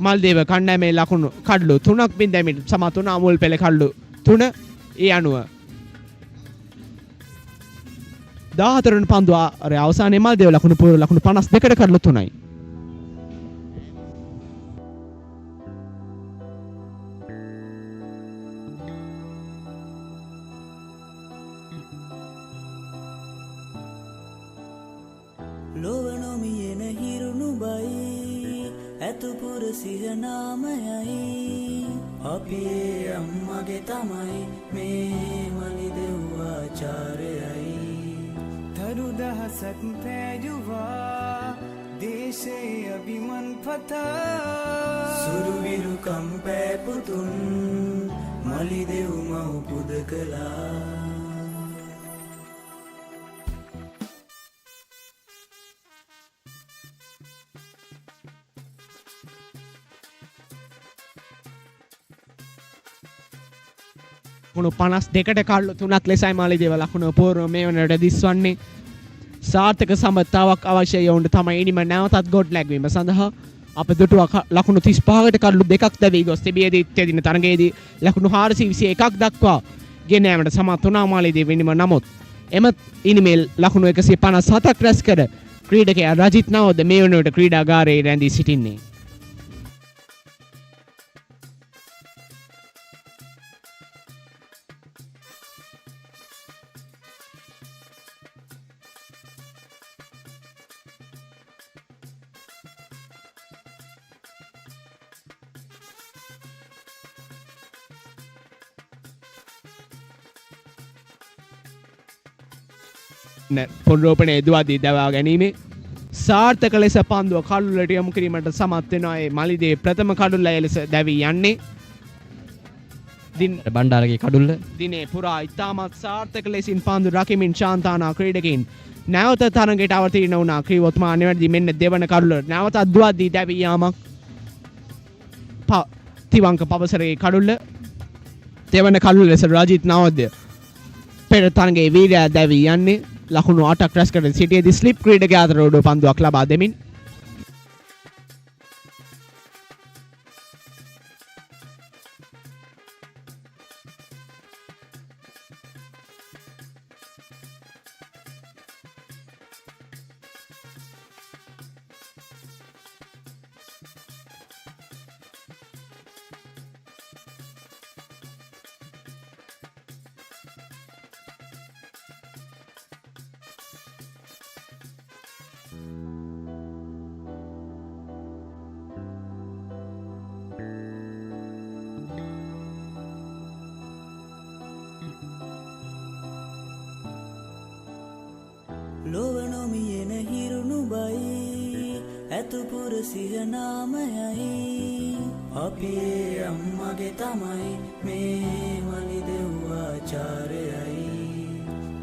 මල්දේව කණ්ඩායමේ ලකුණු කඩලු 3.0 සමත් වුණා මුල් පෙළ කඩලු 3 ඒ අනුව 14 වන පන්දුව අවසානයේ මල්දේව ලකුණු 52කට කඩලු 3යි. අපේ අම්මගේ තමයි මේ මලිදෙව්වාචාරයයි තරු දහසක් පෑජුවා දේශයේ අභිමන් පතා සුරුවිරු කම්පෑපුතුන් මලිදෙව් මව් පුද කළා ලකුණු 52කට කඩලු 3ක් ලෙසයි මාලිදේව ලකුණු පූර්ව මේ වනට දිස්වන්නේ. සාර්ථක සමතාවක් අවශ්‍යයි වුණ තමයි ඉනිම නැවතත් ගොඩ නැගවීම සඳහා අප දුටුව ලකුණු 35කට කඩලු 2ක් දැවී ගොස් තිබියදී ඉත්‍යදින තරගයේදී ලකුණු 421ක් දක්වා ගෙන යාමට සමත් වුණා මාලිදේව ඉනිම. නමුත් එම ඉනිමේ ලකුණු 157ක් රැස් කර ක්‍රීඩකයා රජිත් නවෝද මේ වනට ක්‍රීඩාගාරයේ රැඳී සිටින්නේ. පුනරෝපණය දුවදී දවා ගැනීමේ සාර්ථක ලෙස පන්දුව කඩුල්ලට යොමු කිරීමට සමත් වෙනවා. ඒ මලිදේ ප්‍රථම කඩුල්ල ලෙස දැවී යන්නේ. බණ්ඩාරගේ කඩුල්ල දිනේ පුරා ඉතාමත් සාර්ථක ලෙසින් පන්දු රකිමින් ශාන්තානා ක්‍රීඩකයින් නැවත තරගයට අවතීර්ණ වුණා. ක්‍රීඩෝත්මා නිවැරදි මෙන්න දෙවන කඩුල්ල නැවතත් දුවදී දැවී යාමක්. තිවංක පවසරේ කඩුල්ල දෙවන කඩුල්ල ලෙස රජිත් නවෝදය පෙර තරගයේ වීරයා දැවී යන්නේ. ලකුණු 8ක් රැස් කර සිටියේදී ස්ලිප් ක්‍රීඩකයා අතර උඩ පන්දුවක් ලබා දෙමින් ලොවනොමියෙන හිරුණු බයි ඇතුපුර සිහනාමයයි අපේ අම්මගේ තමයි මේ මලිදෙව්වාචාරයයි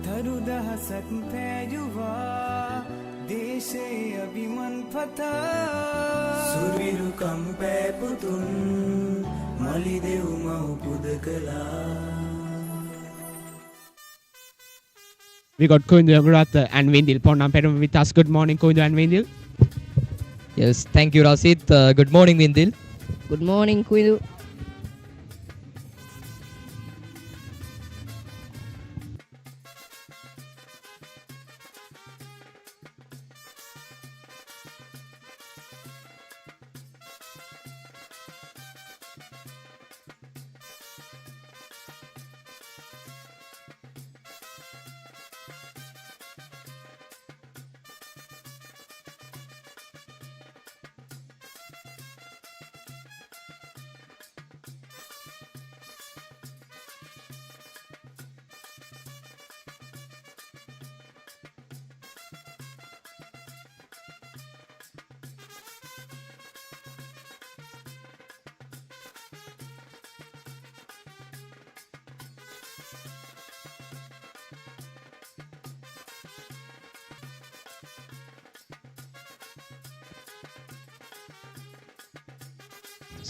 තරු දහසක් පෑජුවා දේශයේ අභිමන් පතා සුරිරු කම්පෑපුතුන් මලිදෙව් මව් පුද කළා. We got Koindu Aguratha and Windil Ponnam Perum with us. Good morning, Koindu and Windil. Yes, thank you, Rasit. Good morning, Windil. Good morning, Koindu.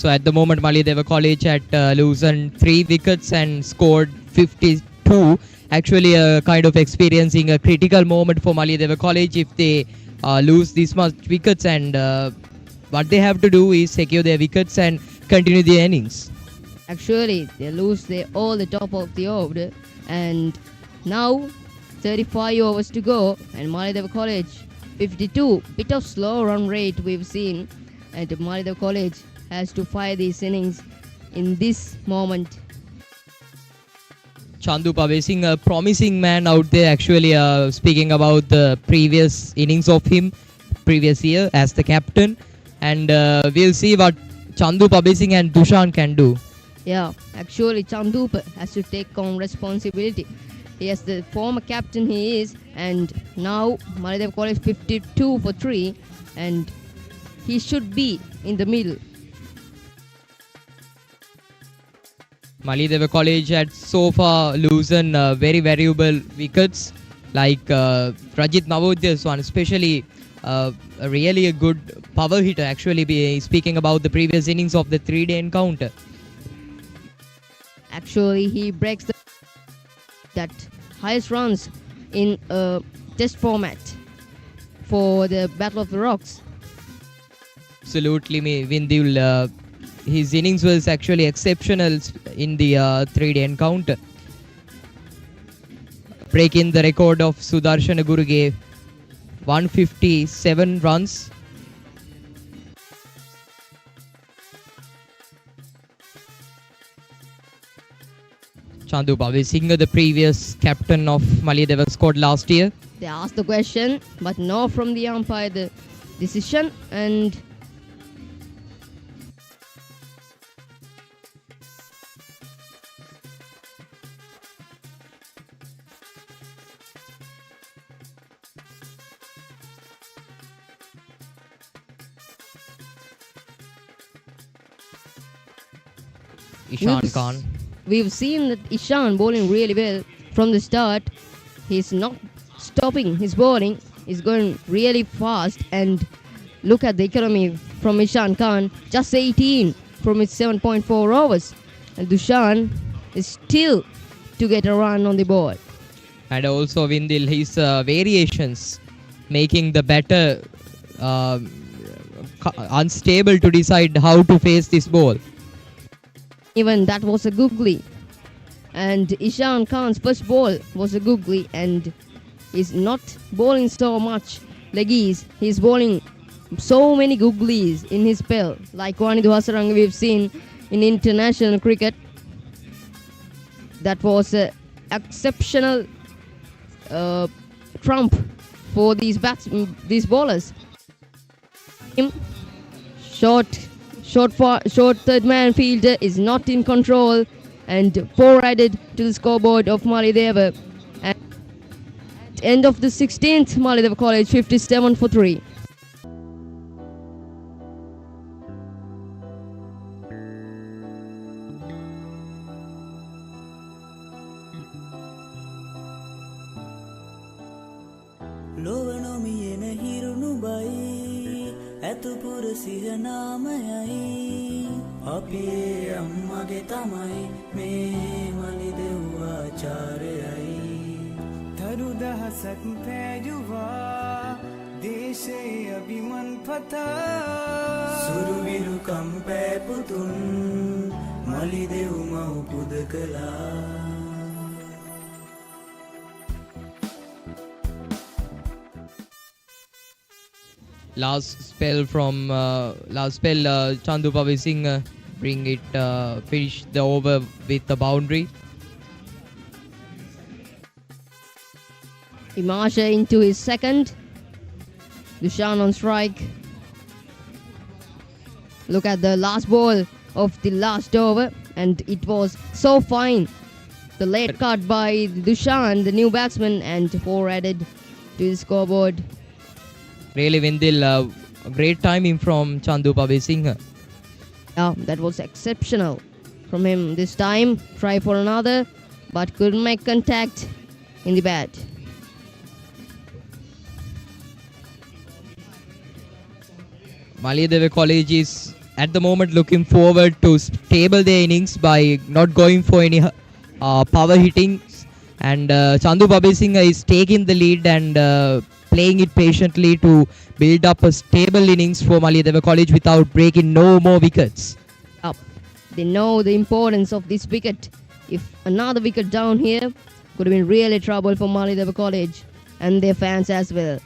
So at the moment, Maliyadeva College had loosened 3 wickets and scored 52. Actually, kind of experiencing a critical moment for Maliyadeva College if they lose this much wickets and what they have to do is secure their wickets and continue the innings. Actually, they lose all the top of the order, and now 35 overs to go, and Maliyadeva College 52. Bit of slow run rate we've seen, and Maliyadeva College has to fire these innings in this moment. Chandu Pavesing, a promising man out there, actually speaking about the previous innings of him, previous year as the captain, and we'll see what Chandu Pavesing and Dushan can do. Yeah, actually Chandup has to take on responsibility. He is the former captain he is, and now Maliyadeva College 52 for 3, and he should be in the middle. Maliyadeva College had so far loosened very valuable wickets like Rajit Navodya's one, especially really a good power hitter, actually speaking about the previous innings of the 3-day encounter. Actually, he breaks that highest runs in a test format for the Battle of the Rocks. Absolutely, Vindul. His innings was actually exceptional in the 3-day encounter, breaking the record of Sudarshan Guruge, 157 runs. Chandu Pavesing, the previous captain of Maliyadeva, scored last year. They asked the question, but no from the umpire the decision, and Ishan Khan. we've seen that Ishan bowling really well from the start. He's not stopping his bowling. He's going really fast, and look at the economy from Ishan Khan, just 18 from his 7.4 overs, and Dushan is still to get a run on the board. And also Vindil, his variations making the batter unstable to decide how to face this ball. Even that was a googly, and Ishan Khan's first ball was a googly, and he's not bowling so much leggies. He's bowling so many googlies in his spell, like Wanidhu Hasaranga we've seen in international cricket. That was an exceptional trump for these bowlers. Short third man fielder is not in control, and 4 added to the scoreboard of Maliyadeva. At end of the 16th, Maliyadeva College 57 for 3. ලොවනොමියෙන හිරුණු බයි ඇතුපුර සිහනාමයයි අපි අම්මගේ තමයි මේ මලි දෙව්වාචාරයයි තරු දහසක් පෑජුවා දේශේ අභිමන් පතා සුරුවිරු කම්පෑපුතුන් මලි දෙව් මව් පුද කළා Last spell, Chandu Pavesing finish the over with the boundary. Imasha into his second. Dushan on strike. Look at the last ball of the last over, and it was so fine. The late cut by Dushan, the new batsman, and 4 added to the scoreboard. Really, Vindil, great timing from Chandu Pavesing. Yeah, that was exceptional from him this time. Try for another, but couldn't make contact in the bat. Maliyadeva College is at the moment looking forward to stable their innings by not going for any power hitting, and Chandu Pavesing is taking the lead and playing it patiently to build up a stable innings for Maliyadeva College without breaking no more wickets. Up. They know the importance of this wicket. If another wicket down here, could have been really trouble for Maliyadeva College and their fans as well.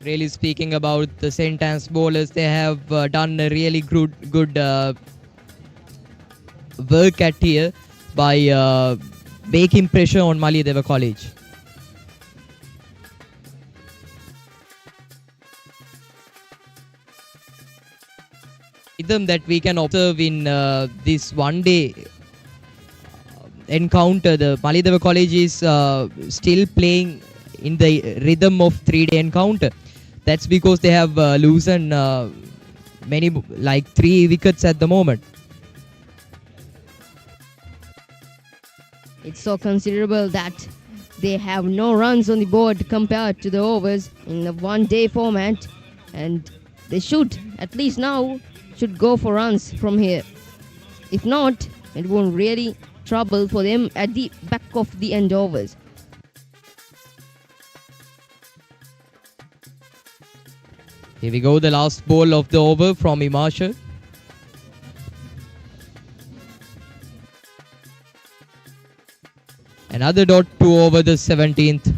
Really speaking about the sentence bowlers, they have done a really good work at here by making pressure on Maliyadeva College. Rhythm that we can observe in this one day encounter, the Maliyadeva College is still playing in the rhythm of 3-day encounter. That's because they have loosened many, like 3 wickets at the moment. It's so considerable that they have no runs on the board compared to the overs in the one-day format, and they should, at least now, should go for runs from here. If not, it won't really trouble for them at the back of the end overs. Here we go, the last ball of the over from Himanshu. Another dot to over the 17th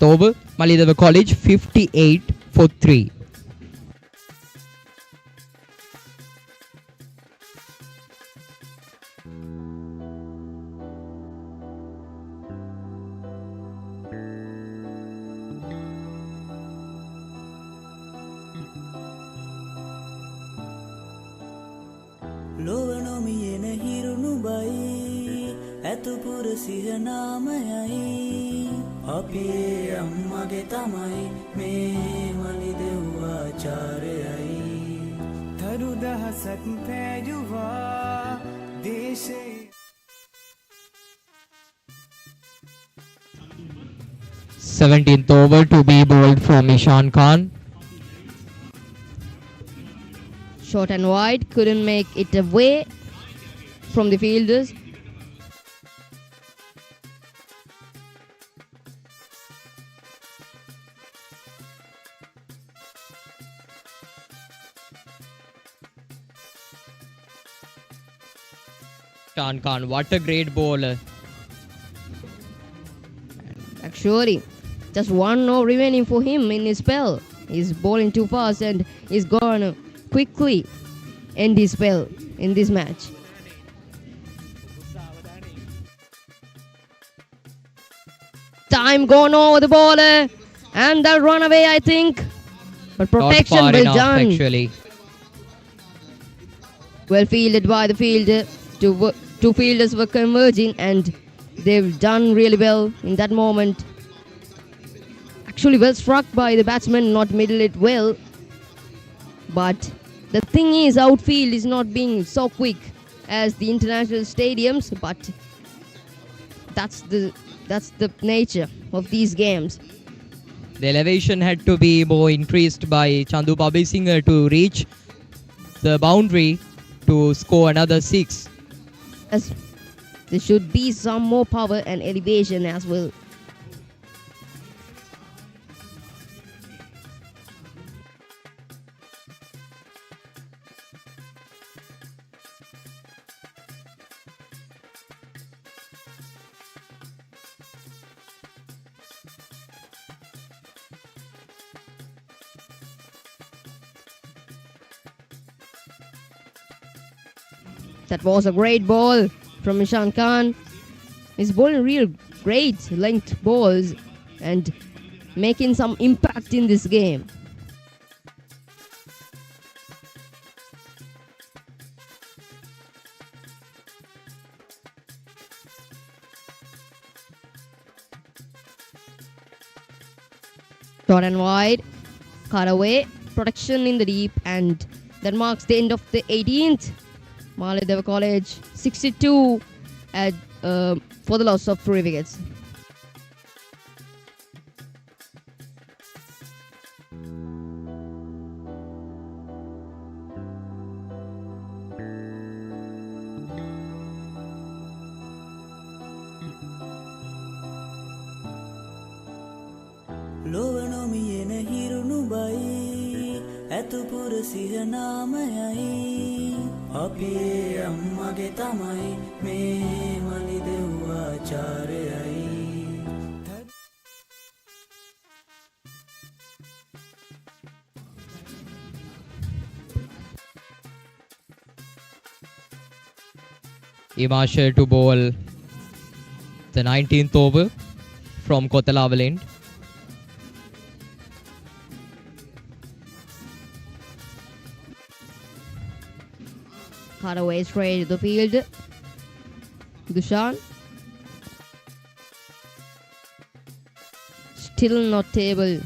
over. Maliyadeva College 58 for 3. ලොවනොමියෙන හිරුණු බයි ඇතුපුර සිහනාමයයි අපේ අම්මගේ තමයි මේ මලි දෙව්වාචාරයයි තරු දහසක් පෑජුවා දේශේ 17th over to be bowled from Ishan Khan. Short and wide, couldn't make it away from the fielders. Ishan Khan, what a great bowler. Actually, just one no remaining for him in his spell. He's bowling too fast and he's gonna quickly end his spell in this match. Time gone over the bowler and they'll run away, I think. But protection Not far well enough, done. actually. Well fielded by the fielder. Two fielders were converging and they've done really well in that moment. Actually well struck by the batsman, not middle it well. But the thing is, outfield is not being so quick as the international stadiums, but that's the nature of these games. The elevation had to be more increased by Chandu Babisinger to reach the boundary to score another 6. As there should be some more power and elevation as well. That was a great ball from Ishan Khan. He's bowling real great length balls and making some impact in this game. Short and wide, cut away, protection in the deep, and that marks the end of the 18th. Maliyadeva College 62 for the loss of 3 wickets. හිරුණුබයි ඇතුපුර සිහනාමයයි අපි අම්මගේ තමයි මේ මලිදෙව්වාචාරයයි Imasha to bowl the 19th over from Kotalawal end. Cut away straight to the field. Dushan. Still not able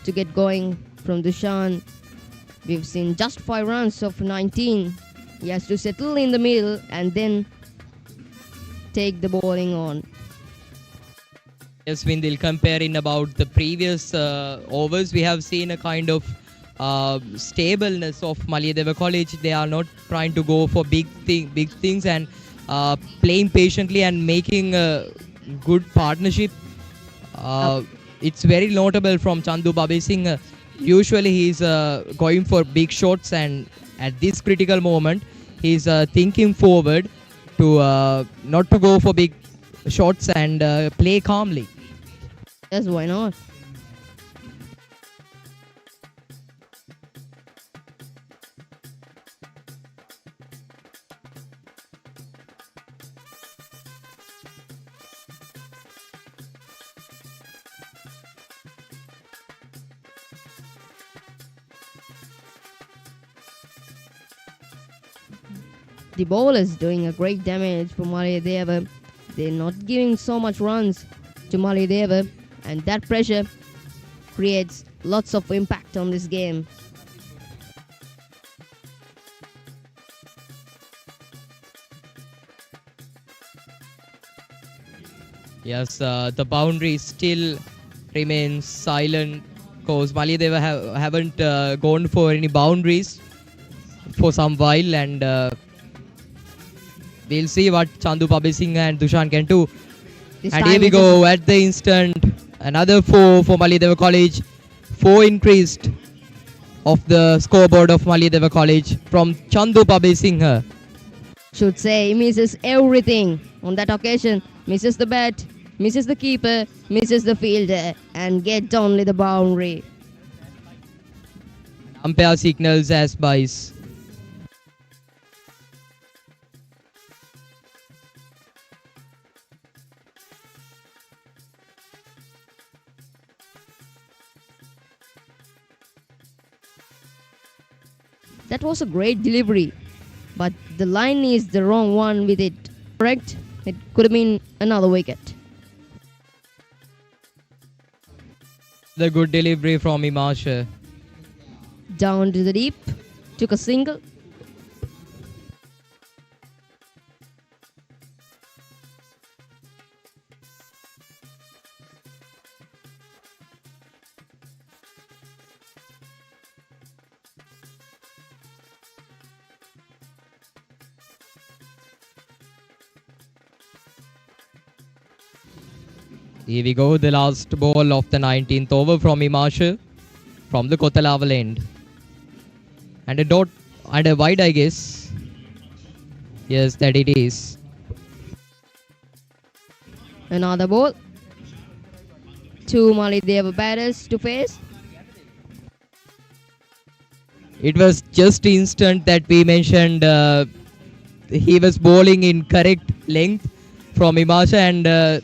to get going from Dushan. We've seen just 5 runs of 19. He has to settle in the middle and then take the bowling on. Yes, Vindil, comparing about the previous overs, we have seen a kind of stableness of Maliyadeva College. They are not trying to go for big things and playing patiently and making a good partnership. It's very notable from Chandu Babi Singh. Usually he's going for big shots, and at this critical moment he's thinking forward to not to go for big shots and play calmly. Yes, why not? The bowlers doing a great damage for Maliyadeva. They're not giving so much runs to Maliyadeva, and that pressure creates lots of impact on this game. Yes, the boundary still remains silent because Maliyadeva haven't gone for any boundaries for some while, and we'll see what Chandu Babi Singh and Dushan can do. This And time here we it go at the instant. Another 4 for Maliyadeva College. 4 increased of the scoreboard of Maliyadeva College from Chandu Babi Singh. should say he misses everything on that occasion. Misses the bat, misses the keeper, misses the fielder, and gets only the boundary. Umpire signals as byes. That was a great delivery, but the line is the wrong one with it. Correct? It could have been another wicket. The good delivery from Imasha. Down to the deep, took a single. Here we go, the last ball of the 19th over from Imasha from the Kotalawal end. And a dot and a wide, I guess. Yes, that it is. Another ball. Two Maliyadeva batters to face. It was just instant that we mentioned he was bowling in correct length from Imasha, and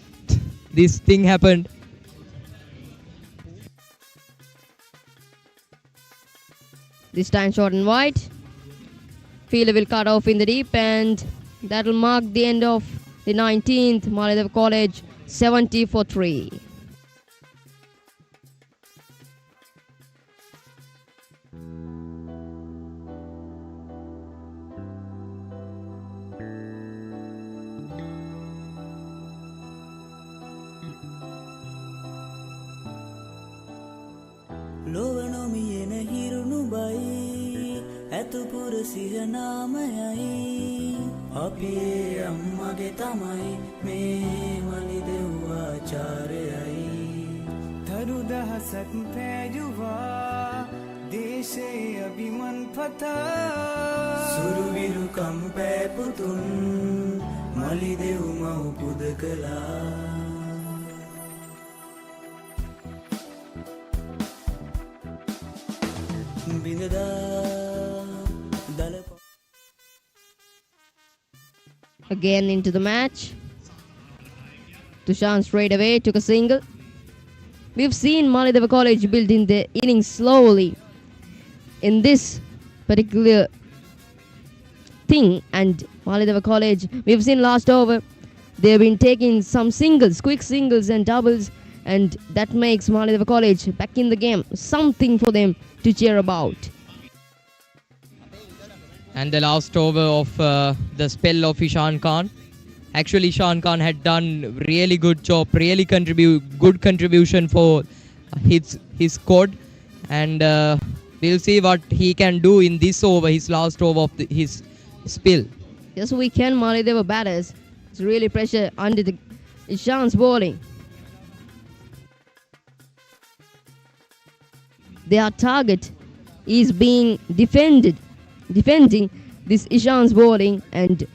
this thing happened. This time short and wide. Fielder will cut off in the deep, and that will mark the end of the 19th. Maliyadeva College 70 for 3. ලොවනොමියෙන හිරුණුබයි ඇතුපුර සිහනාමයයි අපේ අම්මගේ තමයි මේ මලිදෙව්වාචාරයයි තරු දහසක් පෑයුවා දේශේ අභිමන් පතා සුරුවිරු කම්පෑපුතුන් මලිදෙව් මව් පුද කළා බිඳදා දල Again into the match. Dushan straight away took a single. We've seen Maliyadeva College building their innings slowly in this particular thing, and Maliyadeva College, we've seen last over, they've been taking some singles, quick singles and doubles, and that makes Maliyadeva College back in the game, something for them to cheer about. And the last over of the spell of Ishan Khan. Actually, Ishan Khan had done really good job, really good contribution for his squad, and we'll see what he can do in this over, his last over of his spell. Yes, we can. Maliyadeva batters. It's really pressure under the Ishan's bowling. Their target is being defending this Ishan's bowling, and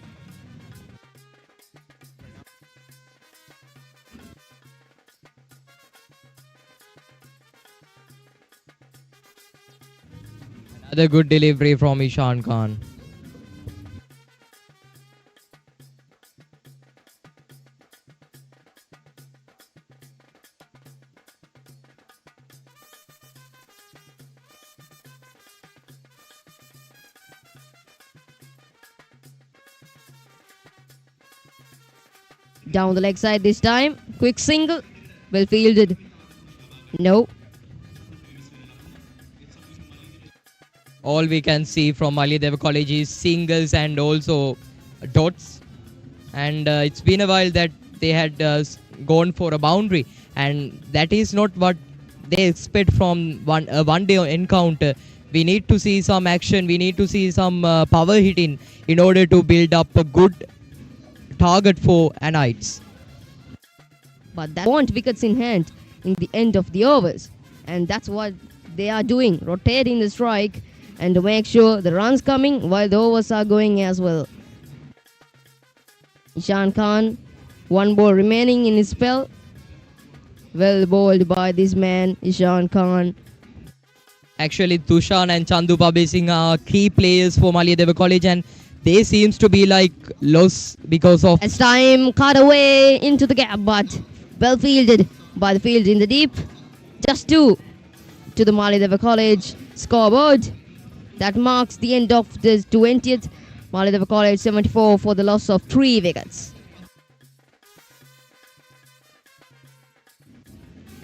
another good delivery from Ishan Khan. down the leg side this time. Quick single. Well fielded. No. All we can see from Maliyadeva College is singles and also dots. And it's been a while that they had gone for a boundary. And that is not what they expect from one day encounter. We need to see some action. We need to see some power hitting in order to build up a good target for Anites. But they want wickets in hand in the end of the overs. And that's what they are doing. Rotating the strike and to make sure the runs coming while the overs are going as well. Ishan Khan, one ball remaining in his spell. Well bowled by this man, Ishan Khan. Actually, Dushan and Chandu Pabi Singh are key players for Maliyadeva College, and they seems to be like lost because of... As time cut away into the gap, but well fielded by the field in the deep. Just two to the Maliyadeva College scoreboard. That marks the end of the 20th. Maliyadeva College 74 for the loss of 3 wickets.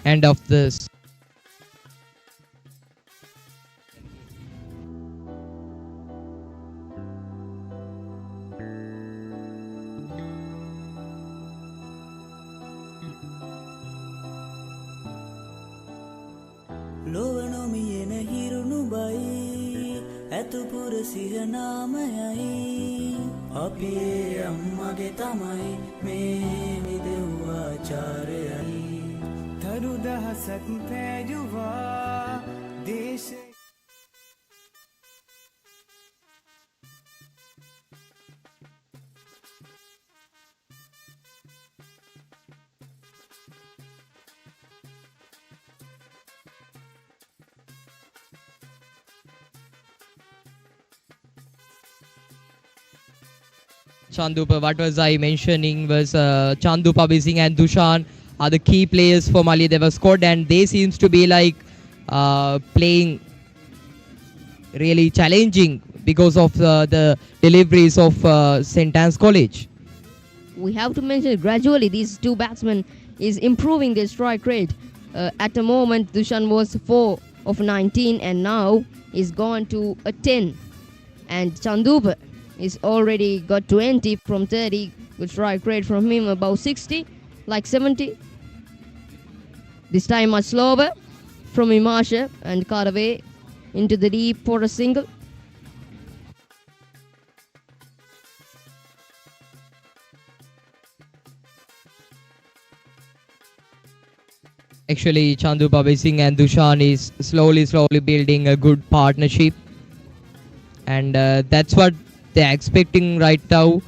End of this. ලොවනොමියෙන හිරුණු බයි ඇතුපුර සිහනාමයයි අපි අම්මගේ තමයි මේ විදෙව්වාචාරයයි තරු දහසක් පෑයුවා දේශේ Chandupa, what was I mentioning was Chandu Pabi Singh and Dushan are the key players for Maliyadeva squad, and they seems to be like playing really challenging because of the deliveries of St. Anne's College. We have to mention gradually these two batsmen is improving their strike rate. At the moment, Dushan was 4 of 19 and now is gone to a 10. And Chandupa is already got 20 from 30. Good strike rate from him, about 60, like 70. This time much slower from Imasha and cut away into the deep for a single. Actually, Chandu Babi Singh and Dushan is slowly building a good partnership, and that's what they're expecting right now,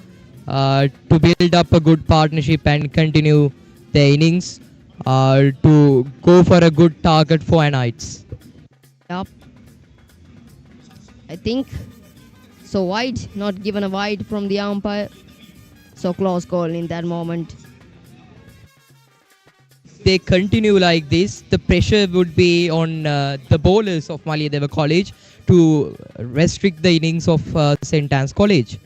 to build up a good partnership and continue their innings, to go for a good target for an heights. Yup. I think so wide, not given a wide from the umpire. So close call in that moment. They continue like this, the pressure would be on the bowlers of Maliyadeva College to restrict the innings of St. Anne's College.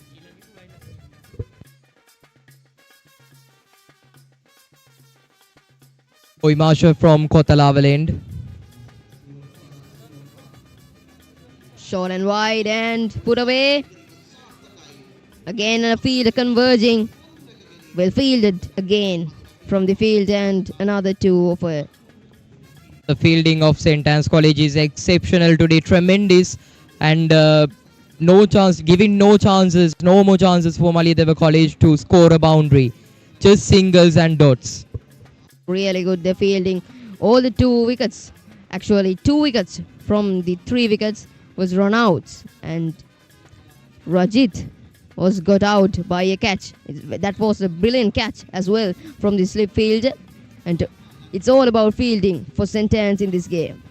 Oimasha from Kotalaval end. Short and wide and put away. Again a field converging. Well fielded again from the field and another two over. The fielding of St. Anne's College is exceptional today, tremendous, and giving no more chances for Maliyadeva College to score a boundary. Just singles and dots. Really good the fielding. All the 2 wickets, actually 2 wickets from the 3 wickets was run out, and Rajit was got out by a catch. That was a brilliant catch as well from the slip fielder, and it's all about fielding for St. Anne's in this game.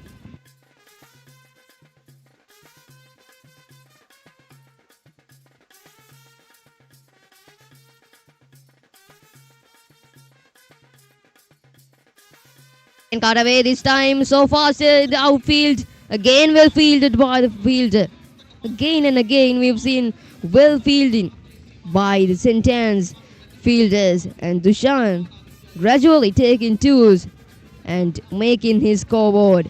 And cut away this time, so fast in the outfield. Again well fielded by the fielder. Again and again we've seen well fielding by the St. Anne's fielders, and Dushan gradually taking twos and making his scoreboard.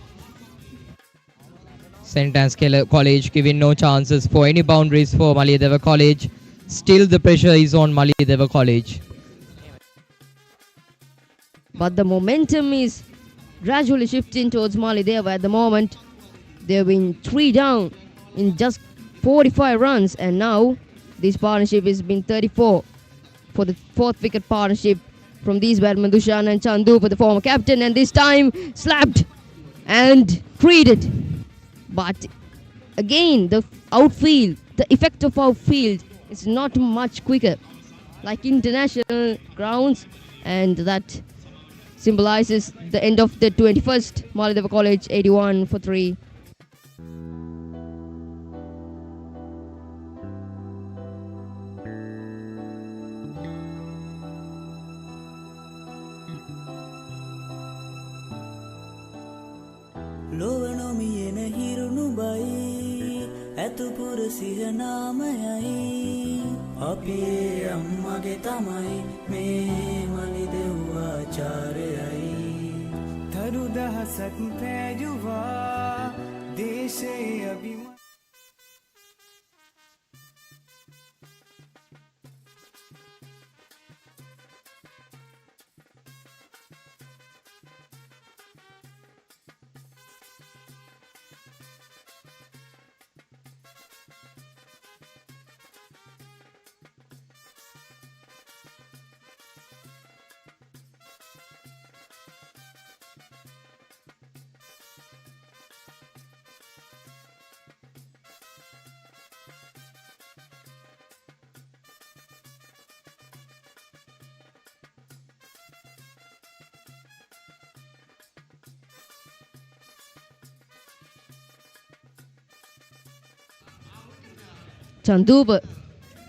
St. Anne's College giving no chances for any boundaries for Maliyadeva College. Still the pressure is on Maliyadeva College. But the momentum is gradually shifting towards Maliyadeva at the moment. They've been 3 down in just 45 runs, and now this partnership has been 34 for the 4th wicket partnership from these batsmen, Dushan and Chandu, for the former captain, and this time slapped and treated. But again, the outfield, the effect of outfield is not much quicker like international grounds, and that symbolizes the end of the 21st. Maliyadeva College 81 for 3. ලොවනොමියෙන හිරුණු බයි ඇතුපුර සිහනාමයයි අපි අම්මගේ තමයි මේ මලි දෙව්වාචාරයයි තරු දහසක් පෑජුවා දේශයේ අභිම Chanduba,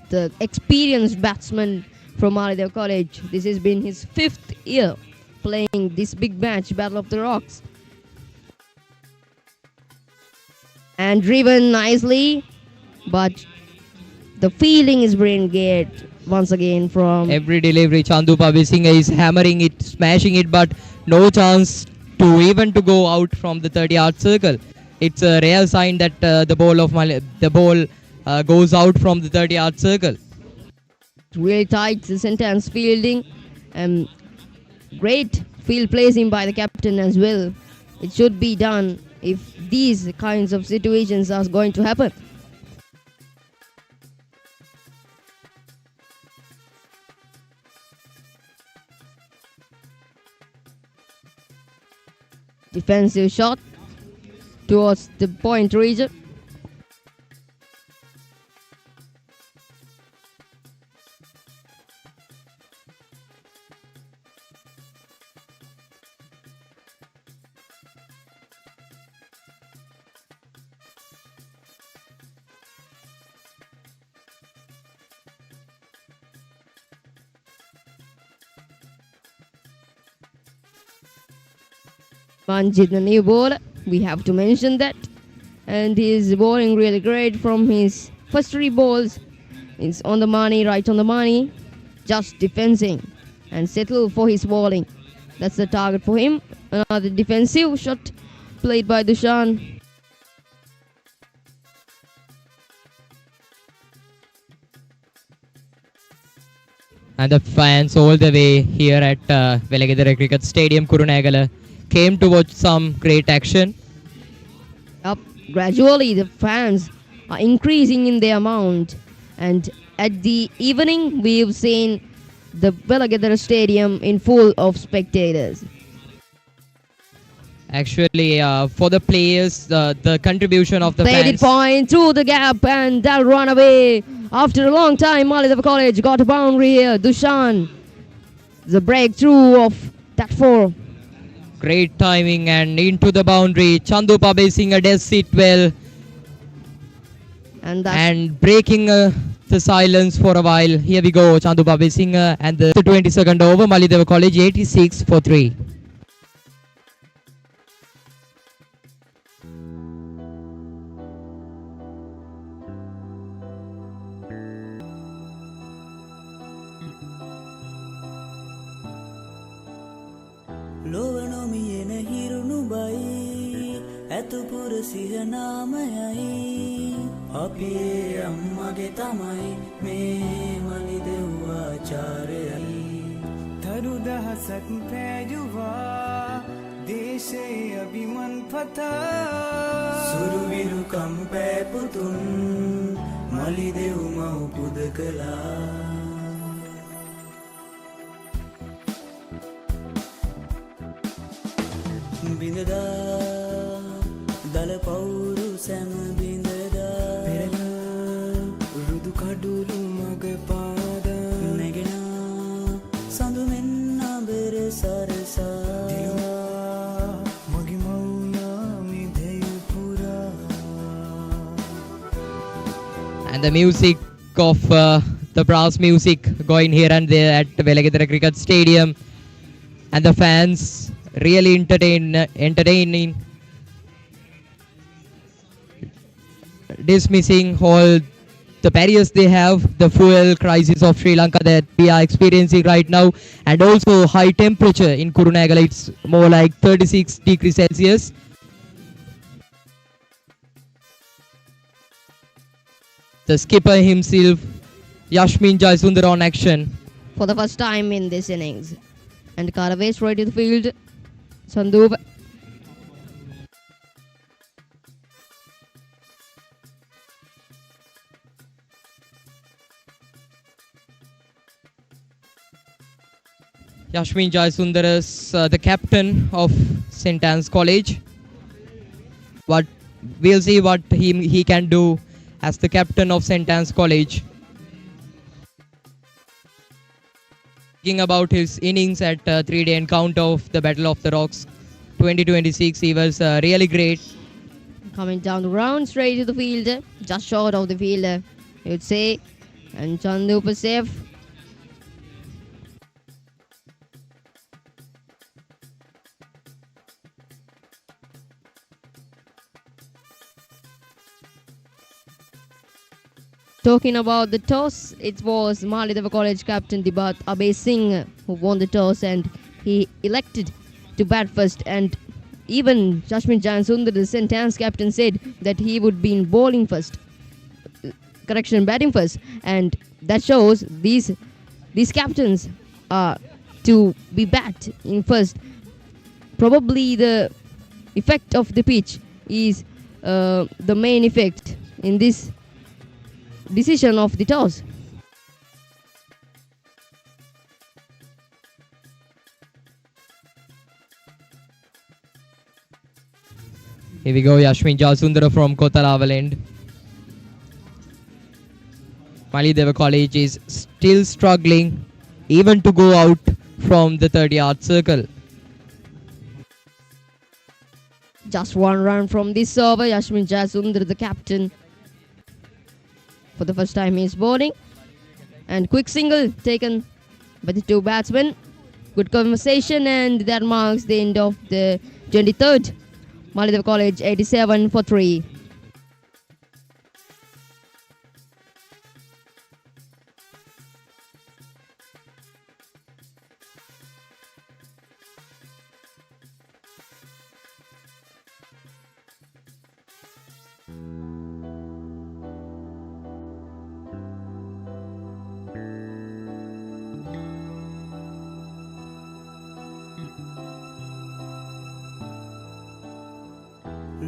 the experienced batsman from Maliyadeva College. This has been his 5th year playing this big match, Battle of the Rocks. And driven nicely, but the feeling is brilliant gate once again from... Every delivery, Chandu Babi Singh is hammering it, smashing it, but no chance to even to go out from the 30-yard circle. It's a rare sign that the ball goes out from the 30-yard circle. Really tight, the St. Anne's fielding. Great field placing by the captain as well. It should be done if these kinds of situations are going to happen. defensive shot towards the point region. Manjit, the new bowler, we have to mention that. And he's bowling really great from his first 3 balls. It's on the money, right on the money. Just defending and settle for his bowling. That's the target for him. Another defensive shot played by Dushan. And the fans all the way here at Maliyadeva Cricket Stadium, Kurunegala, came to watch some great action. Up gradually, the fans are increasing in their amount, and at the evening, we've seen the Maliyadeva Stadium in full of spectators. Actually, for the players, the contribution of the Played fans. it point through the gap, and that'll run away. After a long time, Maliyadeva College got a boundary here. Dushan, the breakthrough of that 4. Great timing and into the boundary. Chandu Pabesinger does it well And that's and breaking the silence for a while. Here we go, Chandu Pabesinger and the 22nd over. Maliyadeva College 86 for 3. ලොවනොමියෙන හිරුණු බයි ඇතුපුර සිහනාමයයි අපේ අම්මගේ තමයි මේ මලි දෙව්වාචාරයයි තරු දහසක් පෑජුවා දේශය අභිමන් පතා සුරුවිරුකම් පෑපුතුන් මලි දෙව් මව් පුද කළා බිඳදා දල පවුරු සැම බිඳදා පෙරලා රුදු කඩුළු මග පාදා නැගෙනා සඳු මෙන්න බෙර සරසා මගේ මවුනා මිදෙය පුරා. And the music of the brass music going here and there at Maliyadeva Cricket Stadium, and the fans really entertaining, dismissing all the barriers they have, the fuel crisis of Sri Lanka that we are experiencing right now, and also high temperature in Kurunegala. It's more like 36 degrees Celsius. The skipper himself, Yashmin Jaisundar, on action. for the first time in this innings. And Karaway straight to the field. Sandoop. Yashmin Jaisundar is the captain of St. Anne's College. But we'll see what he can do as the captain of St. Anne's College. Speaking about his innings at 3-day encounter of the Battle of the Rocks 2026, he was really great. Coming down the ground, straight to the field. Just short of the field, you would say. And Sandoop is safe. Talking about the toss, it was Maliyadeva College captain Dibat Abhay Singh who won the toss, and he elected to bat first. And even Jashmin Jaisundar, the St. Anne's captain, said that he would be in bowling first. Batting first. And that shows these captains are to be bat in first. Probably the effect of the pitch is the main effect in this decision of the toss. Here we go, Yashmin Jasundara from Kotalaval end. Maliyadeva College is still struggling even to go out from the 30-yard circle. Just one run from this over. Yashmin Jasundar, the captain. For the first time, he is bowling. And quick single taken by the two batsmen. Good conversation, and that marks the end of the 23rd. Maliyadeva College 87 for 3.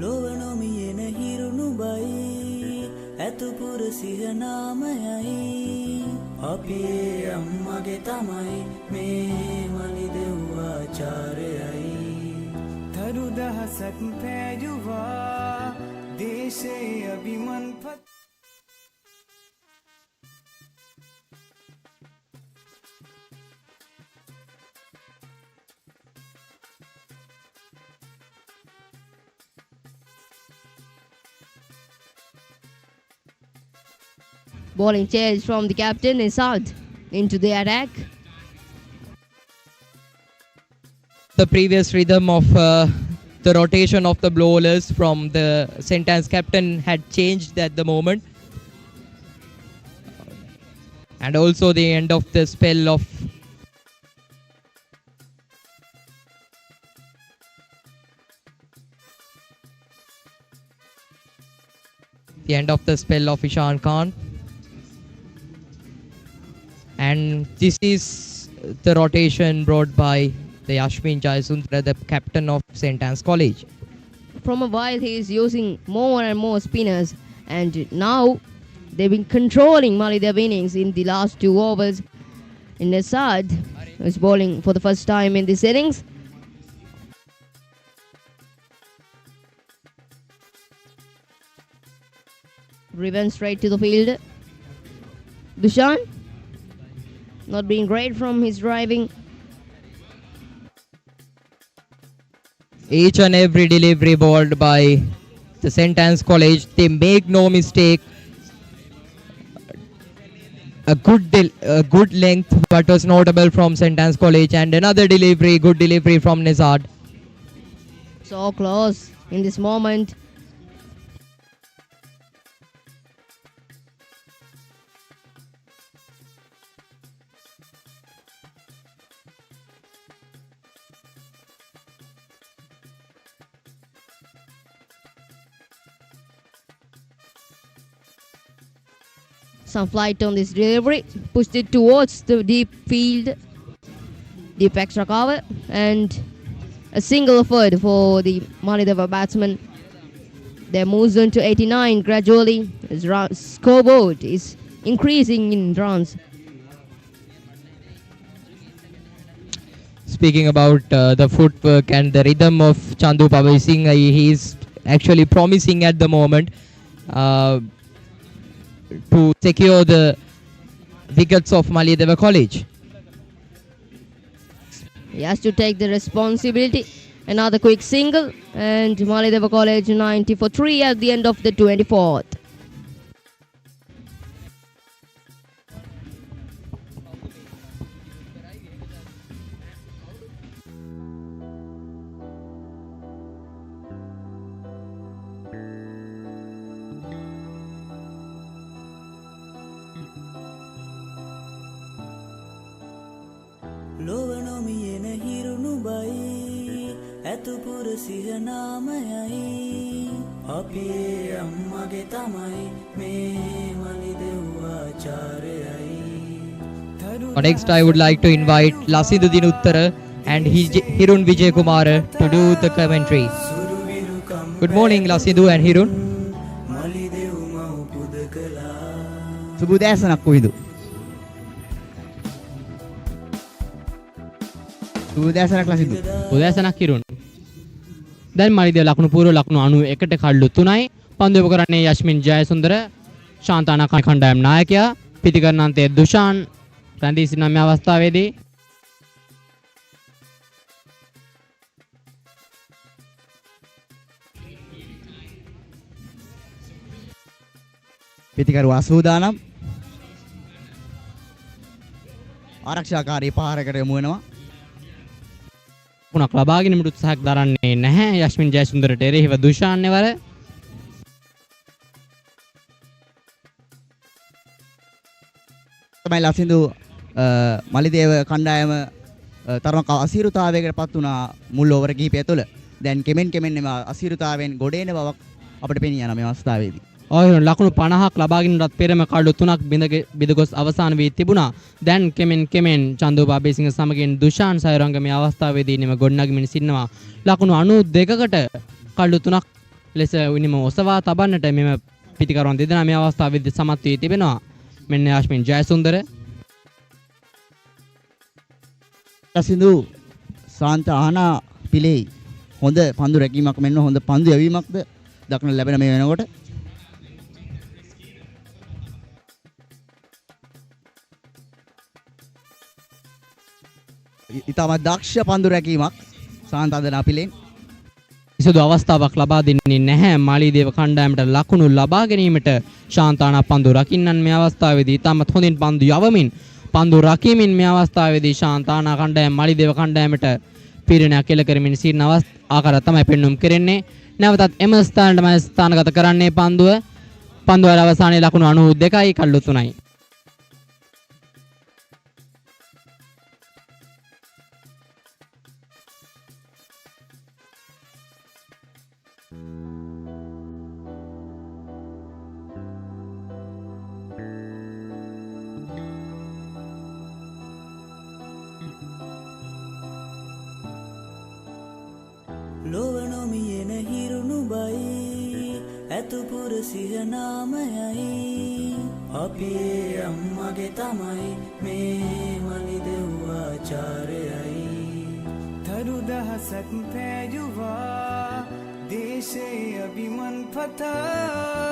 ලොවනොමියෙන හිරුණු බයි ඇතුපුර සිහනාමයයි අපේ අම්මගේ තමයි මේ මලිදෙව්වාචාරයයි තරු දහසක් පෑජුවා දේශය අභිමන්පත් Bowling change from the captain is out into the attack. The previous rhythm of the rotation of the bowlers from the sentence captain had changed at the moment. And also the end of the spell of Ishan Khan. And this is the rotation brought by the Yashmin Jasundara, the captain of St. Anne's College. From a while, he is using more and more spinners, and now they've been controlling Maliyadeva innings in the last 2 overs. In Nasad is bowling for the first time in this innings. Driven straight to the field. Dushan not being great from his driving. Each and every delivery bowled by the St. Anne's College, they make no mistake. A good length, but was notable from St. Anne's College, and another delivery, good delivery from Nizad. So close in this moment. Some flight on this delivery, pushed it towards the deep field, deep extra cover, and a single effort for the Maliyadeva batsman. Their moves on to 89 gradually. His scoreboard is increasing in runs. Speaking about the footwork and the rhythm of Chandu Pawai Singh, he is actually promising at the moment to secure the wickets of Maliyadeva College. He has to take the responsibility. Another quick single, and Maliyadeva College 90 for 3 at the end of the 24th. ලොවනොමියෙන හිරුණු බයි ඇතුපුර සිහනාමයයි අපේ අම්මගේ තමයි මේ මලිදෙව්වාචාරයයි Next, I would like to invite Lasiduddin Uttara and Hirun Vijay Kumar to do the commentary. Good morning, Lasidu and Hirun. මලිදෙව් මව් පුද කළා සුබෝදෑසනක් කොයිද? සුබෝදෑසනක් ලසිදු. උදෑසනක් කිරුන්. දැන් මාලිදේව ලකුණු පූර්ව ලකුණු 91ට කඩලු 3යි. පන්දු යොමු කරන්නේ යස්මින් ජයසුන්දර ශාන්තානා කණ්ඩායම් නායකයා. පිටිකරණාන්තයේ දුෂාන් රැඳී සිටින මේ අවස්ථාවේදී පිටිකරු අසූදානම් ආරක්ෂාකාරී පාරකට යමු වෙනවා. පුණක් ලබා ගැනීමට උත්සාහයක් දරන්නේ නැහැ යස්මින් ජයසුන්දරට එරෙහිව දුෂාන් නෙවර. තමයි ලසින්දු මලිදේව කණ්ඩායම තරමක අසීරුතාවයකට පත් වුණා මුල් ඕවර කිහිපය තුළ. දැන් කෙමෙන් එම අසීරුතාවෙන් ගොඩ එන බවක් අපිට පෙනී යන මේ අවස්ථාවේදී. ඔයන ලකුණු 50ක් ලබා ගැනීමටත් පෙරම කඩලු 3ක් බිඳගොස් අවසන් වී තිබුණා. දැන් කෙමෙන් චන්දෝබා බේසිංහ සමගින් දුෂාන් සයරංග මේ අවස්ථාවේදී නිම ගොඩනගමින් සිටිනවා. ලකුණු 92කට කඩලු 3ක් ලෙස විනිම ඔසවා තබන්නට මෙම පිටිකරුවන් දෙදෙනා මේ අවස්ථාවේදී සමත් වී තිබෙනවා. මෙන්න යස්මින් ජයසුන්දර ලසින්දු සාන්ත ආනා පිළේ හොඳ පන්දු රැකීමක් මෙන්න හොඳ පන්දු යැවීමක්ද දක්න ලැබෙන මේ වෙනකොට. ඉතාමත් දක්ෂ පන්දු රැකීමක් සාන්තන්දන අපිලෙන්. කිසිදු අවස්ථාවක් ලබා දෙන්නේ නැහැ මාලිදේව කණ්ඩායමට ලකුණු ලබා ගැනීමට. ශාන්තානා පන්දු රකින්නන් මේ අවස්ථාවේදී ඉතාමත් හොඳින් පන්දු යවමින් පන්දු රකීමින් මේ අවස්ථාවේදී ශාන්තානා කණ්ඩායම මාලිදේව කණ්ඩායමට පීඩනයක් එල්ල කරමින් සිටින ආකාරය තමයි පෙන්වුම් කෙරෙන්නේ. නැවතත් එම ස්ථානයටම ස්ථානගත කරන්නේ පන්දුව අවසානයේ ලකුණු 92යි කඩලු 3යි. ලොවනොමියෙන හිරුණු බයි ඇතුපුර සිහනාමයයි අපේ අම්මගේ තමයි මේ මලිදෙව්වාචාරයයි තරු දහසක් පෑජුවා දේශයේ අභිමන් පතා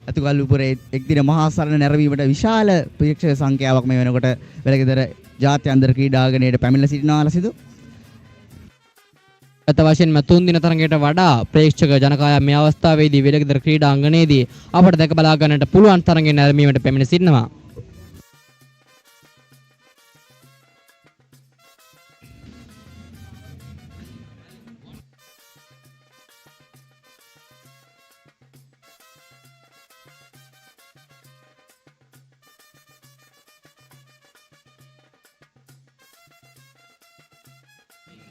අතුගල්ලුපුරේ එක් දින මහා සරණ නැරවීමට විශාල ප්‍රේක්ෂක සංඛ්‍යාවක් මේ වෙනකොට වෙලගෙදර ජාත්‍යන්තර ක්‍රීඩාංගණයට පැමිණලා සිටිනවා ලසිදු. ගත වශයෙන්ම 3 දින තරඟයට වඩා ප්‍රේක්ෂක ජනකායක් මේ අවස්ථාවේදී වෙලගෙදර ක්‍රීඩාංගණයේදී අපට දැක බලා ගන්නට පුළුවන් තරඟේ නැරඹීමට පැමිණ සිටිනවා.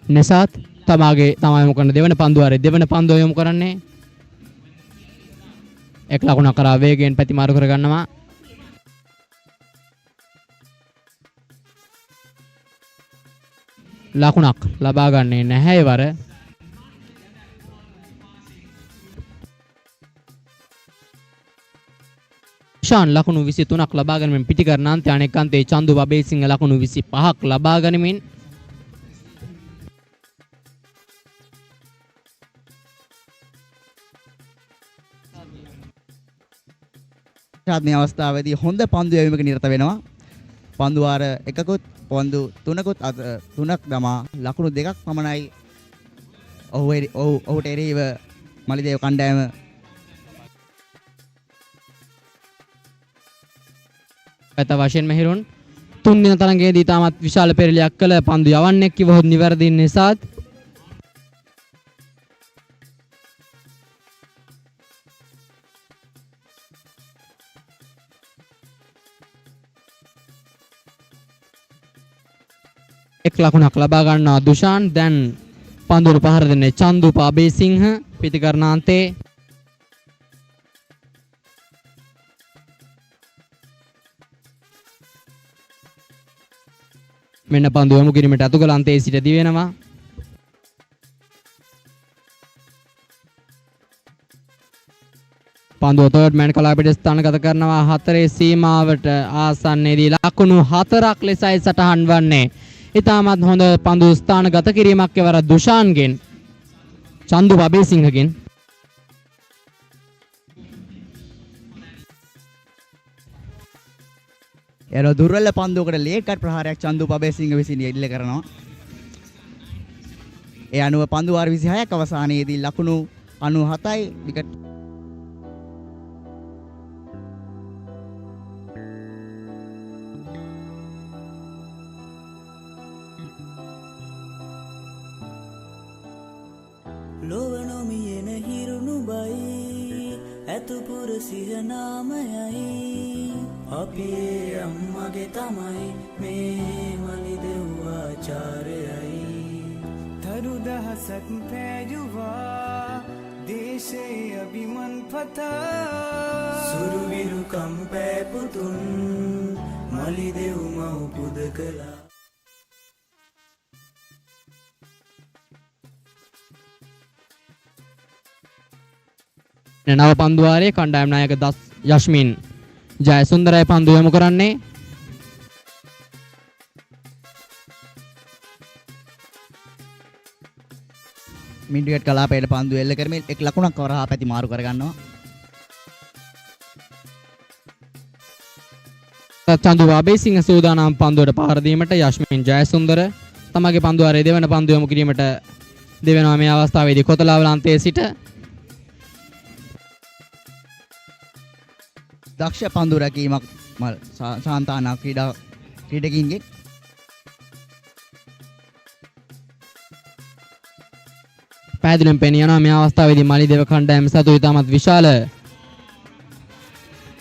නසත් තමයි යොමු කරන දෙවන පන්දුවාරේ දෙවන පන්දුව යොමු කරන්නේ එක් ලකුණක් කරා වේගයෙන් ප්‍රතිමාරු කර ගන්නවා. ලකුණක් ලබා ගන්නේ නැහැ වර. ශාන් ලකුණු 23ක් ලබා ගැනීමෙන් පිටිකරණාන්තය අනෙක් අන්තයේ චන්දු බබේසිංහ ලකුණු 25ක් ලබා ගැනීමෙන් මේ අවස්ථාවේදී හොඳ පන්දු යැවීමක නිරත වෙනවා. පන්දු වාර එකකුත් පන්දු තුනකුත් තුනක් දමා ලකුණු දෙකක් පමණයි ඔහුට එරෙහිව මලිදේව කණ්ඩායම ගත වශයෙන්ම හිරුන් 3 දින තරඟයේදී තාමත් විශාල පෙරලියක් කළ පන්දු යවන්නේ කිවහොත් නිවැරදි නිසාත් එක් ලකුණක් ලබා ගන්නවා දුෂාන්. දැන් පන්දුවට පහර දෙන්නේ චන්දුපා බේසිංහ පිටිකරණාන්තේ. මෙන්න පන්දු යොමු කිරීමට අතුගල අන්තයේ සිට දිවෙනවා. පන්දුව තර්ඩ් මෑන් කලාපයට ස්ථානගත කරනවා 4 සීමාවට ආසන්නයේදී ලකුණු 4ක් ලෙසයි සටහන් වන්නේ. ඉතාමත් හොඳ පන්දු ස්ථානගත කිරීමක් එවර දුෂාන්ගෙන් චන්දු අබේසිංහගෙන් එන දුර්වල පන්දුවකට ලේට් කට් ප්‍රහාරයක් චන්දු අබේසිංහ විසින් එල්ල කරනවා. ඒ අනුව පන්දු වාර 26ක් අවසානයේදී ලකුණු 97යි විකට් ලොවනොමියෙන හිරුණු බයි ඇතුපුර සිහනාමයයි අපේ අම්මගේ තමයි මේ මලිදෙව්වාචාරයයි තරු දහසක් පෑජුවා දේශයේ අභිමන් පතා සුරුවිරු කම්පෑපුතුන් මලිදෙව් මව් පුද කළා නව පන්දුවාරයේ කණ්ඩායම් නායක යශ්මින් ජයසුන්දරයි පන්දු යොමු කරන්නේ. මිඩ්විකට් කලාපයට පන්දු එල්ල කරමින් එක් ලකුණක් වරහා පැති මාරු කර ගන්නවා. චන්දු අබේසිංහ සූදානම් පන්දුවට පහර දීමට යශ්මින් ජයසුන්දර තමගේ පන්දුවාරයේ දෙවන පන්දු යොමු කිරීමට දෙවෙනවා මේ අවස්ථාවේදී කොතලාවල අන්තයේ සිට දක්ෂ පන්දු රැකීමක් සාන්තානා ක්‍රීඩකින්ගේ පැහැදිලිවම පෙනී යනවා මේ අවස්ථාවේදී මලිදේව කණ්ඩායම සතු ඉතාමත් විශාල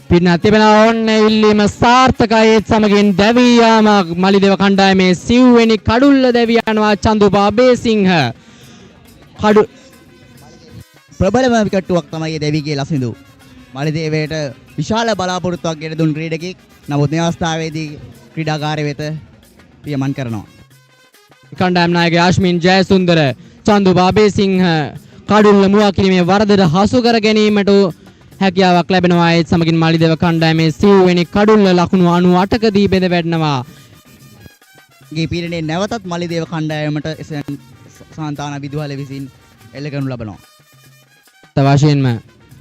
පින්නක් තිබෙනවා. ඕන්නේ ඉල්ලීම සාර්ථකයි. ඒත් සමගින් දැවී යාම මලිදේව කණ්ඩායමේ සිව්වෙනි කඩුල්ල දැවී යනවා චන්දුපා අබේසිංහ. කඩු ප්‍රබලම විකට්ටුවක් තමයි දැවී කියලා සිඳු. මලිදේවයට විශාල බලාපොරොත්තුවක් ගෙන දුන් ක්‍රීඩකෙක්. නමුත් මේ අවස්ථාවේදී ක්‍රීඩාකාරය වෙත පියමන් කරනවා. කණ්ඩායම් නායක යශ්මින් ජයසුන්දර චන්දුපා අබේසිංහ කඩුල්ල මුවා කිරීමේ වරදට හසු කර ගැනීමට හැකියාවක් ලැබෙනවා. ඒත් සමගින් මලිදේව කණ්ඩායමේ සිව්වෙනි කඩුල්ල ලකුණු 98කදී බෙද වැටෙනවා. ගේ පීඩනයේ නැවතත් මලිදේව කණ්ඩායමට සාන්තාන විදුහල විසින් එල්ල කරනු ලබනවා. තවශයෙන්ම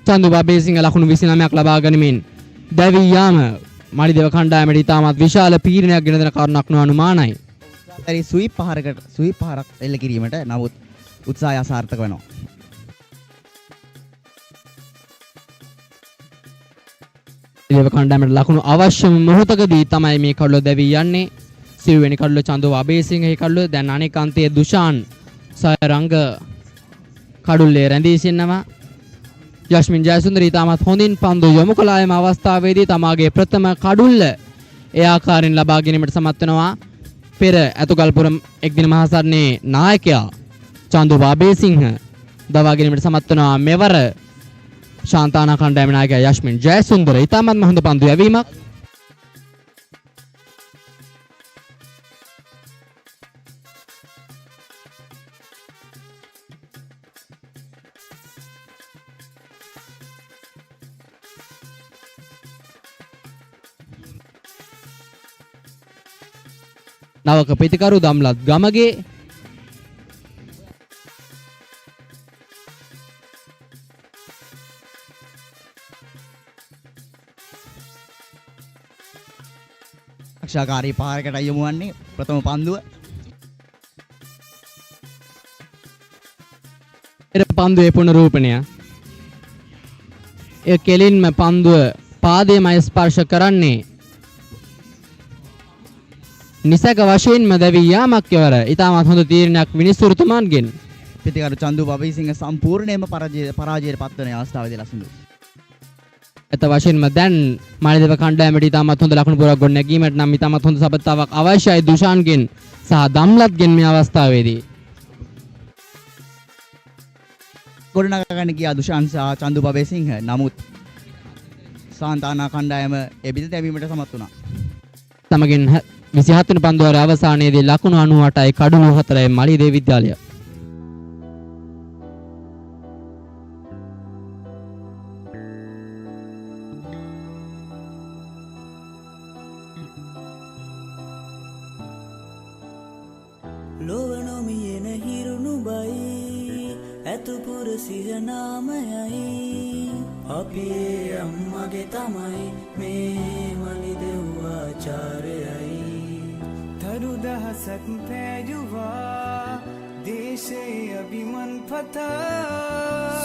චන්දුපා අබේසිංහ ලකුණු 29ක් ලබා ගනිමින් දැවී යාම මලිදේව කණ්ඩායමට ඉතාමත් විශාල පීඩනයක් ගෙන දෙන කරුණක් නොඅනුමානයි. හරි ස්වීප් පහරක් එල්ල කිරීමට නමුත් උත්සාහය අසාර්ථක වෙනවා. මලිදේව කණ්ඩායමට ලකුණු අවශ්‍යම මොහොතකදී තමයි මේ කඩුව දැවී යන්නේ. සිව්වෙනි කඩුව චන්දුපා අබේසිංහ කඩුව. දැන් අනෙක් අන්තයේ දුෂාන් සයරංග කඩුල්ලේ රැඳී සිටිනවා. යශ්මින් ජයසුන්දර ඉතාමත් හොඳින් පන්දු යොමු කළා. එම අවස්ථාවේදී තමාගේ ප්‍රථම කඩුල්ල ඒ ආකාරයෙන් ලබා ගැනීමට සමත් වෙනවා. පෙර ඇතුගල්පුර එක්දින මහසරණේ නායකයා චන්දුපා අබේසිංහ දවා ගැනීමට සමත් වෙනවා. මෙවර ශාන්තානා කණ්ඩායම නායකයා යශ්මින් ජයසුන්දර ඉතාමත්ම හොඳ පන්දු යැවීමක්. නවක ප්‍රතිකරු දම්ලත් ගමගේ ආරක්ෂාකාරී පාරකට යොමු වන්නේ ප්‍රථම පන්දුව. පන්දුවේ පුනරූපණය. ඒ කෙලින්ම පන්දුව පාදයේමයි ස්පර්ශ කරන්නේ. නිසක වශයෙන්ම දැවී යාමක් යවර ඉතාමත් හොඳ තීරණයක් විනිසුරුතුමන්ගෙන්. ප්‍රතිකරු චන්දුපා අබේසිංහ සම්පූර්ණයෙන්ම පරාජයට පත්වන අවස්ථාවේදී ලසිඳු. එත වශයෙන්ම දැන් මලිදේව කණ්ඩායමට ඉතාමත් හොඳ ලකුණු පුරක් ගොඩ නැගීමට නම් ඉතාමත් හොඳ සබතාවක් අවශ්‍යයි දුෂාන්ගෙන් සහ දම්ලත්ගෙන් මේ අවස්ථාවේදී. ගොඩනගා ගන්න ගියා දුෂාන් සහ චන්දුපා අබේසිංහ. නමුත් සාන්තානා කණ්ඩායම එබිද දැවීමට සමත් වුණා. සමගින් 27 වෙනි පන්දුවාරයේ අවසානයේදී ලකුණු 98යි කඩුළු 4යි මලියදේව විද්‍යාලය. භූමියන හිරුණුබයි ඇතුපුර සිරනාමයයි අපේ අම්මගේ තමයි මේ මලිදෙව්වාචාරයයි තරු දහසක් පෑජුවා දේශයේ අභිමන් පතා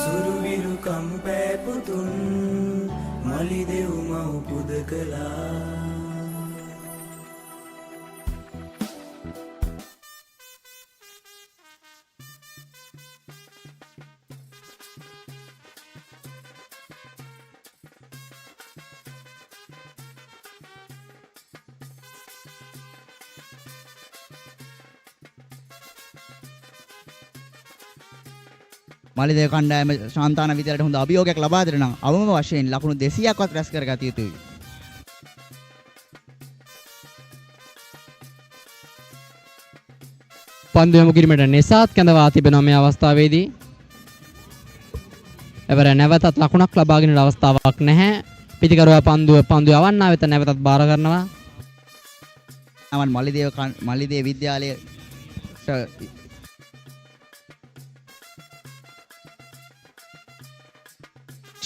සුරුවිරු කම්පෑපුතුන් මලිදෙව් මව් පුද කළා මලිදේව කණ්ඩායම ශාන්තාන විද්‍යාලයට හොඳ අභියෝගයක් ලබා දෙන්න නම් අවම වශයෙන් ලකුණු 200ක්වත් රැස් කරගත යුතුයි. පන්දු යොමු කිරීමට නිසාත් කැඳවා තිබෙනවා මේ අවස්ථාවේදී. එවර නැවතත් ලකුණක් ලබා ගැනීමට අවස්ථාවක් නැහැ. පිටිකරුවා පන්දු යවන්නා වෙත නැවතත් බාර කරනවා. මලිදේව විද්‍යාලය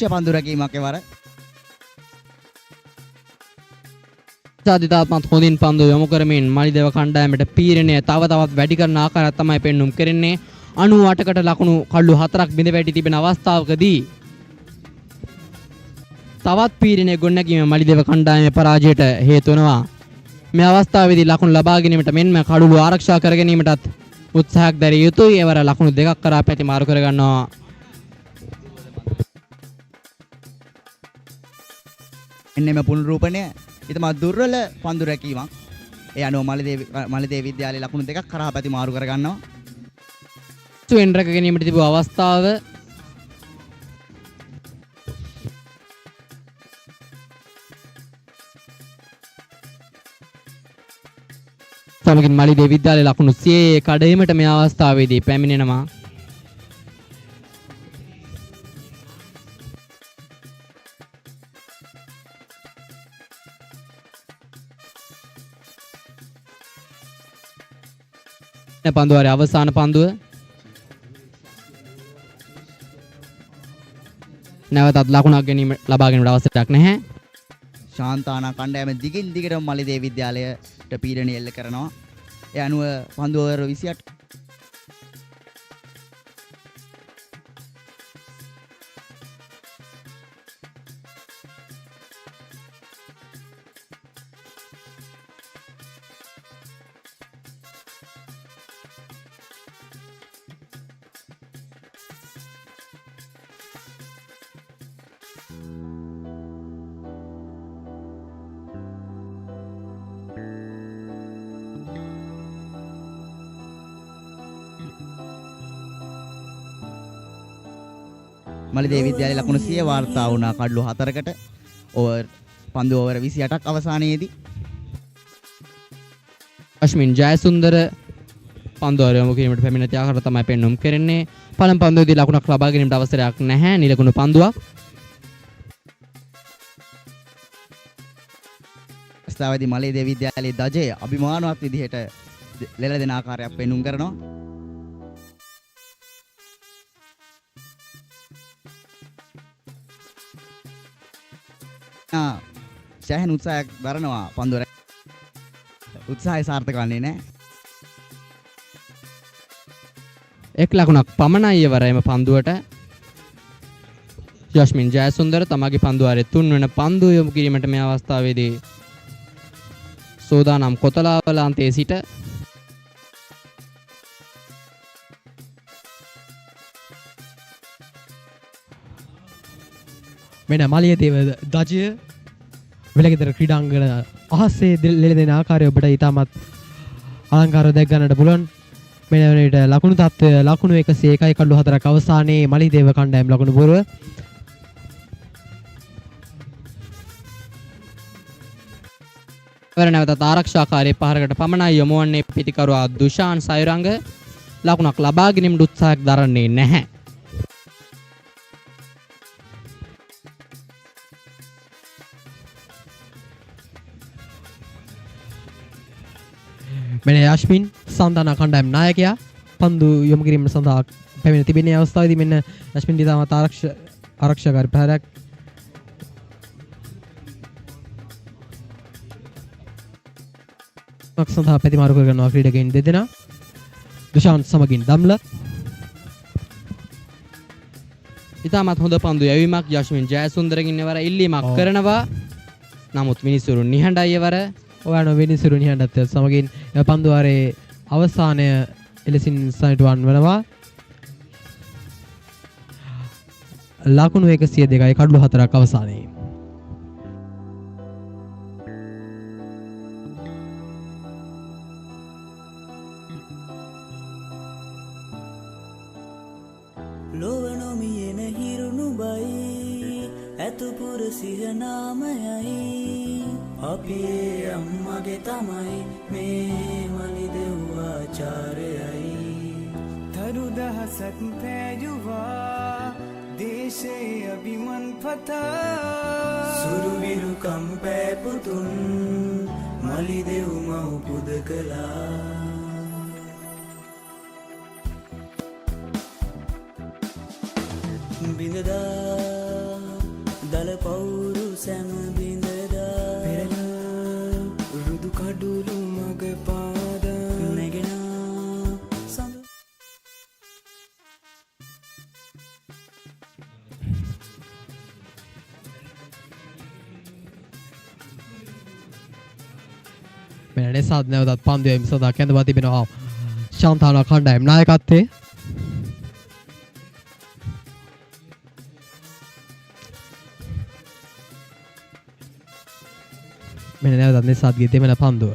පන්දු රැකීමක් එවර සාධිතාත්මත් හොඳින් පන්දු යොමු කරමින් මලිදේව කණ්ඩායමට පීඩනය තව තවත් වැඩි කරන ආකාරයක් තමයි පෙන්눔 කරන්නේ 98කට ලකුණු කඩලු 4ක් බිඳ වැටි තිබෙන අවස්ථාවකදී තවත් පීඩනය ගොඩනැගීම මලිදේව කණ්ඩායමේ පරාජයට හේතු වෙනවා මේ අවස්ථාවේදී ලකුණු ලබා ගැනීමට මෙන්ම කඩලු ආරක්ෂා කර ගැනීමටත් උත්සාහයක් දැරිය යුතුයි එවර ලකුණු දෙකක් කරා පැති මාරු කර ගන්නවා එන්නෙම පුනරූපණය ඉතමත් දුර්වල පන්දු රැකීමක්. ඒ අනුව මලිදේව විද්‍යාලයේ ලකුණු දෙකක් කරා පැති මාරු කර ගන්නවා. සුවෙන් රැක ගැනීමට තිබූ අවස්ථාව සමගින් මලිදේව විද්‍යාලයේ ලකුණු 100 කඩවීමට මේ අවස්ථාවේදී පැමිණෙනවා. පන්දුවාරේ අවසාන පන්දුව නැවතත් ලකුණක් ගැනීම ලබා ගැනීමට අවසරයක් නැහැ. ශාන්තානා කණ්ඩායම දිගින් දිගටම මලිදේව විද්‍යාලයට පීඩනය එල්ල කරනවා. ඒ අනුව පන්දු ඕවර 28 මලිදේව විද්‍යාලයේ ලකුණු 100 වාර්තා වුණා කඩලු 4කට පන්දු ඕවර 28ක් අවසානයේදී අශ්මින් ජයසුන්දර පන්දුවාර යොමු කිරීමට පැමිණ තියාකට තමයි පෙන්눔 කරන්නේ. පළමු පන්දුවේදී ලකුණක් ලබා ගැනීමට අවසරයක් නැහැ. නිලකුණු පන්දුවක්. ස්ථාවදී මලිදේව විද්‍යාලයේ දජය අභිමානවත් විදිහට ලෙල දෙන ආකාරයක් පෙන්눔 කරනවා. සෑහෙන උත්සාහයක් දරනවා පන්දුව උත්සාහය සාර්ථක වන්නේ නැහැ. එක් ලකුණක් පමණයි එවර එම පන්දුවට. යශ්මින් ජයසුන්දර තමගේ පන්දුවාරේ 3 වෙනි පන්දුව යොමු කිරීමට මේ අවස්ථාවේදී සෝදානම් කොතලාවල අන්තයේ සිට මෙන්න මලියදේව දජය වෙලගෙදර ක්‍රීඩාංගන අහසේ ලෙලදෙන ආකාරය ඔබට ඉතාමත් අලංකාරව දැක් ගන්නට පුළුවන්. මෙන්න වෙනවිට ලකුණු තත්ත්වය ලකුණු 101යි කඩලු 4ක් අවසානයේ මලියදේව කණ්ඩායම ලකුණු පුරව. එවර නැවතත් ආරක්ෂාකාරී පහරකට පමණයි යොමු වන්නේ පිටිකරුවා දුෂාන් සයුරංග ලකුණක් ලබා ගැනීමට උත්සාහයක් දරන්නේ නැහැ. මෙන්න යාස්මින් සන්දානා කණ්ඩායම් නායකයා පන්දු යොමු කිරීම සඳහා පැමිණ තිබෙන අවස්ථාවේදී මෙන්න යෂ්මින් දිදාමත් ආරක්ෂාකාරී ප්‍රහාරයක් සඳහා ප්‍රතිමාරු කර ගන්නවා ක්‍රීඩකයන් දෙදෙනා. දුෂාන් සමගින් දම්ල. ඉතාමත් හොඳ පන්දු යැවීමක් යෂ්මින් ජයසුන්දරගෙන් එවර ඉල්ලීමක් කරනවා. නමුත් මිනිසුරු නිහඬයි එවර. ඔයාන මිනිසුරු නිහඬත් සමගින් පන්දු වාරයේ අවසානය එලෙසින් සනිටුවන් වනවා. ලකුණු 102යි කඩලු 4ක් අවසානයේ. ලොවනොමියෙන හිරුණු බයි ඇතුපුර සිහනාමයයි අපි අම්මගේ තමයි මේ මලිදෙව් ආචාර්යයි තරු දහසක් පෑජුවා දේශයේ අභිමන් පතා සුරුවිරු කම්පෑපුතුන් මලිදෙව් මව් පුද කළා බිඳදා දල පවුරු සැම බිඳදා පෙරලා රුදු කඩුළු මග පාදා නැගෙන සඳ මෙන්න සාධනවදත් පන්දු යැවීම සඳහා කැඳවා තිබෙනවා ශාන්තානා කණ්ඩායම් නායකත්වයේ. මෙන්න නැවතත් නිසාද්ගේ දෙමළ පන්දුව.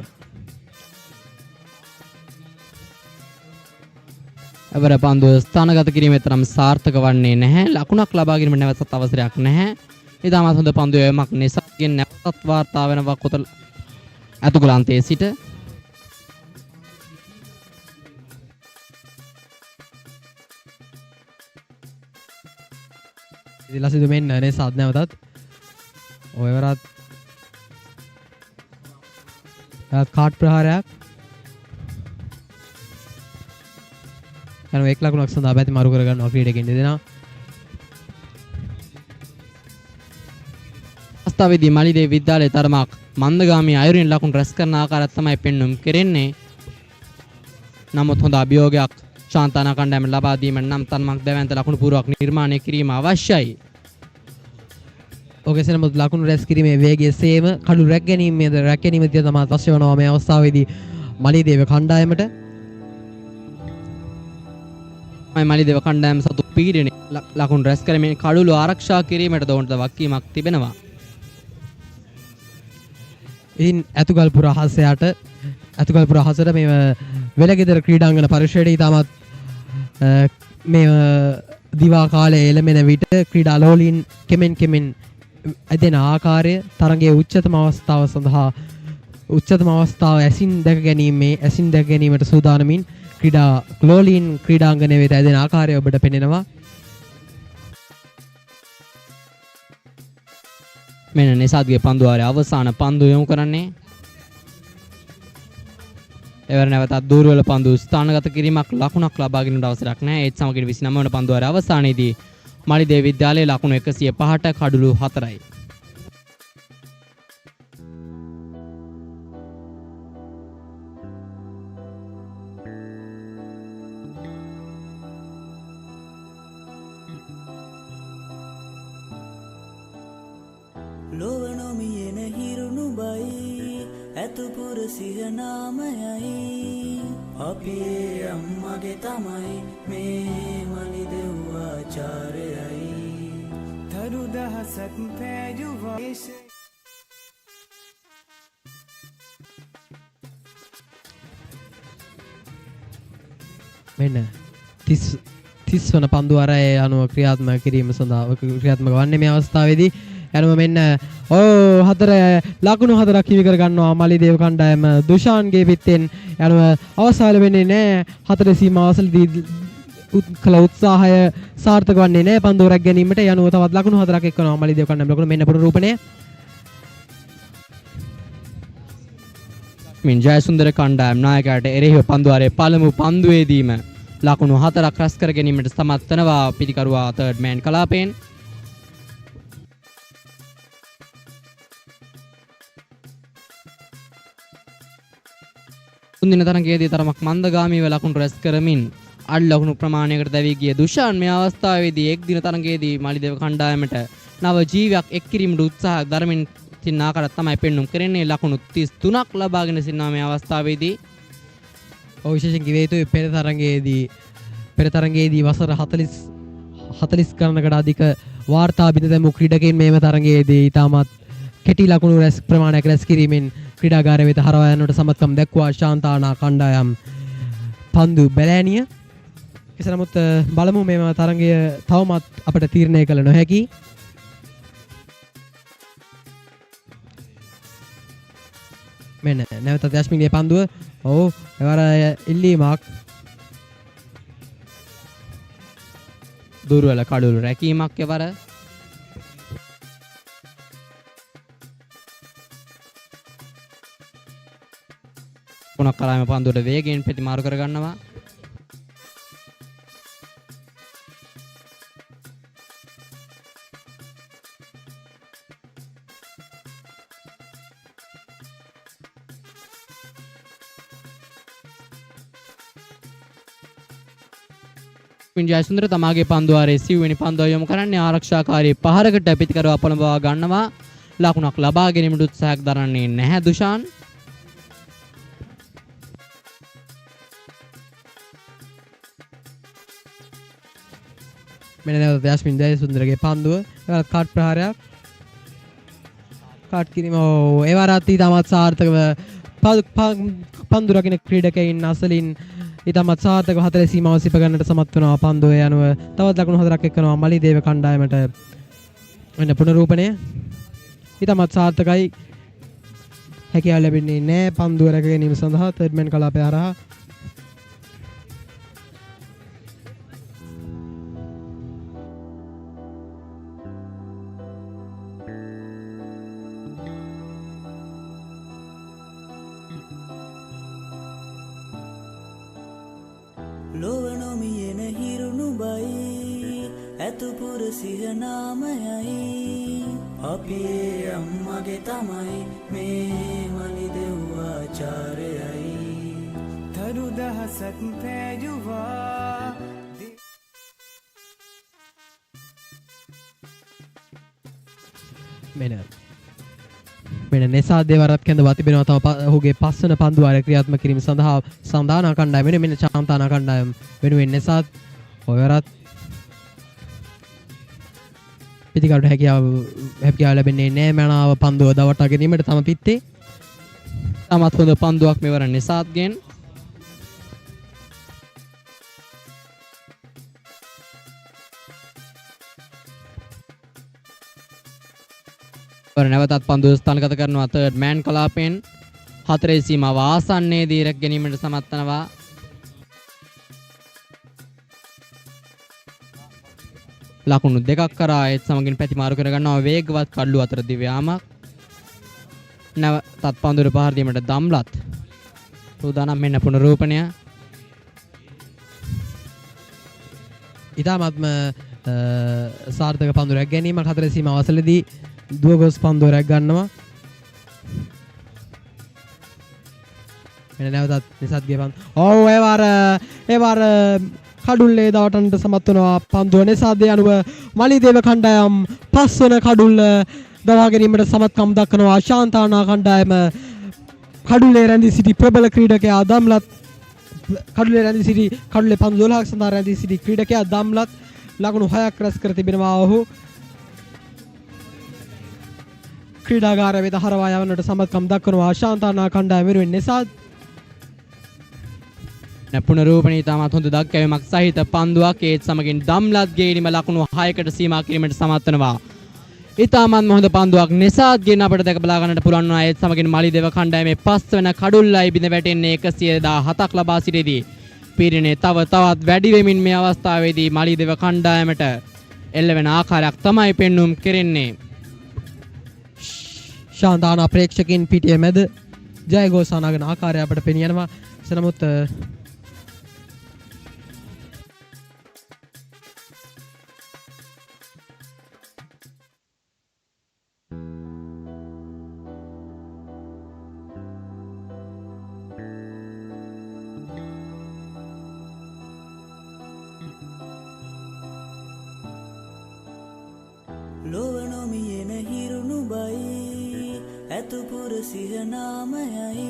එවර පන්දුව ස්ථානගත කිරීමේ තරම් සාර්ථක වන්නේ නැහැ. ලකුණක් ලබා ගැනීම නැවතත් අවසරයක් නැහැ. ඉතාමත් හොඳ පන්දු යැවීමක් නිසාද්ගෙන් නැවතත් වාර්තා වෙනවා කොතල අතුගලන්තයේ සිට. ඉතින් මෙන්න නිසාද් නැවතත් ඔයවරත් කාඩ් ප්‍රහාරයක් යන එක් ලකුණක් සඳහා පැති මාරු කර ගන්නවා ක්‍රීඩකයන් දෙදෙනා. අවස්ථාවේදී මලිදේව විද්‍යාලයේ තරමක් මන්දගාමී අයුරින් ලකුණු රැස් කරන ආකාරයක් තමයි පෙන්වුම් කෙරෙන්නේ. නමුත් හොඳ අභියෝගයක් ශාන්තානා කණ්ඩායම ලබා දීමෙන් නම් තරමක් දැවැන්ත ලකුණු පුරාවක් නිර්මාණය කිරීම අවශ්‍යයි. ඔකේ සෙනමුත් ලකුණු රැස් කිරීමේ වේගය සේම කඩු රැක් ගැනීමේද රැක් ගැනීමේදී තමයි අවශ්‍ය වෙනවා මේ අවස්ථාවේදී මලිදේව කණ්ඩායමට. මලිදේව කණ්ඩායම සතු පීඩනය ලකුණු රැස් කරමින් කඩුළු ආරක්ෂා කිරීමට දොන්ට වගකීමක් තිබෙනවා. ඉතින් ඇතුගල්පුර හසට මේ වෙලගෙදර ක්‍රීඩාංගන පරිශ්‍රයේ ඉතාමත් මේ දිවා කාලයේ එළමෙන විට ක්‍රීඩා ලෝලීන් කෙමෙන් ඇදෙන ආකාරය තරගයේ උච්චතම අවස්ථාව ඇසින් දැක ගැනීමට සූදානමින් ක්‍රීඩා ලෝලීන් ක්‍රීඩාංගනයේ වෙත ඇදෙන ආකාරය ඔබට පෙනෙනවා. මෙන්න නිසාද්ගේ පන්දු වාරයේ අවසාන පන්දු යොමු කරන්නේ. එවර නැවතත් දූරවල පන්දු ස්ථානගත කිරීමක් ලකුණක් ලබා ගැනීමට අවසරයක් නැහැ. ඒත් සමගින් 29 වන පන්දු වාරයේ අවසානයේදී මලිදේව විද්‍යාලයේ ලකුණු 105ට කඩුළු 4යි. ලොවනොමියෙන හිරුණු බයි ඇතුපුර සිහනාමයයි අපි අම්මගේ තමයි මේ මලිදෙව් ආචාර්යයි තරු දහසක් පෑජුවා මෙන්න 30 වන පන්දු වාරයේ අනුව ක්‍රියාත්මක කිරීම සඳහා ක්‍රියාත්මක වන්නේ මේ අවස්ථාවේදී යනුම මෙන්න ලකුණු 4ක් හිමි කර ගන්නවා මලිදේව කණ්ඩායම දුෂාන්ගේ පිටෙන් යනුව අවසාන වෙන්නේ නැහැ. 4 සීමාවසලදී කළ උත්සාහය සාර්ථක වන්නේ නැහැ පන්දු රැක් ගැනීමට යනුව තවත් ලකුණු 4ක් එක්කනවා මලිදේව කණ්ඩායම. ලකුණු මෙන්න පුනරූපණය. මින් ජයසුන්දර කණ්ඩායම නායකයාට එරෙහිව පන්දු වාරයේ පළමු පන්දුවේදීම ලකුණු 4ක් රැස් කර ගැනීමට සමත් වෙනවා පිටිකරුවා third man කලාපයෙන්. තුන්දින තරගයේදී තරමක් මන්දගාමීව ලකුණු රැස් කරමින් අඩ ලකුණු ප්‍රමාණයකට දැවී ගිය දුෂාන් මේ අවස්ථාවේදී එක් දින තරගයේදී මාලිදේව කණ්ඩායමට නව ජීවයක් එක් කිරීමට උත්සාහ දරමින් සිටින ආකාරය තමයි පෙන්눔 කරන්නේ. ලකුණු 33ක් ලබාගෙන සිටිනා මේ අවස්ථාවේදී. විශේෂයෙන් කිව යුතුයි පෙර තරගයේදී වසර 40 ගණනකට අධික වාර්තා බිඳ දැමූ ක්‍රීඩකයන් මේම තරගයේදී ඉතාමත් කෙටි ලකුණු රැස් ප්‍රමාණයක් රැස් කිරීමෙන් ක්‍රීඩාගාරය වෙත හරවා යන්නට සමත්කම් දැක්වා ශාන්තානා කණ්ඩායම් පන්දු බැලෑනිය. කෙසේ නමුත් බලමු මේම තරගය තවමත් අපට තීරණය කළ නොහැකි. මෙන්න නැවතත් යස්මින්ගේ පන්දුව එවර ඉල්ලීමක් දුර්වල කඩුළු රැකීමක් එවර පුනක් කරාම පන්දුවට වේගයෙන් ප්‍රතිමාරු කර ගන්නවා. ජයසුන්දර තමාගේ පන්දුවාරේ සිව්වෙනි පන්දුව යොමු කරන්නේ ආරක්ෂාකාරී පහරකට පිටිකරුවා පොළඹවා ගන්නවා. ලකුණක් ලබා ගැනීමට උත්සාහයක් දරන්නේ නැහැ දුෂාන්. මෙන්න නැවත යස්මින් ජයසුන්දරගේ පන්දුව එවරත් කාට් ප්‍රහාරයක් කාට් කිරීම එවරත් ඉතාමත් සාර්ථකව පන්දු රකින ක්‍රීඩකයින් අසලින් ඉතාමත් සාර්ථකව හතරේ සීමාව සිප ගන්නට සමත් වෙනවා පන්දුවේ යනුව තවත් ලකුණු 4ක් එක්කනවා මලිදේව කණ්ඩායමට. වෙන පුනරූපණය ඉතාමත් සාර්ථකයි. හැකියාව ලැබෙන්නේ නැහැ පන්දුව රැක ගැනීම සඳහා third man කලාපය හරහා. ලොවනොමියෙන හිරුණු බයි ඇතුපුර සිහනාමයයි අපි අම්මගේ තමයි මේ මලිදෙව්වාචාරයයි තරු දහසක් පෑජුවා මෙන්න නිසා දේවරත් කැඳවා තිබෙනවා තම ඔහුගේ පස්වන පන්දුවාරය ක්‍රියාත්මක කිරීම සඳහා සන්දානා කණ්ඩායම වෙනුවෙන් මෙන්න චාන්තානා කණ්ඩායම වෙනුවෙන් නිසාත් ඔයරත් පිටිකඩට හැකියාව ලැබෙන්නේ නැහැ මනාව පන්දුව දවටා ගැනීමට තම පිත්තේ. තමත් හොඳ පන්දුවක් මෙවර නිසාත්ගෙන්. නැවතත් පන්දුව ස්ථානගත කරනවා third man කලාපයෙන්. හතරේ සීමාව ආසන්නයේදී රැක ගැනීමට සමත් වෙනවා. ලකුණු දෙකක් කරා ඒත් සමගින් ප්‍රතිමාරු කර ගන්නවා වේගවත් කඩළු අතර දිව්‍යාමක්. නැවතත් පන්දුවට පහර දීමට දම්ලත් සූදානම් මෙන්න පුනරූපණය. ඉතාමත්ම සාර්ථක පන්දු රැක ගැනීමක් හතරේ සීමාව අසලදී දුවගොස් පන්දුව රැක ගන්නවා. මෙන්න නැවතත් නිසත්ගේ පන්දු. ඒවර කඩුල්ලේ දවටන්නට සමත් වෙනවා පන්දුව නිසාද යනුව මලිදේව කණ්ඩායම් පස්වන කඩුල්ල දවා ගැනීමට සමත්කම් දක්වනවා. ශාන්තානා කණ්ඩායම කඩුල්ලේ රැඳී සිටි ප්‍රබල ක්‍රීඩකයා දම්ලත් කඩුල්ලේ රැඳී සිටි කඩුල්ලේ පන්දු 12ක් සඳහා රැඳී සිටි ක්‍රීඩකයා දම්ලත් ලකුණු 6ක් රැස් කර තිබෙනවා. ඔහු ක්‍රීඩාගාරය වෙත හරවා යවන්නට සමත්කම් දක්වනවා ශාන්තානා කණ්ඩායම වෙනුවෙන් නිසාත්. පුනරූපණී තාමත් හොඳ දක්වීමක් සහිත පන්දුවක් ඒත් සමගින් දම්ලත් ගේනීම ලකුණු 6කට සීමා කිරීමට සමත් වෙනවා. ඉතාමත් හොඳ පන්දුවක් නිසාත්ගෙන් අපට දැක බලා ගන්නට පුළුවන් වුණා. ඒත් සමගින් මලිදේව කණ්ඩායමේ පස්වන කඩුල්ලයි බිඳ වැටෙන්නේ 117ක් ලබා සිටීදී පීඩනය තවත් වැඩි වෙමින් මේ අවස්ථාවේදී මලිදේව කණ්ඩායමට එල්ල වෙන ආකාරයක් තමයි පෙන්눔 කෙරෙන්නේ. ශාන්තානා ප්‍රේක්ෂකයන් පිටිය මැද ජයගෝසානාගෙන ආකාරය අපට පෙනියනවා. නමුත් ලොව නොමියෙන හිරුණු බයි ඇතුපුර සිහනාමයයි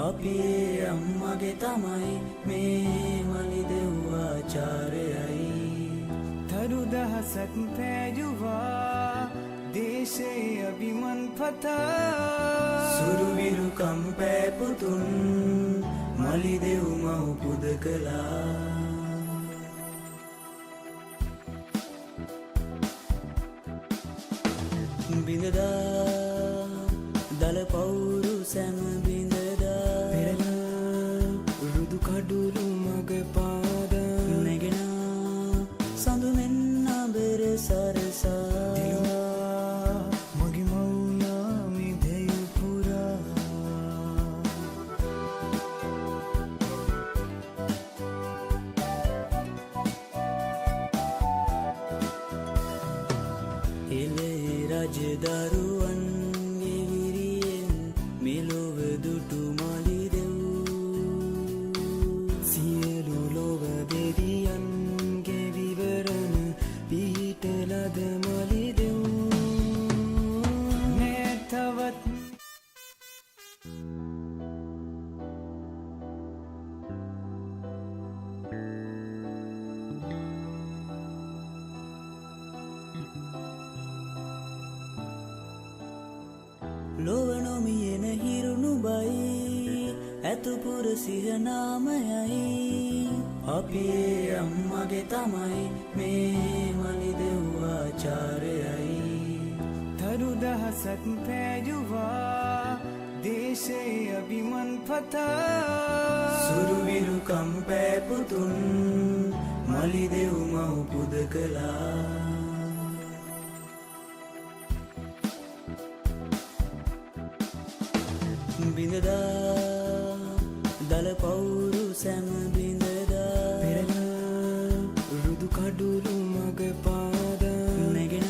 අපි ඒ අම්මගේ තමයි මේ මලිදෙව් ආචාර්යයි තරු දහසක් පෑජුවා දේශයේ අභිමන් පතා සුරුවිරු කම්පෑ පුතුන් මලිදෙව් මව් පුද කළා බිඳදා දල පවුරු සැම බිඳදා පෙරලා රුදු කඩුළු මග පාදා නැගෙන සඳු මෙන්න බෙර සරසා මගේ මවුනා මිදෙයු පුරා එලේ රජදරුවන්ගේ විරියෙන් මෙලොව දුටු මලිදෙව් සියලු ලොව දෙවියන්ගේ විවරණ පිහිට ලද මලිදෙව් නැතවත් ලොව නොමියෙන හිරුණු බයි ඇතුපුර සිහනාමයයි අපි ඒ අම්මගේ තමයි මේ මලිදෙව් ආචාර්යයි තරු දහසක් පෑජුවා දේශයේ අභිමන් පතා සුරුවිරු කම්පෑ පුතුන් මලිදෙව් මව් පුද කළා බිඳදා දල පවුරු සැම බිඳදා පෙරලා රුදු කඩුළු මග පාදා නැගෙන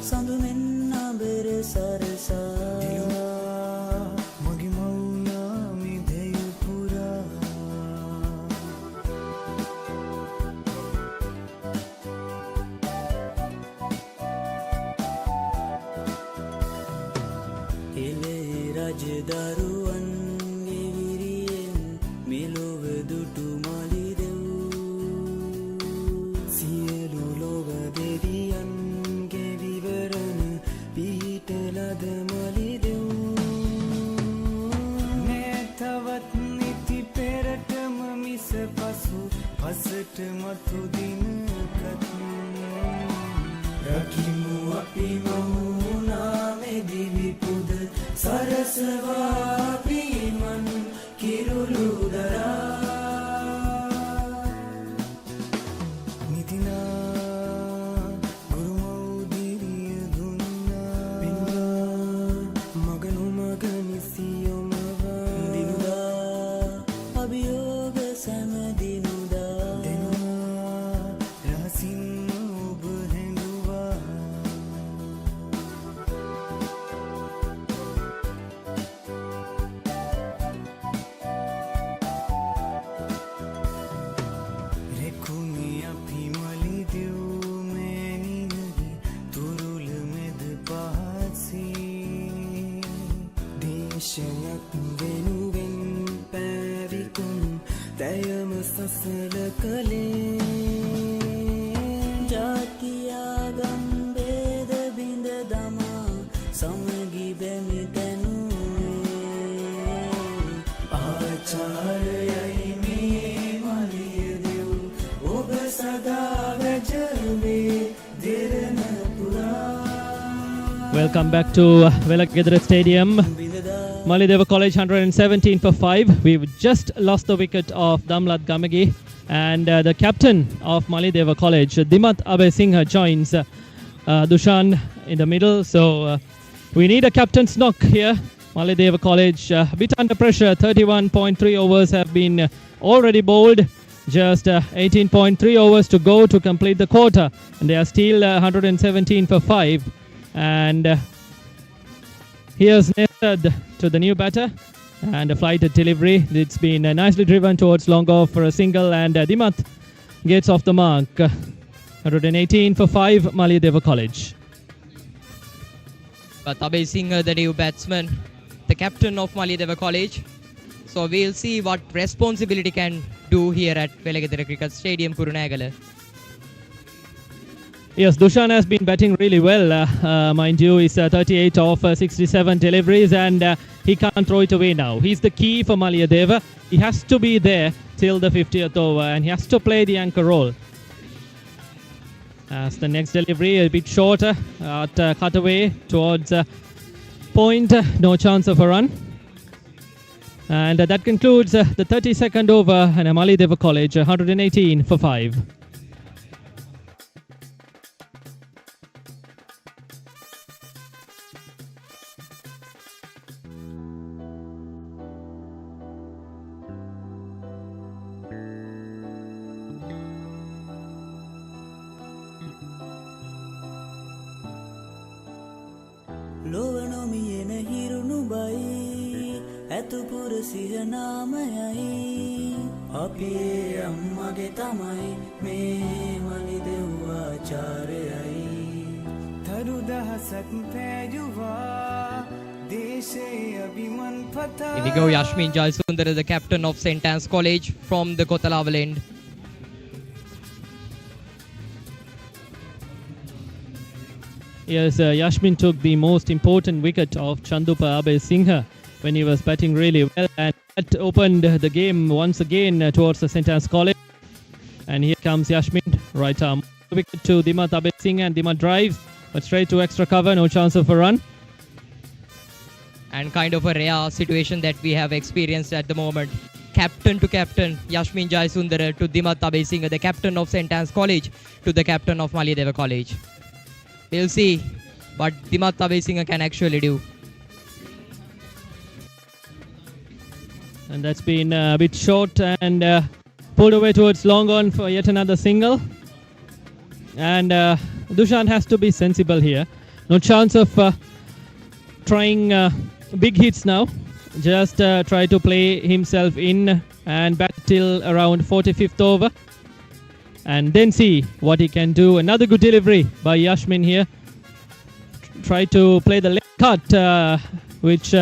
සඳු මෙන්න බෙර සරසා මගේ මවුනා මිදෙයු පුරා එලේ රජදරුවන්ගේ විරියෙන් මෙලොව දුටු මලිදෙව් සියලු ලොව දෙවියන්ගේ විවරණ පිහිට ලද මලිදෙව් නැතවත් නිති පෙරටම මිස පසු පසට මතු දිනකත් රකිමු අපි මවුනා මෙදිවි පුද සරසවා පිමන් කිරුළු දරා නිතිනා ගුරුමෞදිරිය දුන්නා පින්වා මගනු මග නිසියොමවා දිනුදා අභියෝග සැම දිනුදා දෙනවා රහසින් ඔබ හැඟුවා දේශයක් වෙනුවෙන් පැවිකුම් දැයම සසල කළේ ජාතියාගම් බේද බිඳ දමා සමගි බැමි තැනුවේ ආචාර්යයි මේ මලියදෙව් ඔබ සදා වැජවේ දෙරණ පුරා Welcome back to Velagedra Stadium. Maliyadeva College 117 for 5. We've just lost the wicket of Damlat Gamagi, and the captain of Maliyadeva College, Dimat Abesinghe, joins Dushan in the middle. So we need a captain's knock here. Maliyadeva College a bit under pressure. 31.3 overs have been already bowled. Just 18.3 overs to go to complete the quarter, and they are still 117 for 5. And here's Nesad to the new batter, and a flight delivery. It's been nicely driven towards long off for a single, and Dimat gets off the mark. 118 for 5, Maliyadeva College. But Abhay Singh, the new batsman, the captain of Maliyadeva College. So we'll see what responsibility can do here at Velagedera Cricket Stadium, Kurunegala. Yes, Dushan has been batting really well. Mind you, he's 38 of 67 deliveries, and he can't throw it away now. He's the key for Maliyadeva. He has to be there till the 50th over, and he has to play the anchor role. As the next delivery a bit shorter at cutaway towards point, no chance of a run. And that concludes the 32nd over, and Maliyadeva College 118 for 5. ලොවනොමියෙන හිරුණු බයි ඇතුපුර සිහනාමයයි අපේ අම්මගේ තමයි මේ මලිදෙව්වාචාරයයි තරු දහසක් පෑජුවා දේශේ අභිමන් පතා. Here we go, Yashmin Jayasundara, the captain of St. Anne's College from the Kotalaval end. Yes, Yashmin took the most important wicket of Chandupa Abhay Singh when he was batting really well, and that opened the game once again towards the St. Anne's College. And here comes Yashmin, right arm wicket to Dimat Abhay Singh, and Dimat drives, but straight to extra cover, no chance of a run. And kind of a rare situation that we have experienced at the moment. Captain to captain, Yashmin Jayasundara to Dimat Abhay Singh, the captain of St. Anne's College to the captain of Maliyadeva College. We'll see what Dimat Abhay Singh can actually do. And that's been a bit short and pulled away towards long on for yet another single. And Dushan has to be sensible here. No chance of trying big hits now. Just try to play himself in and bat till around 45th over. And then see what he can do. Another good delivery by Yashmin here. Try to play the leg cut, which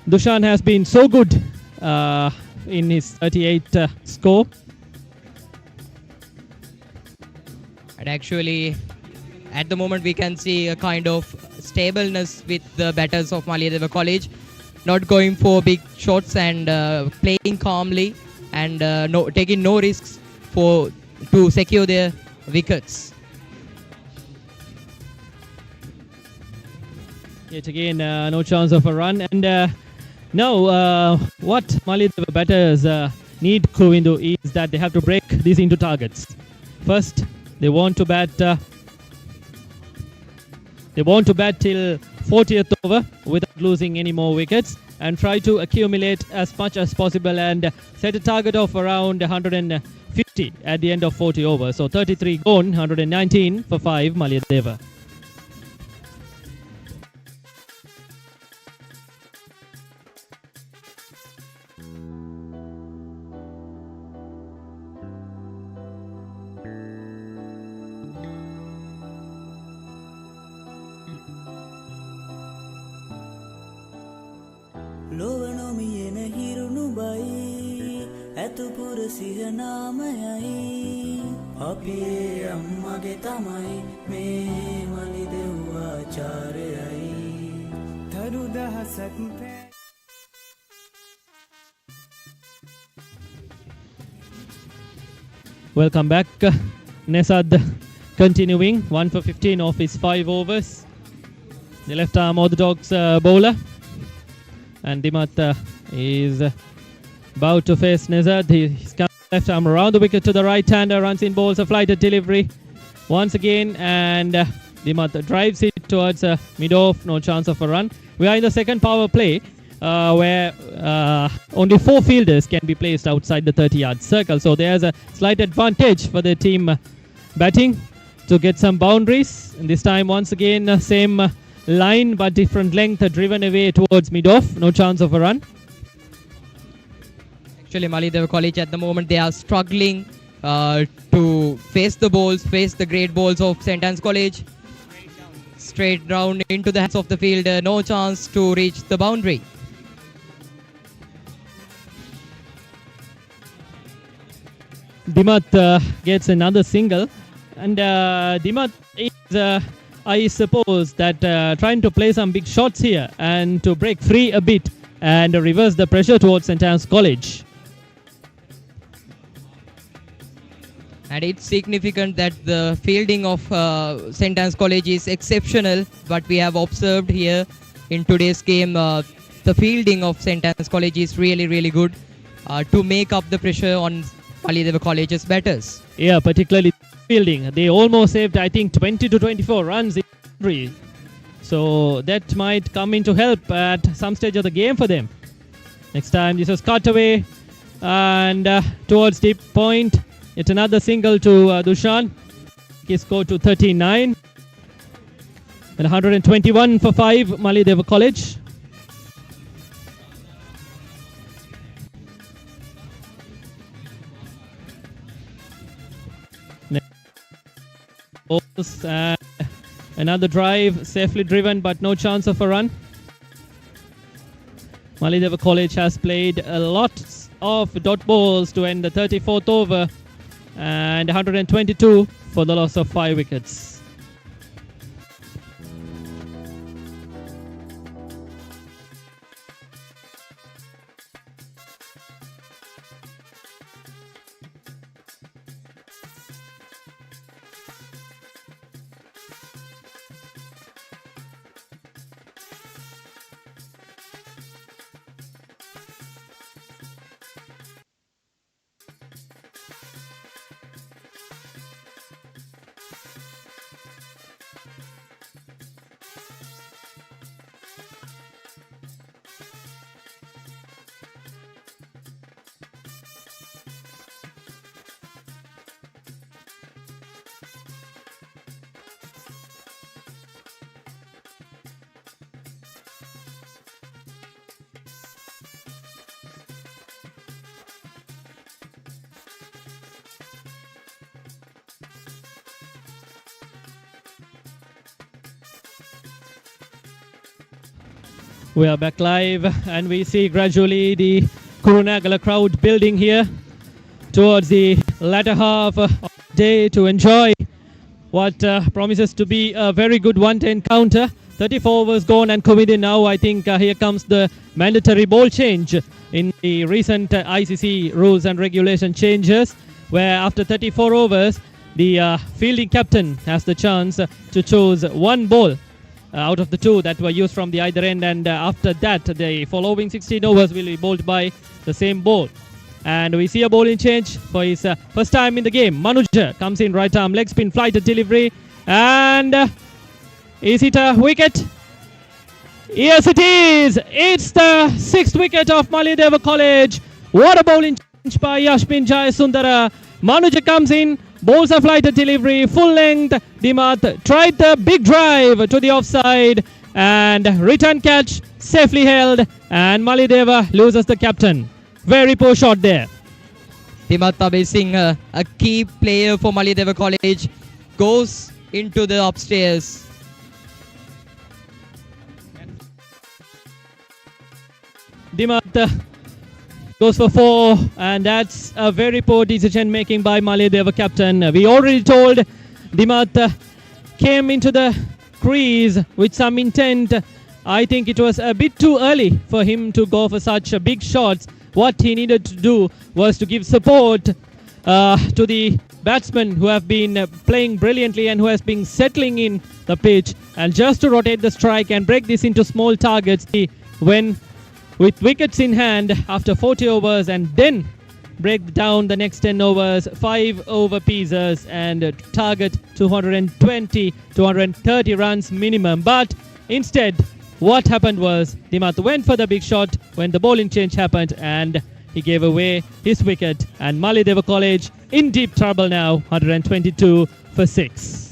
Dushan has been so good in his 38 score. And actually, at the moment we can see a kind of stableness with the batters of Maliyadeva College. Not going for big shots and playing calmly and taking no risks to secure their wickets. Yet again, no chance of a run. And now, what Maliyadeva batters need, Kovindu, is that they have to break these into targets. First, they want to bat. They want to bat till 40th over without losing any more wickets, and try to accumulate as much as possible and set a target of around 150 at the end of 40 overs. So 33 gone, 119 for 5, Maliyadeva. ලොවනොමියෙන හිරුණු බයි ඇතුපුර සිහනාමයයි අපේ අම්මගේ තමයි මේ මලිදෙව්වාචාරයයි තරු දහසක් පෑ. Welcome back. Nesad continuing 1 for 15 off his 5 overs. The left arm orthodox bowler. And Dimat is about to face Nezad. He's got left arm around the wicket to the right-hander, runs in, bowls a flighted delivery once again, and Dimat drives it towards mid-off, no chance of a run. We are in the second power play where only 4 fielders can be placed outside the 30-yard circle. So there's a slight advantage for the team batting to get some boundaries. And this time, once again, same line but different length, driven away towards mid-off, no chance of a run. Actually, Maliyadeva College at the moment, they are struggling to face the balls, face the great balls of St. Anne's College. Straight down into the hands of the fielder, no chance to reach the boundary. Dimat gets another single, and Dimat is, I suppose, that trying to play some big shots here and to break free a bit and reverse the pressure towards St. Anne's College. And it's significant that the fielding of St. Anne's College is exceptional. What we have observed here in today's game, the fielding of St. Anne's College is really, really good to make up the pressure on Maliyadeva College's batters. Yeah, particularly fielding. They almost saved, I think, 20 to 24 runs in victory. So that might come into help at some stage of the game for them. Next time, this was cut away and towards deep point. It's another single to Dushan. He scored to 39. And 121 for 5, Maliyadeva College. Balls and another drive, safely driven, but no chance of a run. Maliyadeva College has played a lot of dot balls to end the 34th over, and 122 for the loss of 5 wickets. We are back live, and we see gradually the Kurunagala crowd building here towards the latter half of the day to enjoy what promises to be a very good one-day encounter. 34 overs gone and committed now. I think here comes the mandatory ball change in the recent ICC rules and regulation changes, where after 34 overs, the fielding captain has the chance to choose one ball out of the 2 that were used from the either end, and after that the following 16 overs will be bowled by the same ball. And we see a bowling change for his first time in the game. Manuja comes in, right arm leg spin, flighted delivery, and is it a wicket? Yes, it is. It's the 6th wicket of Maliyadeva College. What a bowling change by Yashmin Jayasundara. Manuja comes in, bowls a flighted delivery, full length. Dimat tried the big drive to the offside, and return catch safely held, and Maliyadeva loses the captain. Very poor shot there. Dimat Abhay Singh, a key player for Maliyadeva College, goes into the upstairs. Dimat goes for 4, and that's a very poor decision making by Maliyadeva captain. We already told Dimat came into the crease with some intent. I think it was a bit too early for him to go for such big shots. What he needed to do was to give support to the batsmen who have been playing brilliantly and who has been settling in the pitch, and just to rotate the strike and break this into small targets when with wickets in hand after 40 overs, and then break down the next 10 overs, 5 over pieces, and target 220, 230 runs minimum. But instead, what happened was Dimat went for the big shot when the bowling change happened, and he gave away his wicket, and Maliyadeva College in deep trouble now, 122 for 6.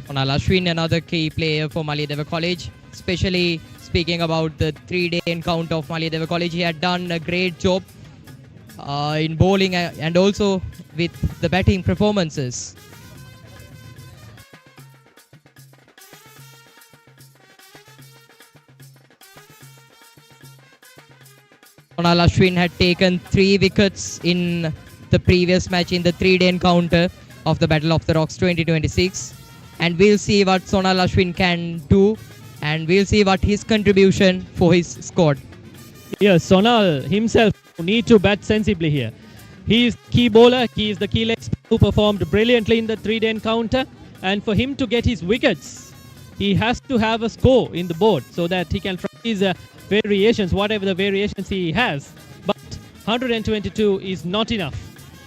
Sonal Ashwin, another key player for Maliyadeva College, especially speaking about the 3-day encounter of Maliyadeva College. He had done a great job in bowling and also with the batting performances. Sonal Ashwin had taken 3 wickets in the previous match in the 3-day encounter of the Battle of the Rocks 2026. And we'll see what Sonal Ashwin can do, and we'll see what his contribution for his squad. Yes, Sonal himself need to bat sensibly here. He is key bowler, he is the key leg spinner who performed brilliantly in the 3-day encounter, and for him to get his wickets, he has to have a score in the board so that he can try his variations, whatever the variations he has. But 122 is not enough.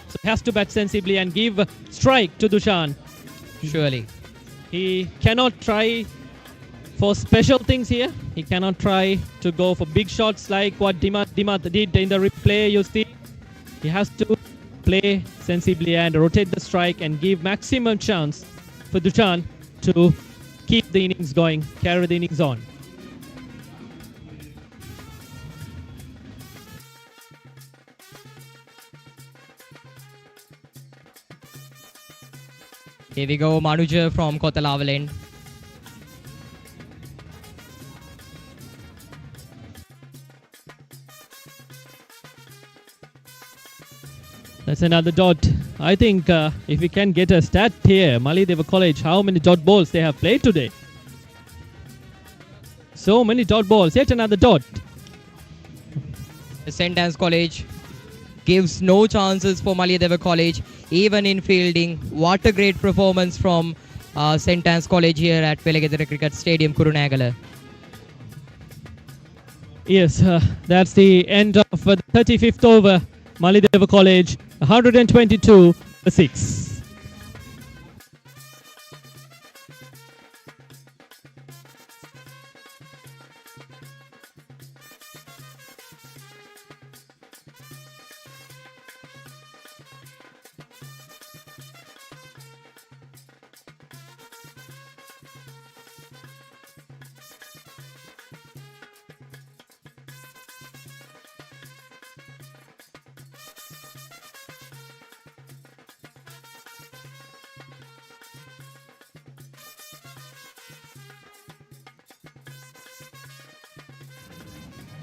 So he has to bat sensibly and give strike to Dushan. Surely. He cannot try for special things here. He cannot try to go for big shots like what Dimat did in the replay, you see. He has to play sensibly and rotate the strike and give maximum chance for Dushan to keep the innings going, carry the innings on. Here we go, Manuja from Kotalavaland. That's another dot. I think if we can get a stat here, Maliyadeva College, how many dot balls they have played today. So many dot balls, yet another dot. St. Anne's College gives no chances for Maliyadeva College, even in fielding. What a great performance from St. Anne's College here at Maliyadeva Cricket Stadium, Kurunegala. Yes, that's the end of the 35th over. Maliyadeva College, 122 for 6.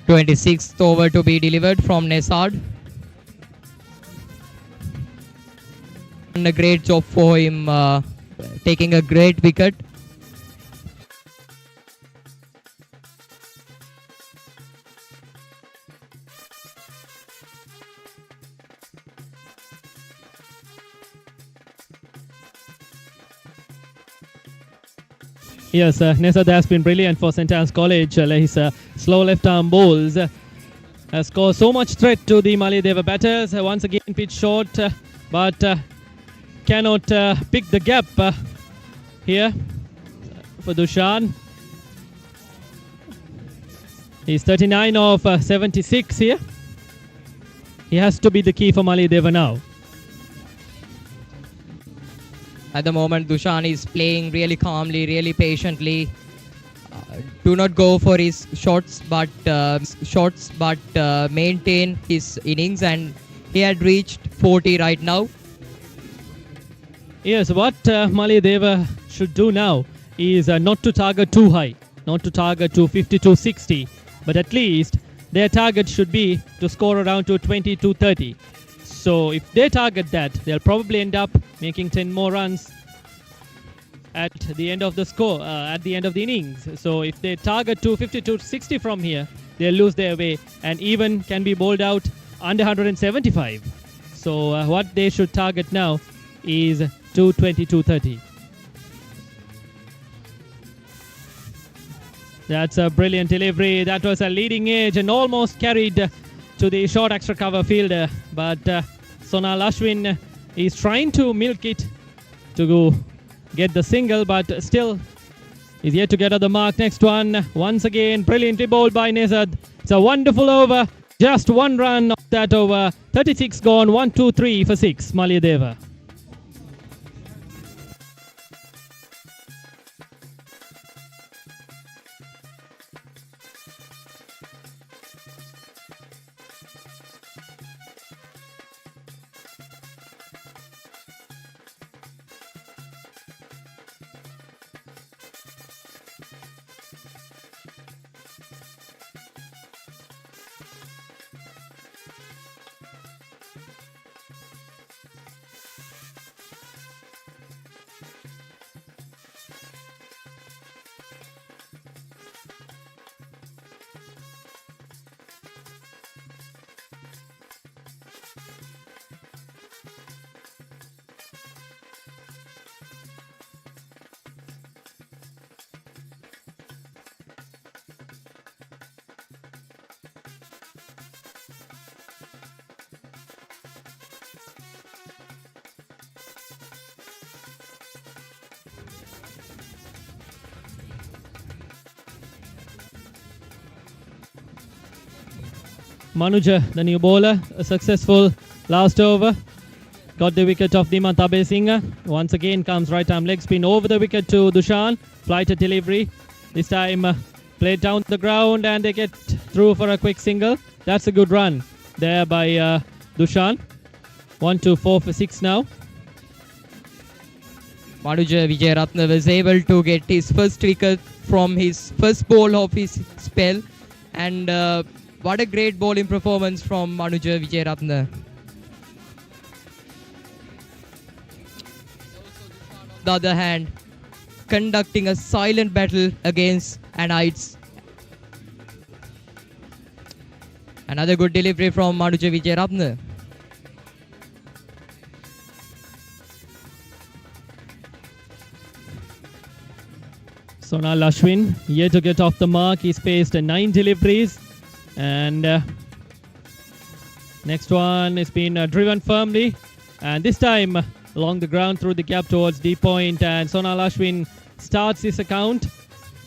Twenty-sixth over to be delivered from Nesard. And a great job for him, taking a great wicket. Yes, Nesad has been brilliant for St. Anne's College. His slow left-arm bowls has caused so much threat to the Maliyadeva batters. Once again, pitch short, but cannot pick the gap here for Dushan. He's 39 of 76 here. He has to be the key for Maliyadeva now. At the moment, Dushan is playing really calmly, really patiently. Do not go for his shots, but maintain his innings, and he had reached 40 right now. Yes, what Maliyadeva should do now is not to target too high, not to target 250, 260, but at least their target should be to score around 220, 230. So if they target that, they'll probably end up making 10 more runs at the end of the score, at the end of the innings. So if they target 250, 260 from here, they'll lose their way and even can be bowled out under 175. So what they should target now is 220, 230. That's a brilliant delivery. That was a leading edge and almost carried to the short extra cover fielder. But Sonal Ashwin is trying to milk it to go get the single, but still is yet to get at the mark. Next one, once again, brilliantly bowled by Nezad. It's a wonderful over. Just one run of that over. 36 gone, 1, 2, 3 for 6, Maliyadeva. Manuja, the new bowler, a successful last over. Got the wicket of Dimant Abesingha. Once again comes right arm leg spin over the wicket to Dushan. Flighted delivery. This time played down the ground and they get through for a quick single. That's a good run there by Dushan. 1, 2, 4 for 6 now. Manuja Vijayaratne was able to get his first wicket from his first ball of his spell. And what a great bowling performance from Manuja Vijayaratne. On the other hand, conducting a silent battle against Anites. Another good delivery from Manuja Vijayaratne. Sonal Ashwin yet to get off the mark. He's faced 9 deliveries. And next one has been driven firmly. And this time along the ground through the gap towards deep point. And Sonal Ashwin starts his account.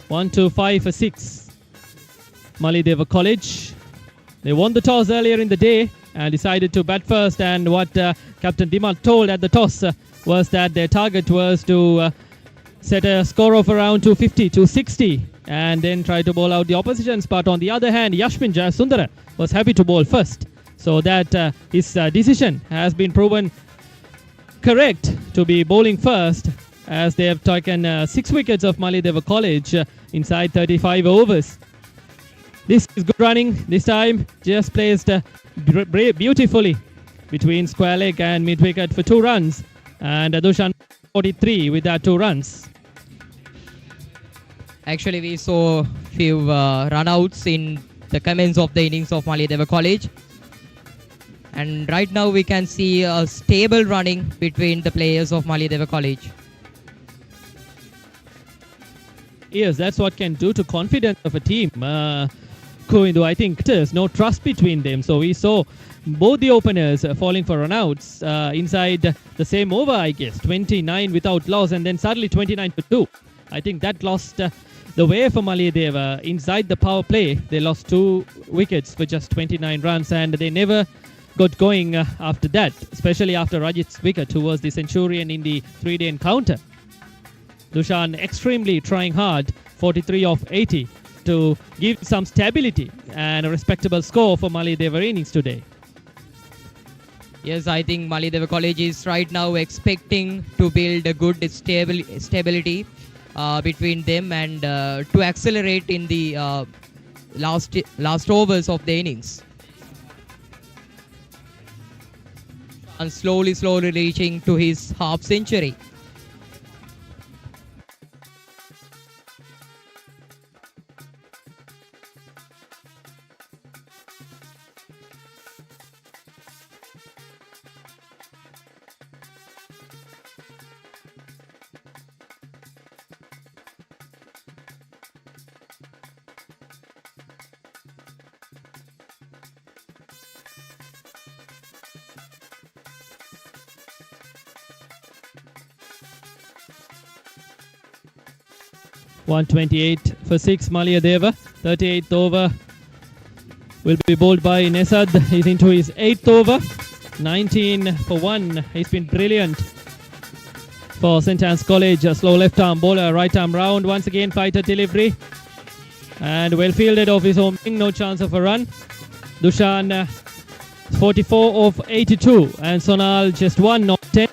1, 2, 5 for 6. Maliyadeva College. They won the toss earlier in the day and decided to bat first. And what Captain Dimant told at the toss was that their target was to set a score of around 250, 260 and then try to bowl out the oppositions. But on the other hand, Yashmin Jayasundara was happy to bowl first. So that his decision has been proven correct to be bowling first, as they have taken 6 wickets of Maliyadeva College inside 35 overs. This is good running. This time just placed beautifully between square leg and mid wicket for 2 runs. And Dushan 43 with that 2 runs. Actually, we saw few run-outs in the comments of the innings of Maliyadeva College. And right now we can see a stable running between the players of Maliyadeva College. Yes, that's what can do to confidence of a team. Koindu, I think there's no trust between them. So we saw both the openers falling for runouts inside the same over, I guess. 29 without loss and then suddenly 29 for 2. I think that lost the way for Maliyadeva. Inside the power play, they lost 2 wickets for just 29 runs and they never got going after that, especially after Rajit's wicket, who was the centurion in the 3-day encounter. Dushan extremely trying hard, 43 of 80, to give some stability and a respectable score for Maliyadeva innings today. Yes, I think Maliyadeva College is right now expecting to build a good stability between them and to accelerate in the last overs of the innings. And slowly reaching to his half century. .128 for 6 Maliyadeva. 38th over will be bowled by Nesad. He's into his 8th over. 19 for 1. He's been brilliant for St. Anne's College. A slow left arm bowler, right arm round. Once again fighter delivery. And well fielded off his home wing. No chance of a run. Dushan 44 of 82. And Sonal just 1, not 10.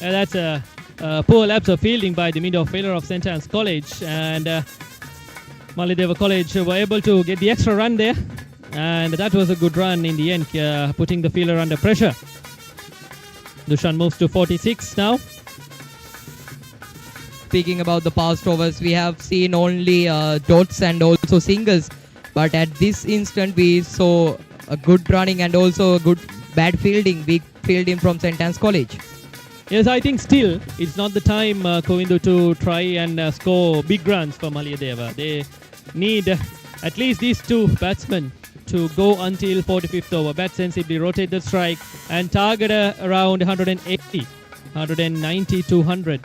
That's a poor lapse of fielding by the mid-off fielder of St. Anne's College, and Maliyadeva College were able to get the extra run there, and that was a good run in the end, putting the fielder under pressure. Dushan moves to 46 now. Speaking about the past overs, we have seen only dots and also singles, but at this instant we saw a good running and also a good bad fielding, weak fielding from St. Anne's College. Yes, I think still it's not the time, Koindu, to try and score big runs for Maliyadeva. They need at least these two batsmen to go until 45th over. Bat sensibly, rotate the strike and target around 180, 190, 200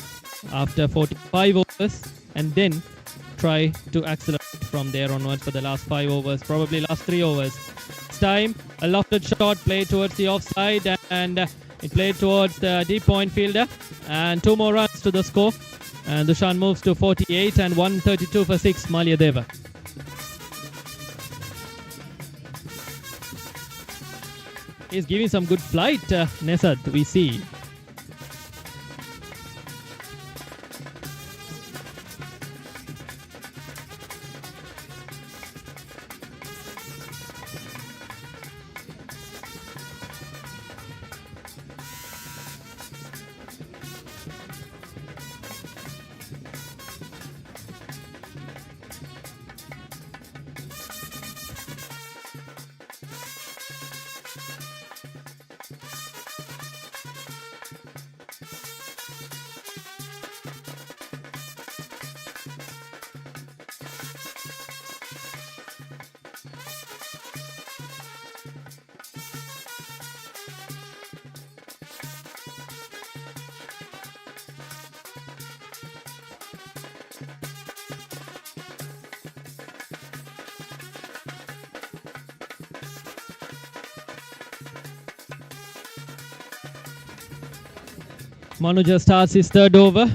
after 45 overs, and then try to accelerate from there onwards for the last 5 overs, probably last 3 overs. This time, a lofted shot played towards the offside, and it played towards the deep point fielder, and 2 more runs to the score. And Dushan moves to 48 and 132 for 6, Maliyadeva. He's giving some good flight, Nesad, we see. Manuja starts his third over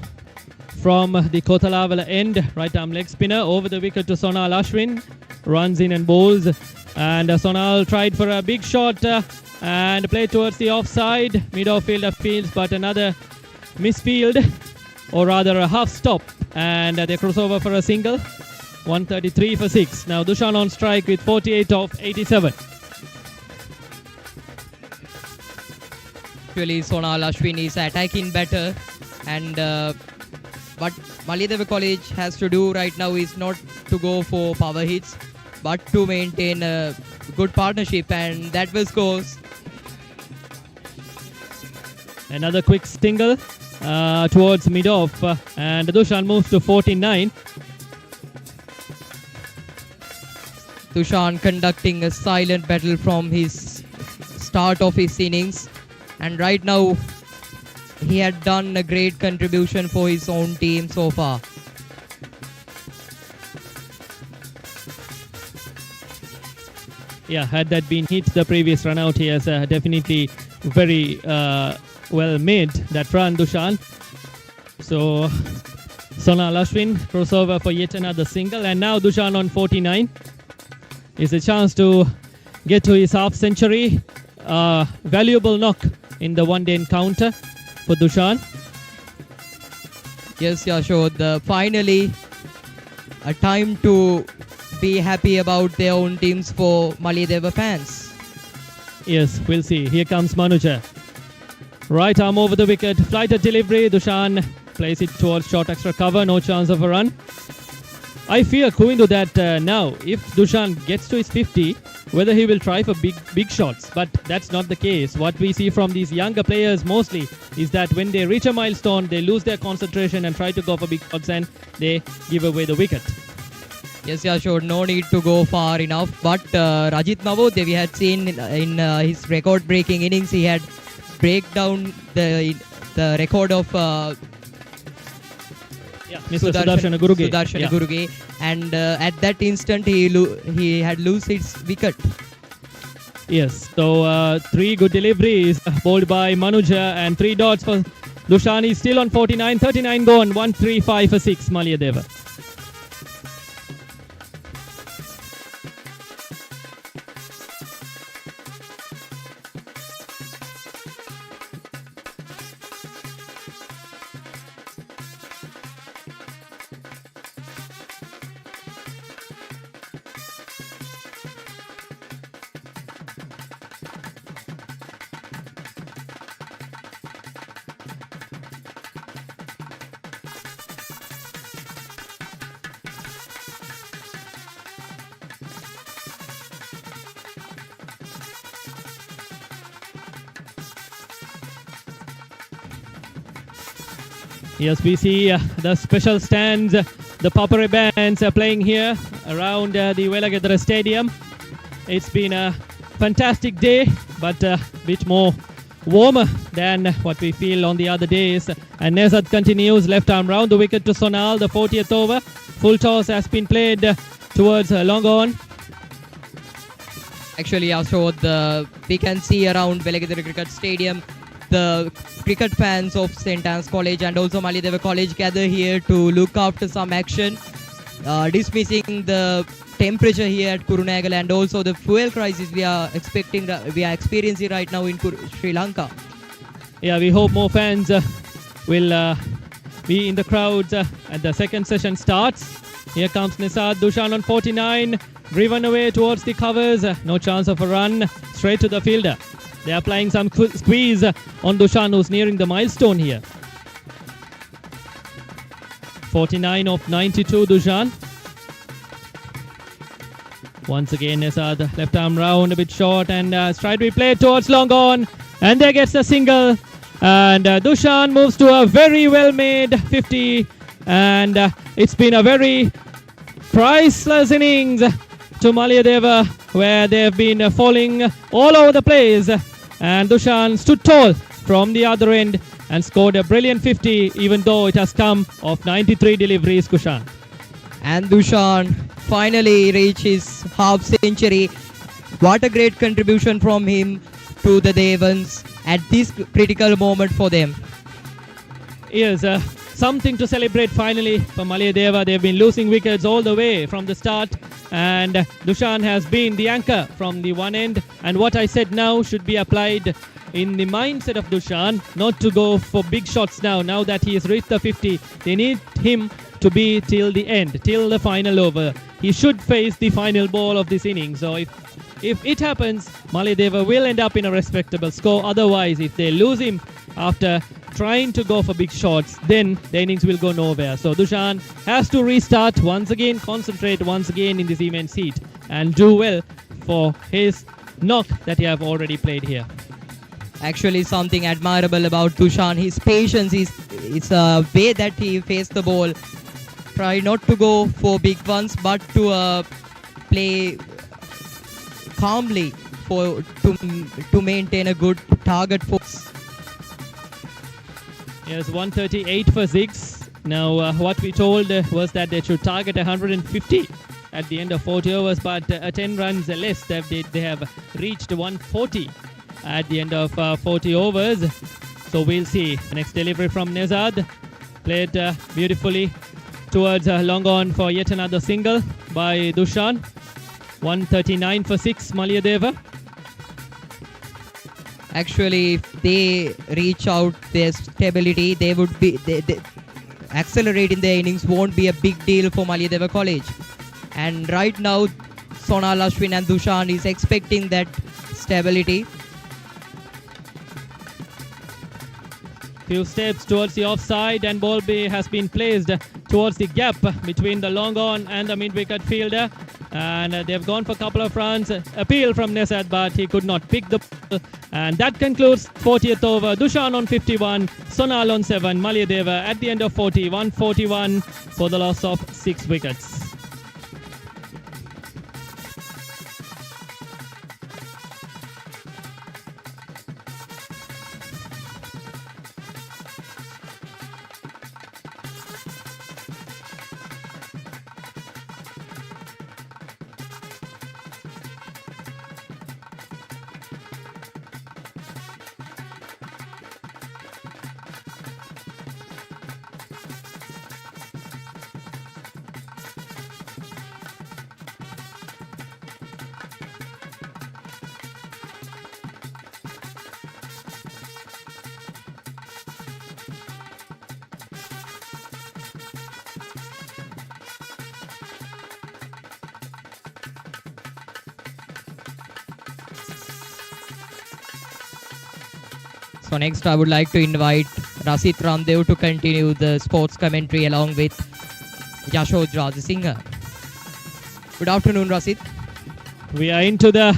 from the Kotalavala end. Right arm leg spinner over the wicket to Sonal Ashwin. Runs in and bowls. And Sonal tried for a big shot and played towards the offside. Mid-off fielder fields, but another misfield, or rather a half stop. And they cross over for a single. 133 for 6. Now Dushan on strike with 48 of 87. Actually, Sonal Ashwin is attacking better, and what Maliyadeva College has to do right now is not to go for power hits, but to maintain a good partnership, and that will scores. Another quick single towards mid-off, and Dushan moves to 49. Dushan conducting a silent battle from his start of his innings. And right now, he had done a great contribution for his own team so far. Yeah, had that been hit the previous run out, he has definitely very well made that run, Dushan. So, Sonal Ashwin crossover for yet another single. And now Dushan on 49 is a chance to get to his half century. Valuable knock in the one-day encounter for Dushan. Yes, Yashod, finally a time to be happy about their own teams for Maliyadeva fans. Yes, we'll see. Here comes Manuja. Right arm over the wicket, flighted delivery. Dushan plays it towards short extra cover, no chance of a run. I fear, Kuindu, that now if Dushan gets to his 50, whether he will try for big shots, but that's not the case. What we see from these younger players mostly is that when they reach a milestone, they lose their concentration and try to go for big shots, and they give away the wicket. Yes, Yashod, no need to go far enough, but Rajit Navodya, we had seen in his record-breaking innings, he had break down the record of Mr. Sudarshan Guruge. Sudarshan Guruge, and at that instant he had lost his wicket. Yes, so 3 good deliveries bowled by Manuja and 3 dots for Dushan. Is still on 49, 39 gone, 135 for 6, Maliyadeva. Yes, we see the special stands, the papare bands are playing here around the Velagedra Stadium. It's been a fantastic day, but a bit more warmer than what we feel on the other days. And Nezad continues, left arm round the wicket to Sonal, the 40th over. Full toss has been played towards long on. Actually, also we can see around Velagedra Cricket Stadium, the cricket fans of St. Anne's College and also Maliyadeva College gather here to look after some action, dismissing the temperature here at Kurunegala and also the fuel crisis we are experiencing right now in Sri Lanka. Yeah, we hope more fans will be in the crowds as the second session starts. Here comes Nisad Dushan on 49, driven away towards the covers, no chance of a run, straight to the fielder. They are applying some squeeze on Dushan, who's nearing the milestone here. 49 of 92 Dushan. Once again, Nisad left arm round, a bit short, and stride we play towards long on, and there gets a single. And Dushan moves to a very well made 50, and it's been a very priceless innings to Maliyadeva, where they have been falling all over the place, and Dushan stood tall from the other end and scored a brilliant 50, even though it has come of 93 deliveries, Kushan. And Dushan finally reached his half century. What a great contribution from him to the Devons at this critical moment for them. Yes, something to celebrate finally for Maliyadeva. They've been losing wickets all the way from the start, and Dushan has been the anchor from the one end. And what I said now should be applied in the mindset of Dushan, not to go for big shots now that he has reached the 50. They need him to be till the end, till the final over. He should face the final ball of this inning. So if it happens, Maliyadeva will end up in a respectable score. Otherwise, if they lose him after trying to go for big shots, then the innings will go nowhere. So Dushan has to restart once again, concentrate once again in this immense heat, and do well for his knock that he have already played here. Actually, something admirable about Dushan, his patience, it's a way that he faced the ball. Try not to go for big ones, but to play calmly to maintain a good target force. Yes, 138 for 6. Now, what we told was that they should target 150 at the end of 40 overs, but 10 runs less. They have reached 140 at the end of 40 overs. So we'll see. Next delivery from Nezad. Played beautifully towards long on for yet another single by Dushan. 139 for 6, Maliyadeva. Actually, if they reach out their stability, they would be they accelerating their innings won't be a big deal for Maliyadeva College. And right now, Sonal, Ashwin and Dushan is expecting that stability. Few steps towards the offside, and ball has been placed towards the gap between the long on and the mid-wicket fielder. And they've gone for a couple of runs. Appeal from Nesad, but he could not pick the ball. And that concludes 40th over. Dushan on 51, Sonal on 7, Maliyadeva at the end of 40, 141 for the loss of 6 wickets. So next I would like to invite Rasit Ramdev to continue the sports commentary along with Yashod Rajasinghe. Good afternoon, Rasit. We are into the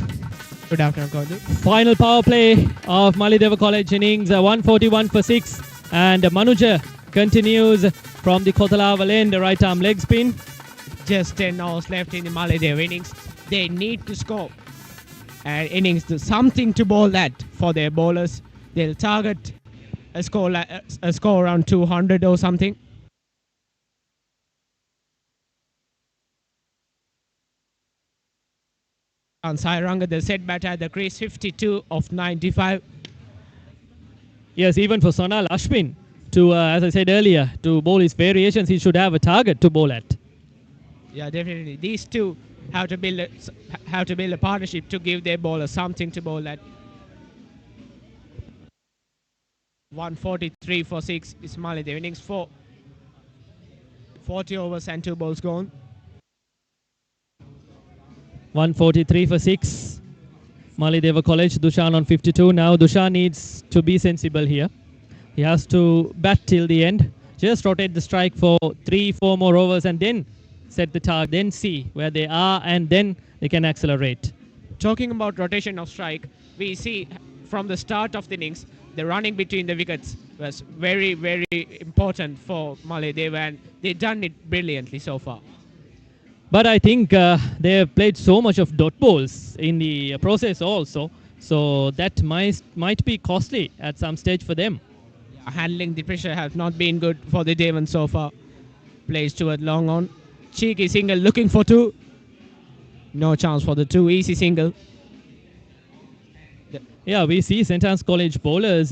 Good afternoon, Coach. final power play of Maliyadeva College innings. 141 for 6, and Manuja continues from the Kotalaval end, the right arm leg spin. Just 10 hours left in the Maliyadeva innings. They need to score. And innings do something to bowl that for their bowlers. They'll target a score around 200 or something. On Sairanga, the set batter at the crease, 52 of 95. Yes, even for Sonal Ashwin to, as I said earlier, to bowl his variations, he should have a target to bowl at. Yeah, definitely. These two have to build a partnership to give their bowlers something to bowl at. 143 for 6 is Maliyadeva innings for 40 overs and 2 balls gone. 143 for 6. Maliyadeva College, Dushan on 52. Now Dushan needs to be sensible here. He has to bat till the end. Just rotate the strike for 3-4 more overs and then set the target. Then see where they are and then they can accelerate. Talking about rotation of strike, we see from the start of the innings, the running between the wickets was very, very important for Maliyadeva, and they've done it brilliantly so far. But I think they have played so much of dot balls in the process also, so that might be costly at some stage for them. Handling the pressure has not been good for the Devon so far. Plays toward long on. Cheeky single looking for 2. No chance for the 2. Easy single. Yeah, we see St. Anne's College bowlers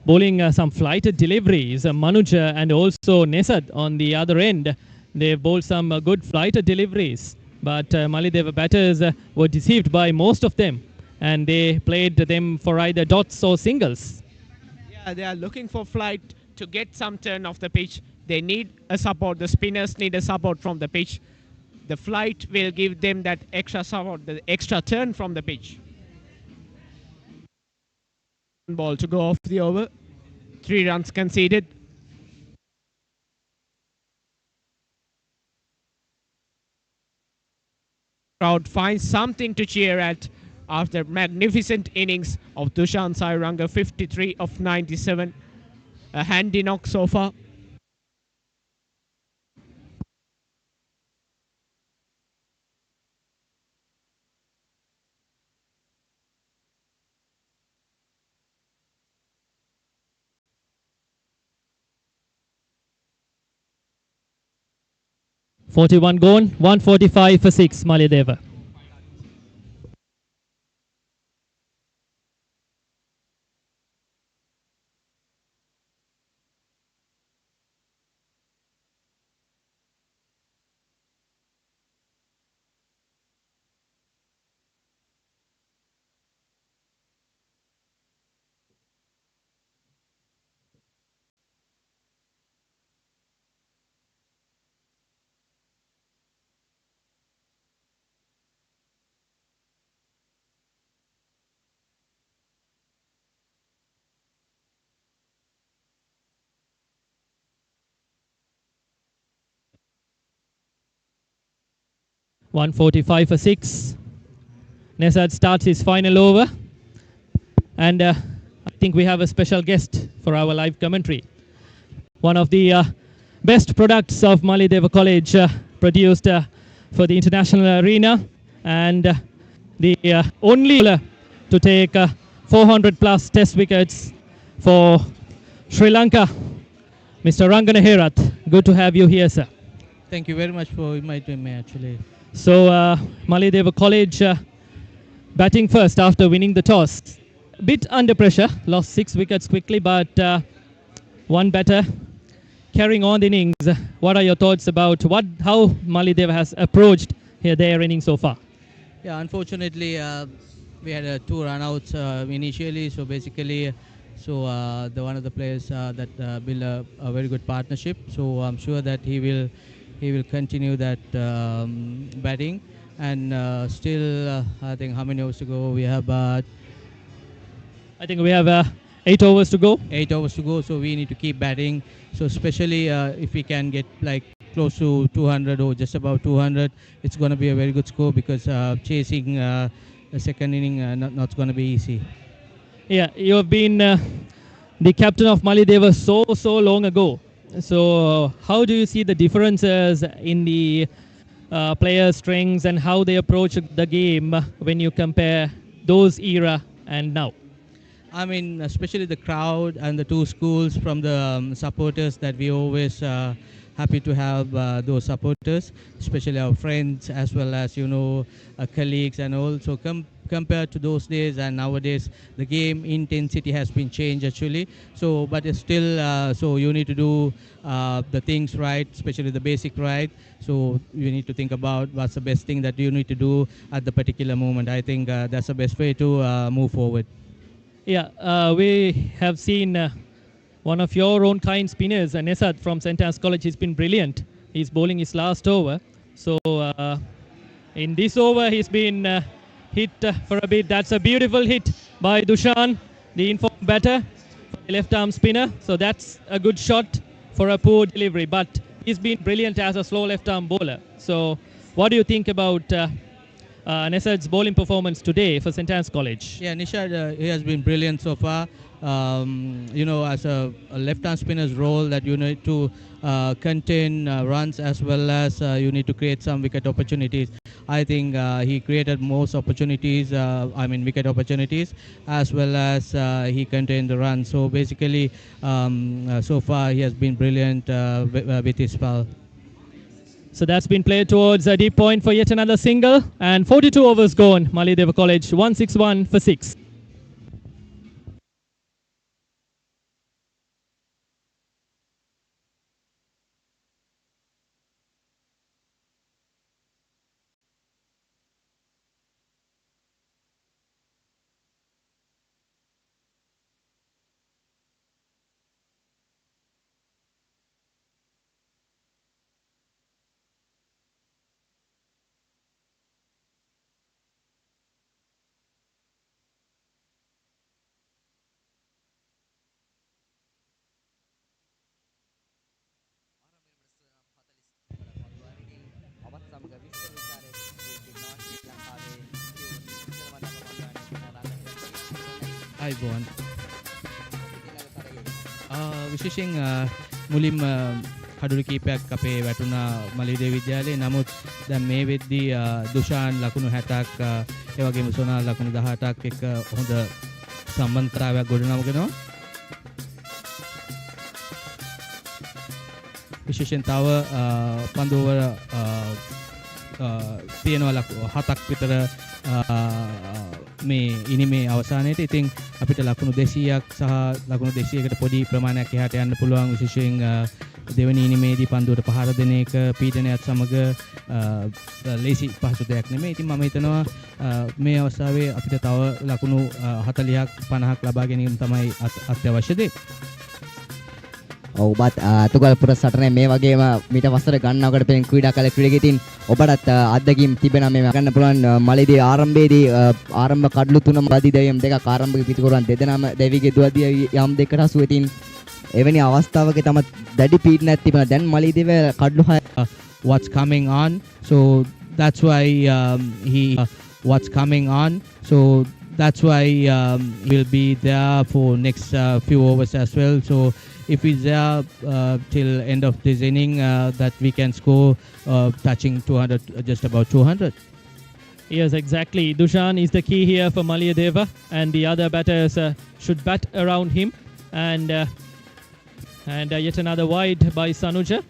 bowling some flighted deliveries. Manuj and also Nesad on the other end. They bowled some good flighted deliveries. But Maliyadeva batters were deceived by most of them. And they played them for either dots or singles. Yeah, they are looking for flight to get some turn off the pitch. They need a support. The spinners need a support from the pitch. The flight will give them that extra support, the extra turn from the pitch. Ball to go off the over. 3 runs conceded. Crowd finds something to cheer at after magnificent innings of Dushan Sairanga, 53 of 97. A handy knock so far. .41 gone, 145 for 6, Maliyadeva. .145 for 6. Nesad starts his final over. And I think we have a special guest for our live commentary. One of the best products of Maliyadeva College produced for the international arena. And the only bowler to take 400 plus test wickets for Sri Lanka, Mr. Rangana Herath. Good to have you here, sir. Thank you very much for inviting me, actually. So, Maliyadeva College batting first after winning the toss. Bit under pressure, lost 6 wickets quickly, but one batter carrying on the innings. What are your thoughts about how Maliyadeva has approached their innings so far? Yeah, unfortunately, we had 2 run-outs initially, so basically, the one of the players that built a very good partnership. So I'm sure that he will continue that batting. And still, I think how many overs to go? We have I think we have 8 overs to go. 8 overs to go, so we need to keep batting. So especially if we can get like close to 200 or just about 200, it's going to be a very good score, because chasing the second inning not going to be easy. Yeah, you have been the captain of Maliyadeva so long ago. So, how do you see the differences in the players' strengths and how they approach the game when you compare those era and now? I mean, especially the crowd and the two schools from the supporters that we always happy to have those supporters, especially our friends as well as colleagues and all. So compared to those days and nowadays, the game intensity has been changed actually. So, but it's still so you need to do the things right, especially the basic right. So you need to think about what's the best thing that you need to do at the particular moment. I think that's the best way to move forward. Yeah, we have seen one of your own kind spinners, Nesad from St. Anne's College. He's been brilliant. He's bowling his last over. So in this over, he's been hit for a bit. That's a beautiful hit by Dushan, the informed batter, the left arm spinner. So that's a good shot for a poor delivery. But he's been brilliant as a slow left arm bowler. So what do you think about Nesad's bowling performance today for St. Anne's College? Yeah, Nishad, he has been brilliant so far. As a left-hand spinner's role that you need to contain runs as well as you need to create some wicket opportunities. I think he created most opportunities, wicket opportunities, as well as he contained the runs. So basically, so far he has been brilliant with his spell. So that's been played towards a deep point for yet another single. And 42 overs gone. Maliyadeva College 161 for 6. අයිබෝන් විශේෂයෙන් මුලින්ම කඩුළු කීපයක් අපේ වැටුණා මලියදේව විද්‍යාලයේ. නමුත් දැන් මේ වෙද්දී දුෂාන් ලකුණු 60ක් ඒ වගේම සොනාල් ලකුණු 18ක් එක්ක හොඳ සම්බන්ධතාවයක් ගොඩනගනවා. විශේෂයෙන් තව පන්දු ඕවර තියෙනවා 7ක් විතර මේ ඉනිමේ අවසානයේදී. ඉතින් අපිට ලකුණු 200ක් සහ ලකුණු 200කට පොඩි ප්‍රමාණයක් එහාට යන්න පුළුවන්. විශේෂයෙන් දෙවෙනි ඉනිමේදී පන්දුවට පහර දෙන එක පීඩනයත් සමග ලේසි පහසු දෙයක් නෙමෙයි. ඉතින් මම හිතනවා මේ අවස්ථාවේ අපිට තව ලකුණු 40ක් 50ක් ලබා ගැනීම තමයි අත්‍යවශ්‍ය දේ. ඔබත් අතුගල්පුර සටනේ මේ වගේම මීට වසර ගණනාවකට පෙර ක්‍රීඩා කළ ක්‍රීඩකයින් ඔබටත් අත්දැකීම් තිබෙනවා මේ ගන්න පුළුවන්. මලියදී ආරම්භයේදී ආරම්භ කඩලු තුනම බදි දෙවියම් දෙකක් ආරම්භක පිටිකරුවන් දෙදෙනාම දෙවිගේ දුවදී යම් දෙකට හසු වෙතින් එවැනි අවස්ථාවක තම දැඩි පීඩනයක් තිබුණා. දැන් මලියදීව කඩලු 6 what's coming on, so that's why what's coming on, so that's why we'll be there for next few overs as well. So if he's there till end of this inning, that we can score touching 200, just about 200. Yes, exactly. Dushan is the key here for Maliyadeva, and the other batters should bat around him. And yet another wide by Sanuja,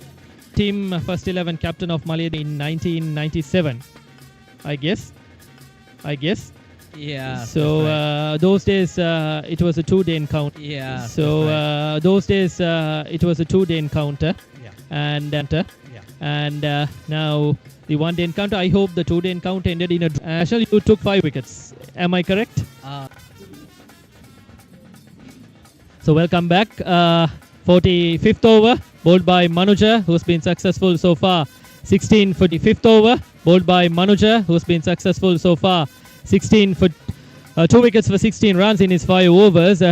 team first 11 captain of Maliyadeva in 1997, I guess. Yeah. So those days it was a 2-day encounter. Yeah. So those days it was a 2-day encounter. Yeah. And now the 1-day encounter. I hope the 2-day encounter ended in a. Actually, you took 5 wickets. Am I correct? So welcome back. 45th over, bowled by Manuja, who's been successful so far. 16 for the 5th over, bowled by Manuja, who's been successful so far. 16 for 2 wickets for 16 runs in his 5 overs.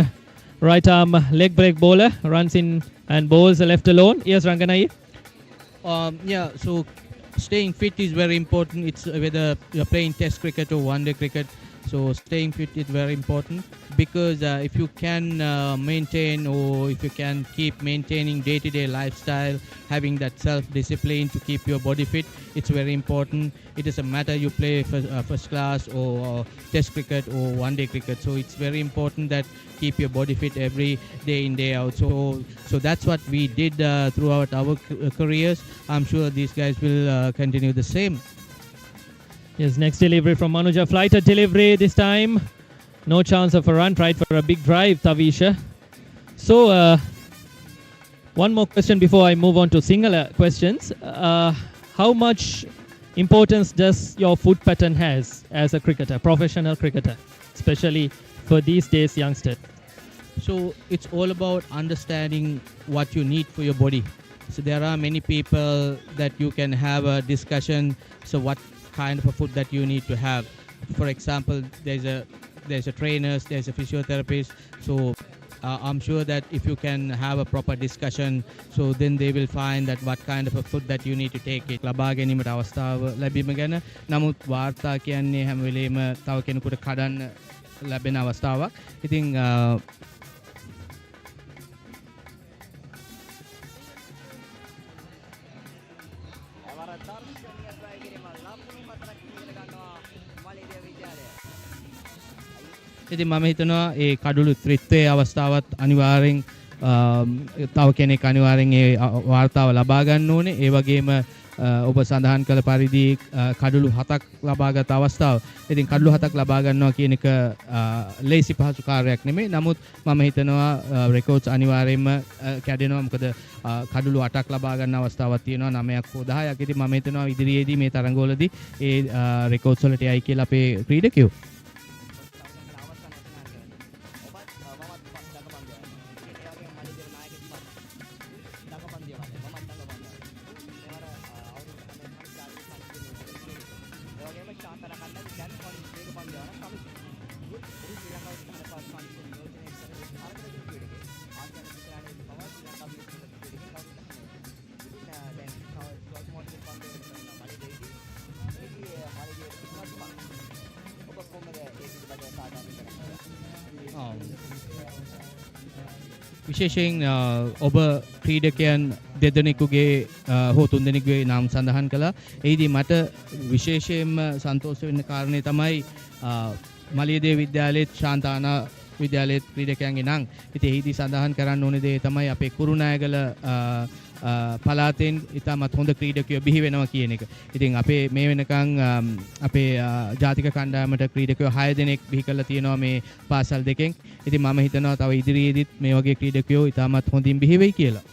Right arm leg break bowler runs in and bowls left alone. Yes, Ranganai. Yeah, so staying fit is very important. It's whether you're playing test cricket or one-day cricket. So staying fit is very important. because if you can maintain, or if you can keep maintaining day-to-day lifestyle, having that self-discipline to keep your body fit, it's very important. It doesn't matter you play first class or test cricket or one-day cricket, so it's very important that keep your body fit every day in, day out. So that's what we did throughout our careers. I'm sure these guys will continue the same. Yes, next delivery from Manuja. Flighter delivery this time. No chance of a run. Tried for a big drive, Tavisha. So, one more question before I move on to singular questions. How much importance does your food pattern has as a cricketer, professional cricketer, especially for these days youngsters? So it's all about understanding what you need for your body. So there are many people that you can have a discussion. So what kind of a food that you need to have? For example, there's a trainers, there's a physiotherapist. So I'm sure that if you can have a proper discussion, so then they will find that what kind of a food that you need to take it. ලබා ගැනීමට අවස්ථාව ලැබීම ගැන නමුත් වාර්තා කියන්නේ හැම වෙලේම තව කෙනෙකුට කඩන්න ලැබෙන අවස්ථාවක්. ඉතින් ඉතින් මම හිතනවා ඒ කඩළු ත්‍රිත්වයේ අවස්ථාවත් අනිවාර්යෙන් තව කෙනෙක් අනිවාර්යෙන් ඒ වාර්තාව ලබා ගන්න ඕනේ. ඒ වගේම ඔබ සඳහන් කළ පරිදි කඩළු 7ක් ලබාගත් අවස්ථාව. ඉතින් කඩළු 7ක් ලබා ගන්නවා කියන එක ලේසි පහසු කාර්යයක් නෙමෙයි. නමුත් මම හිතනවා රෙකෝඩ්ස් අනිවාර්යයෙන්ම කැඩෙනවා. මොකද කඩළු 8ක් ලබා ගන්න අවස්ථාවක් තියෙනවා 9ක් හෝ 10ක්. ඉතින් මම හිතනවා ඉදිරියේදී මේ තරඟවලදී ඒ රෙකෝඩ්ස් වලට යයි කියලා අපේ ක්‍රීඩකයෝ. විශේෂයෙන් ඔබ ක්‍රීඩකයන් දෙදෙනෙකුගේ හෝ තුන්දෙනෙකුගේ නම් සඳහන් කළා. එහිදී මට විශේෂයෙන්ම සන්තෝෂ වෙන්න කාරණේ තමයි මලියදේව විද්‍යාලයේ ශාන්තානා විද්‍යාලයේ ක්‍රීඩකයන්ගේ නම්. ඉතින් එහිදී සඳහන් කරන්න ඕනේ දේ තමයි අපේ කුරුණෑගල පළාතෙන් ඉතාමත් හොඳ ක්‍රීඩකයෝ බිහි වෙනවා කියන එක. ඉතින් අපේ මේ වෙනකන් අපේ ජාතික කණ්ඩායමට ක්‍රීඩකයෝ 6 දෙනෙක් බිහි කරලා තියෙනවා මේ පාසල් දෙකෙන්. ඉතින් මම හිතනවා තව ඉදිරියේදීත් මේ වගේ ක්‍රීඩකයෝ ඉතාමත් හොඳින් බිහි වෙයි කියලා.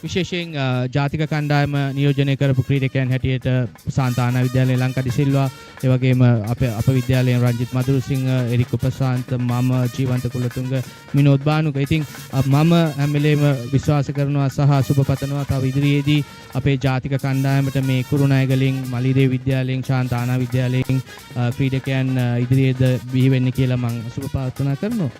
විශේෂයෙන් ජාතික කණ්ඩායම නියෝජනය කරපු ක්‍රීඩකයන් හැටියට සාන්තානා විද්‍යාලයේ ලංකඩි සිල්වා, ඒ වගේම අප විද්‍යාලයෙන් රංජිත් මදුරුසිංහ, එරික් උපසාන්ත, මම ජීවන්ත කුලතුංග, විනෝද් බානුක. ඉතින් මම හැම වෙලේම විශ්වාස කරනවා සහ සුබ පතනවා තව ඉදිරියේදී අපේ ජාතික කණ්ඩායමට මේ කුරුණෑගලින්, මලියදේව විද්‍යාලයෙන්, ශාන්තානා විද්‍යාලයෙන් ක්‍රීඩකයන් ඉදිරියේද බිහි වෙන්න කියලා මම සුබ ප්‍රාර්ථනා කරනවා.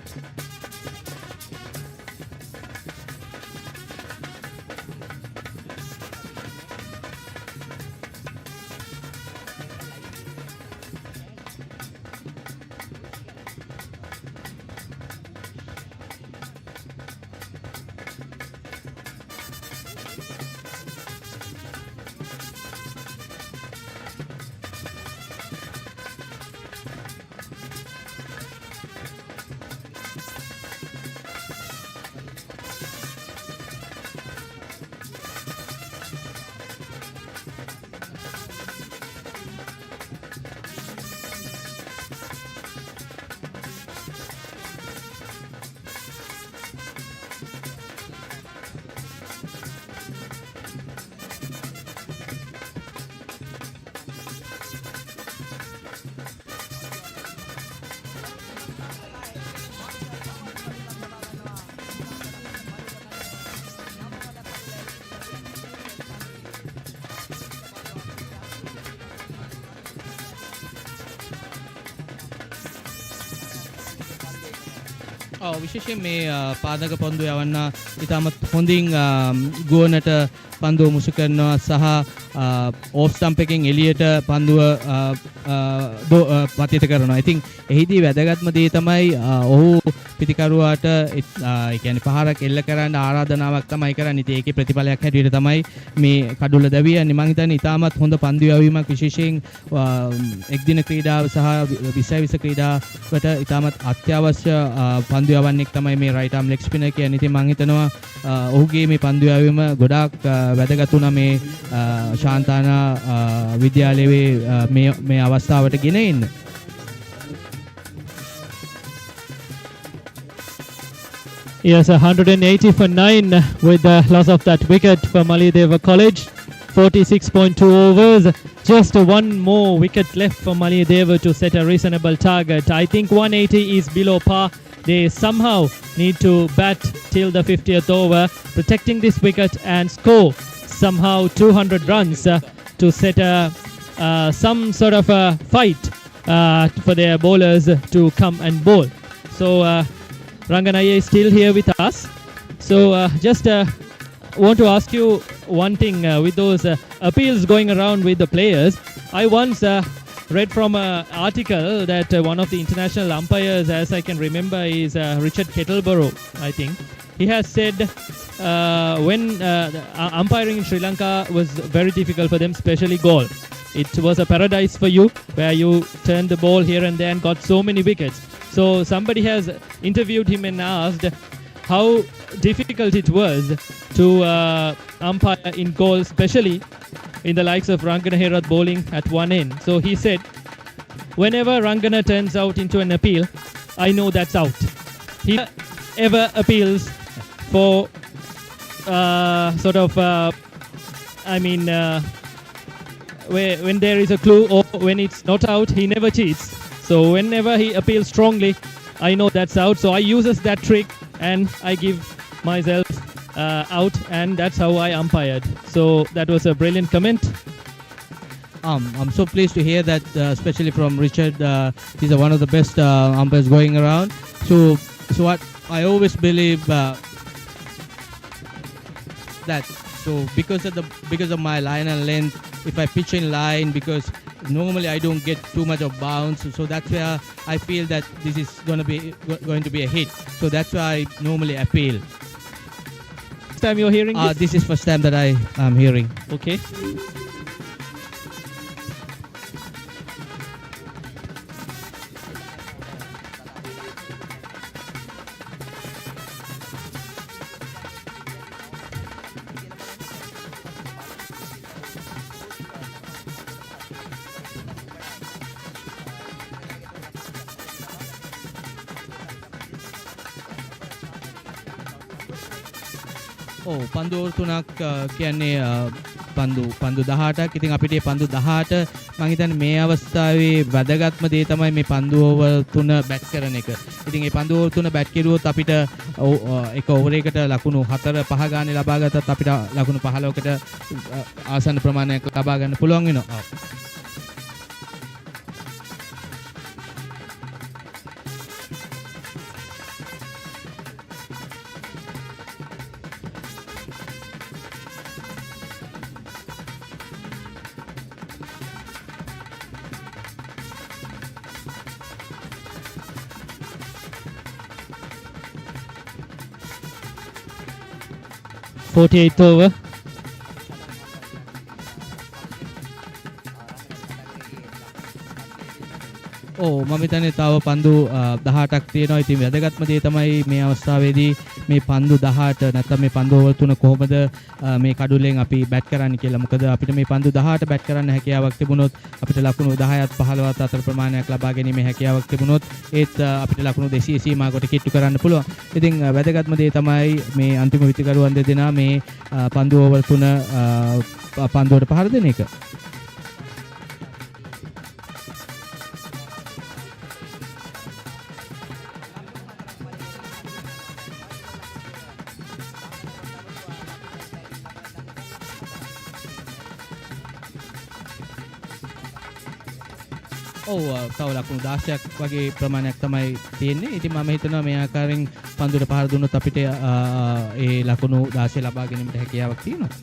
විශේෂයෙන් මේ පාදක පන්දු යවන්න ඉතාමත් හොඳින් ගුවනට පන්දුව මුසු කරනවා සහ ඕෆ් ස්ටම්ප් එකෙන් එළියට පන්දුව පතිත කරනවා. ඉතින් එහිදී වැදගත්ම දේ තමයි ඔහු පිටිකරුවාට ඒ කියන්නේ පහරක් එල්ල කරන්න ආරාධනාවක් තමයි කරන්නේ. ඉතින් ඒකේ ප්‍රතිඵලයක් හැටියට තමයි මේ කඩුල දැවියන්නේ. මම හිතන්නේ ඉතාමත් හොඳ පන්දු යැවීමක් විශේෂයෙන් එක්දින ක්‍රීඩාව සහ 20 ක්‍රීඩාවට ඉතාමත් අත්‍යවශ්‍ය පන්දු යවන්නෙක් තමයි මේ රයිට් ආම් ලෙග් ස්පිනර් කියන්නේ. ඉතින් මම හිතනවා ඔහුගේ මේ පන්දු යැවීම ගොඩාක් වැදගත් වුණා මේ ශාන්තානා විද්‍යාලයේ මේ අවස්ථාවට ගෙන එන්න. Yes, 180 for 9 with the loss of that wicket for Maliyadeva College. 46.2 overs. Just one more wicket left for Maliyadeva to set a reasonable target. I think 180 is below par. They somehow need to bat till the 50th over, protecting this wicket and score somehow 200 runs to set some sort of a fight for their bowlers to come and bowl. So Ranganaya is still here with us. So just want to ask you one thing with those appeals going around with the players. I once read from an article that one of the international umpires, as I can remember, is Richard Kettleborough, I think. He has said when umpiring in Sri Lanka was very difficult for them, especially goal. It was a paradise for you, where you turned the ball here and there and got so many wickets. So somebody has interviewed him and asked how difficult it was to umpire in goal, especially in the likes of Rangana Herath bowling at one end. So he said, whenever Rangana turns out into an appeal, I know that's out. He ever appeals for when there is a clue or when it's not out, he never cheats. So whenever he appeals strongly, I know that's out. So I uses that trick and I give myself out, and that's how I umpired. So that was a brilliant comment. I'm so pleased to hear that, especially from Richard. He's one of the best umpires going around. So what I always believe that. So because of my line and length, if I pitch in line, because normally I don't get too much of bounce, so that's where I feel that this is going to be a hit. So that's why I normally appeal. First time you're hearing this? This is first time that I am hearing. Okay. පන්දු over තුනක් කියන්නේ පන්දු 18ක්. ඉතින් අපිට මේ පන්දු 18 මම හිතන්නේ මේ අවස්ථාවේ වැදගත්ම දේ තමයි මේ පන්දු ඕවර් තුන බැට් කරන එක. ඉතින් මේ පන්දු ඕවර් තුන බැට් කෙරුවොත් අපිට එක ඕවර් එකකට ලකුණු 4-5 ගානේ ලබා ගත්තත් අපිට ලකුණු 15කට ආසන්න ප්‍රමාණයක් ලබා ගන්න පුළුවන් වෙනවා. 48th over. මම හිතන්නේ තව පන්දු 18ක් තියෙනවා. ඉතින් වැදගත්ම දේ තමයි මේ අවස්ථාවේදී මේ පන්දු 18 නැත්නම් මේ පන්දු ඕවර් තුන කොහොමද මේ කඩුල්ලෙන් අපි බැට් කරන්න කියලා. මොකද අපිට මේ පන්දු 18 බැට් කරන්න හැකියාවක් තිබුණොත් අපිට ලකුණු 10ත් 15ත් අතර ප්‍රමාණයක් ලබා ගැනීමේ හැකියාවක් තිබුණොත් ඒත් අපිට ලකුණු 200 සීමාවකට කිට්ටු කරන්න පුළුවන්. ඉතින් වැදගත්ම දේ තමයි මේ අන්තිම විත්තිකරුවන් දෙදෙනා මේ පන්දු ඕවර් තුන පන්දුවට පහර දෙන එක. ඔව් තව ලකුණු 16ක් වගේ ප්‍රමාණයක් තමයි තියෙන්නේ. ඉතින් මම හිතනවා මේ ආකාරයෙන් පන්දුවට පහර දුන්නොත් අපිට ඒ ලකුණු 16 ලබා ගැනීමට හැකියාවක් තියෙනවා.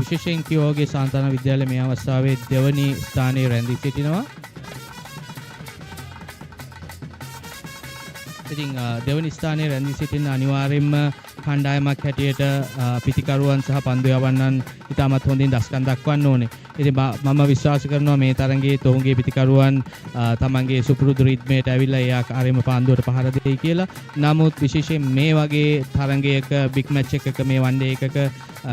විශේෂයෙන් කියෝගේ සාන්තාන විද්‍යාලය මේ අවස්ථාවේ දෙවනි ස්ථානයේ රැඳී සිටිනවා. ඉතින් දෙවනි ස්ථානයේ රැඳී සිටින අනිවාර්යයෙන්ම කණ්ඩායමක් හැටියට පිතිකරුවන් සහ පන්දු යවන්නන් ඉතාමත් හොඳින් දස්කම් දක්වන්න ඕනේ. ඉතින් මම විශ්වාස කරනවා මේ තරගයේ තොහුගේ පිතිකරුවන් තමන්ගේ සුපුරුදු රිද්මයට ඇවිල්ලා ඒ ආකාරයෙන්ම පන්දුවට පහර දෙයි කියලා. නමුත් විශේෂයෙන් මේ වගේ තරගයක බිග් මැච් එකක මේ වන් ඩේ එකක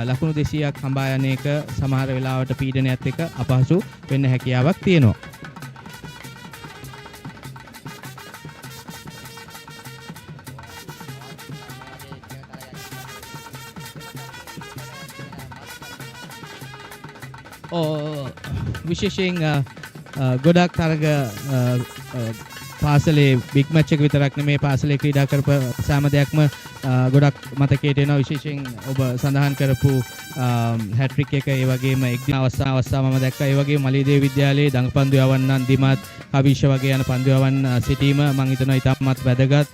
ලකුණු 200ක් හඹා යන එක සමහර වෙලාවට පීඩනයත් එක්ක අපහසු වෙන්න හැකියාවක් තියෙනවා. විශේෂයෙන් ගොඩක් තරග පාසලේ බිග් මැච් එක විතරක් නෙමේ පාසලේ ක්‍රීඩා කරපු සෑම දෙයක්ම ගොඩක් මතකයට එනවා. විශේෂයෙන් ඔබ සඳහන් කරපු හැට්‍රික් එක ඒ වගේම එක් දින අවස්ථා මම දැක්කා. ඒ වගේම මලියදේව විද්‍යාලයේ දඟපන්දු යවන්නන් දිමත් කවිෂ වගේ යන පන්දු යවන්න සිටීම මම හිතනවා ඉතාමත් වැදගත්.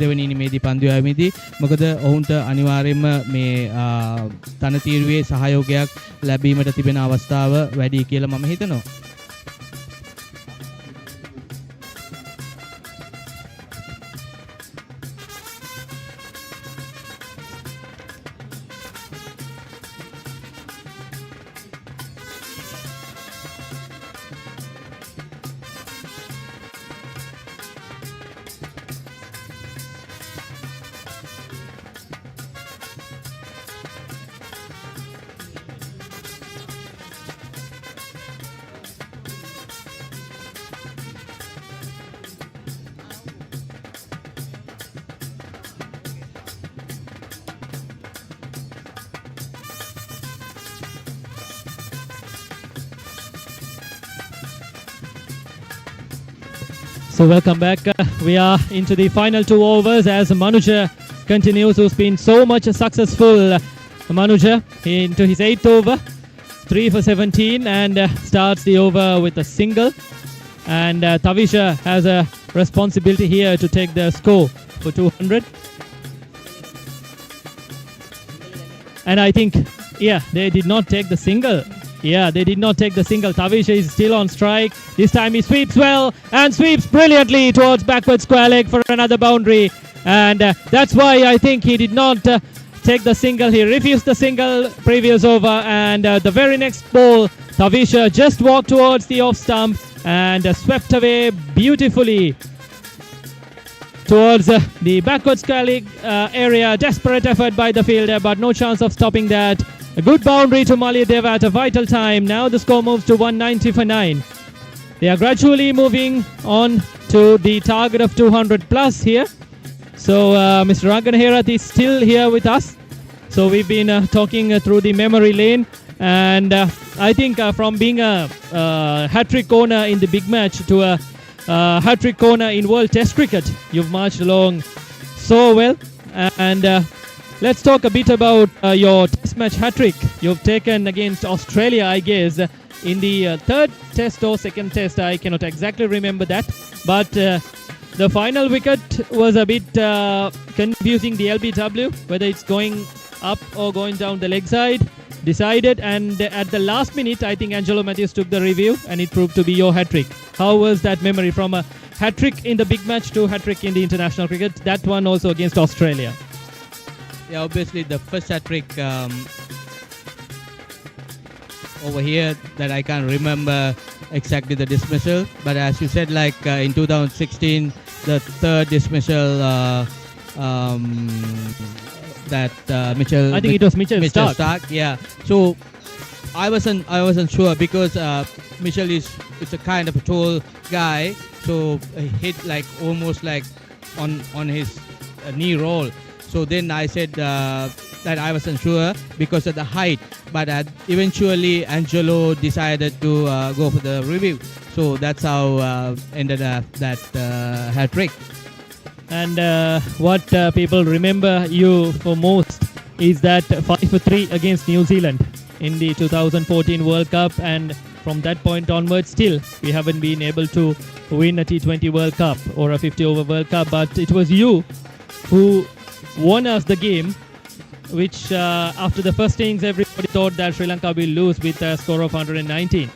දෙවනි ඉනිමේදී පන්දු යවීමේදී මොකද ඔවුන්ට අනිවාර්යයෙන්ම මේ තනතිරුවේ සහයෝගයක් ලැබීමට තිබෙන අවස්ථාව වැඩි කියලා මම හිතනවා. So welcome back. We are into the final 2 overs as Manuja continues, who's been so much successful. Manuja into his 8th over, 3 for 17, and starts the over with a single. And Tavisha has a responsibility here to take the score for 200. And I think, yeah, they did not take the single. Yeah, they did not take the single. Tavisha is still on strike. This time he sweeps well and sweeps brilliantly towards backward square leg for another boundary. And that's why I think he did not take the single. He refused the single previous over. And the very next ball, Tavisha just walked towards the off stump and swept away beautifully towards the backward square leg area. Desperate effort by the fielder, but no chance of stopping that. A good boundary to Maliyadeva at a vital time. Now the score moves to 190 for 9. They are gradually moving on to the target of 200 plus here. So Mr. Ranganaherath is still here with us. So we've been talking through the memory lane. And I think from being a hat-trick owner in the big match to a hat-trick owner in World Test Cricket, you've marched along so well. And let's talk a bit about your test match hat-trick you've taken against Australia, I guess, in the third test or second test. I cannot exactly remember that. But the final wicket was a bit confusing, the LBW, whether it's going up or going down the leg side. Decided, and at the last minute, I think Angelo Matthews took the review and it proved to be your hat-trick. How was that memory from a hat-trick in the big match to hat-trick in the international cricket? That one also against Australia. Yeah, obviously the first hat-trick over here that I can't remember exactly the dismissal. But as you said, like in 2016, the third dismissal that Mitchell. I think it was Mitchell Stark. Yeah. So I wasn't sure because Mitchell is a kind of a tall guy, so he hit like almost like on his knee roll. So then I said that I wasn't sure because of the height, but eventually Angelo decided to go for the review. So that's how ended up that hat trick. And what people remember you for most is that 5-3 against New Zealand in the 2014 World Cup, and from that point onwards still we haven't been able to win a T20 World Cup or a 50 over World Cup, but it was you who won us the game, which after the first innings everybody thought that Sri Lanka will lose with a score of 119,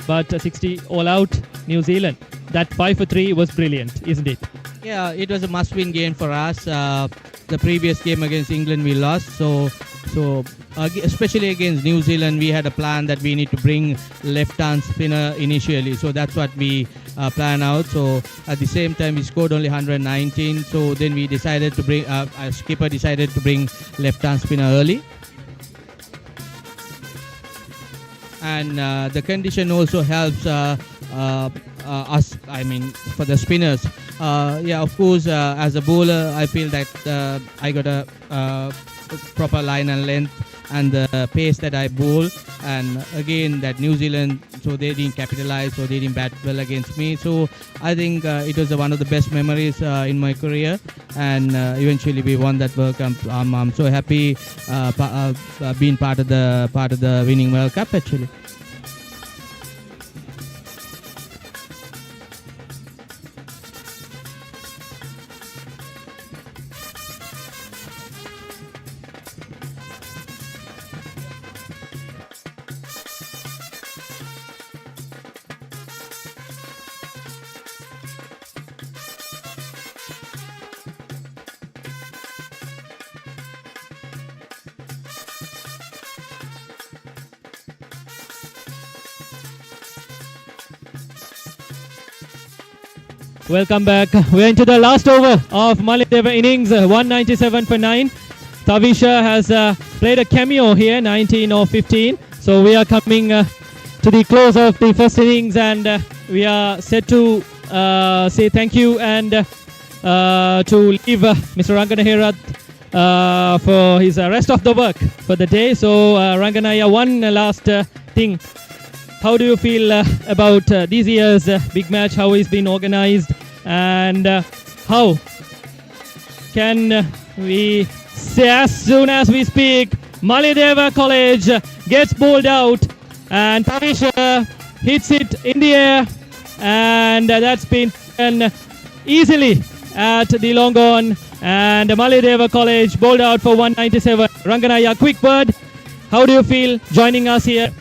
but 60 all out New Zealand. That 5-3 was brilliant, isn't it? Yeah, it was a must-win game for us. The previous game against England we lost, so especially against New Zealand we had a plan that we need to bring left-hand spinner initially. So that's what we plan out. So at the same time we scored only 119. So then we decided to bring our skipper decided to bring left-hand spinner early. And the condition also helps us, I mean, for the spinners. Yeah, of course, as a bowler, I feel that I got a proper line and length and the pace that I bowl. And again, that New Zealand, so they didn't capitalize, so they didn't bat well against me. So I think it was one of the best memories in my career. And eventually we won that World Cup. I'm so happy being part of the winning World Cup actually. Welcome back. We're into the last over of Maliyadeva innings, 197 for 9. Tavisha has played a cameo here, 19 or 15. So we are coming to the close of the first innings, and we are set to say thank you and to leave Mr. Ranganahera for his rest of the work for the day. So Ranganaya, one last thing. How do you feel about this year's big match, how it's been organized, and how can we say as soon as we speak, Maliyadeva College gets bowled out and Tavisha hits it in the air, and that's been done easily at the long on, and Maliyadeva College bowled out for 197. Ranganaya, quick word. How do you feel joining us here?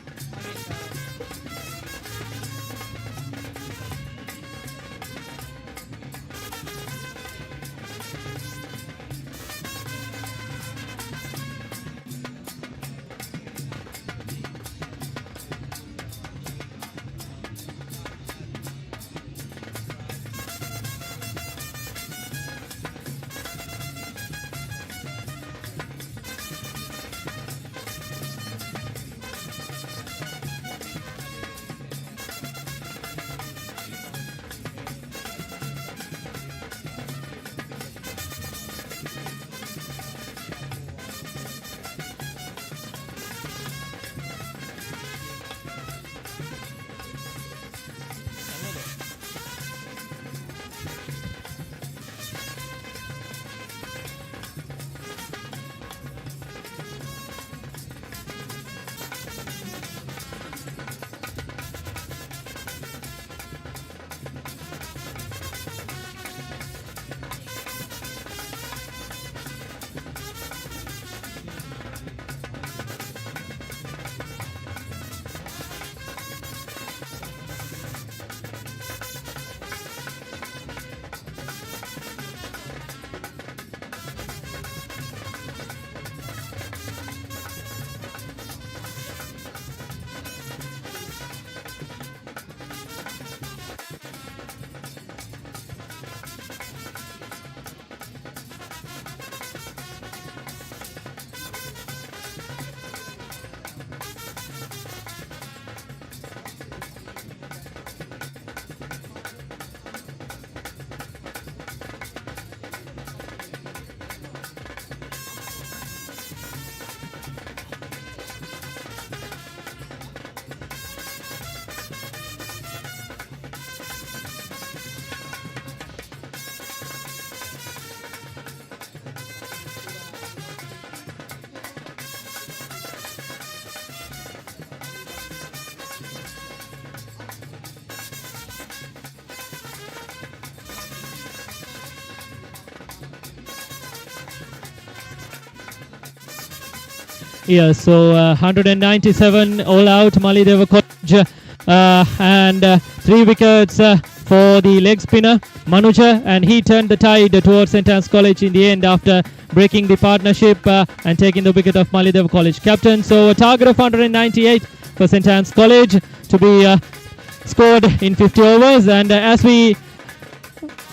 Yes, so 197 all out Maliyadeva College, and 3 wickets for the leg spinner Manuja, and he turned the tide towards St. Anne's College in the end after breaking the partnership and taking the wicket of Maliyadeva College captain. So a target of 198 for St. Anne's College to be scored in 50 overs, and as we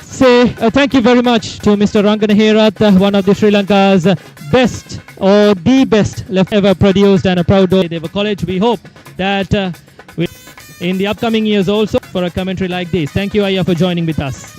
say thank you very much to Mr. Rangana Herath, one of the Sri Lanka's best or the best left ever produced, and a proud Maliyadeva College. We hope that in the upcoming years also for a commentary like this. Thank you, Ayya, for joining with us.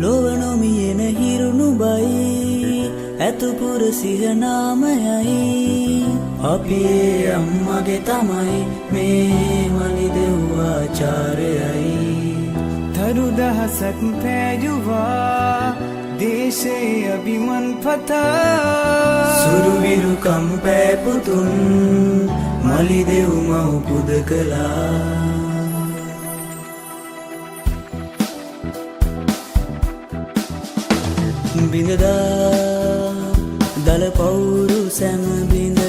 ලොවනොමියෙන හිරුණු බයි ඇතුපුර සිහනාමයයි අපි අම්මගේ තමයි මේ මලිදෙව්වාචාරයයි තරු දහසක් පෑජුවා දේශයේ අභිමන් පතා සුරුවිරු කම්පෑපුතුන් මලිදෙව් මව් පුද කළා බිඳදා දල පවුරු සැම බිඳ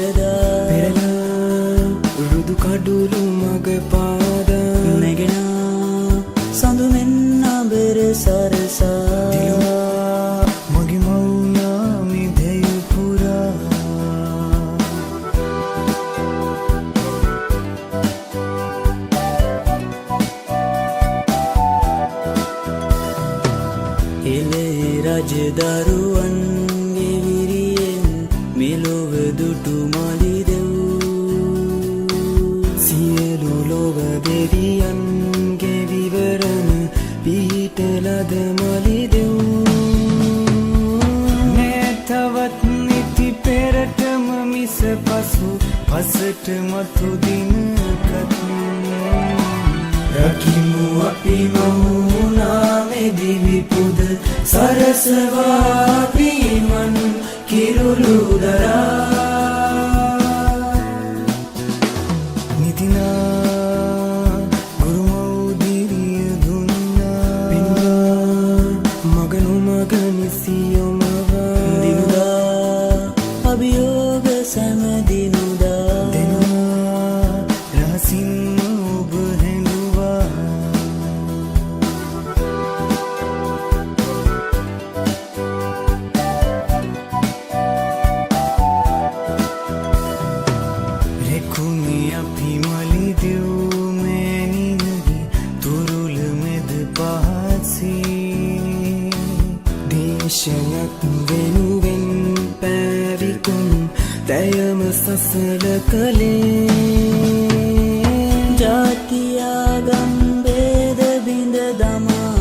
දරුවන්ගේ විරියෙන් මෙලොව දුටු මලිදෙව් සියලු ලොව දෙවියන්ගේ විවරණ පිහිටලද මලිදෙව් තවත් නිති පෙරටම මිස පසට මතු දිනකත් රකිමු අපි මමුණාමේ දිවි පුද සරසවා පිමන් කිරුළු දරා නිතිනා ගුරුමව් දිවිය දුන්නා පින්වා මගනු මග නිසියොම අභියෝග සැමදිනුදා දෙනවා රහසින්ම ඔබ හැඳුවා රෙකුමි අපි මලිදෙව් මෑණියගේ තුරුල මෙද පහත්සේ දේශනක් වෙනුවෙන් පැවිකුන් දැයම සසල කළේ ජාතියාගම් බේද බිඳ දමා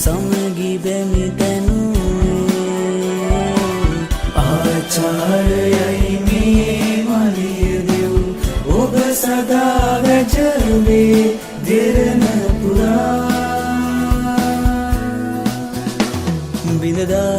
සමගි බැමි තැනුවේ ආචාර්යයි මේ මලියදෙව් ඔබ සදා වැජවේ දෙරණ පුරා බිඳදා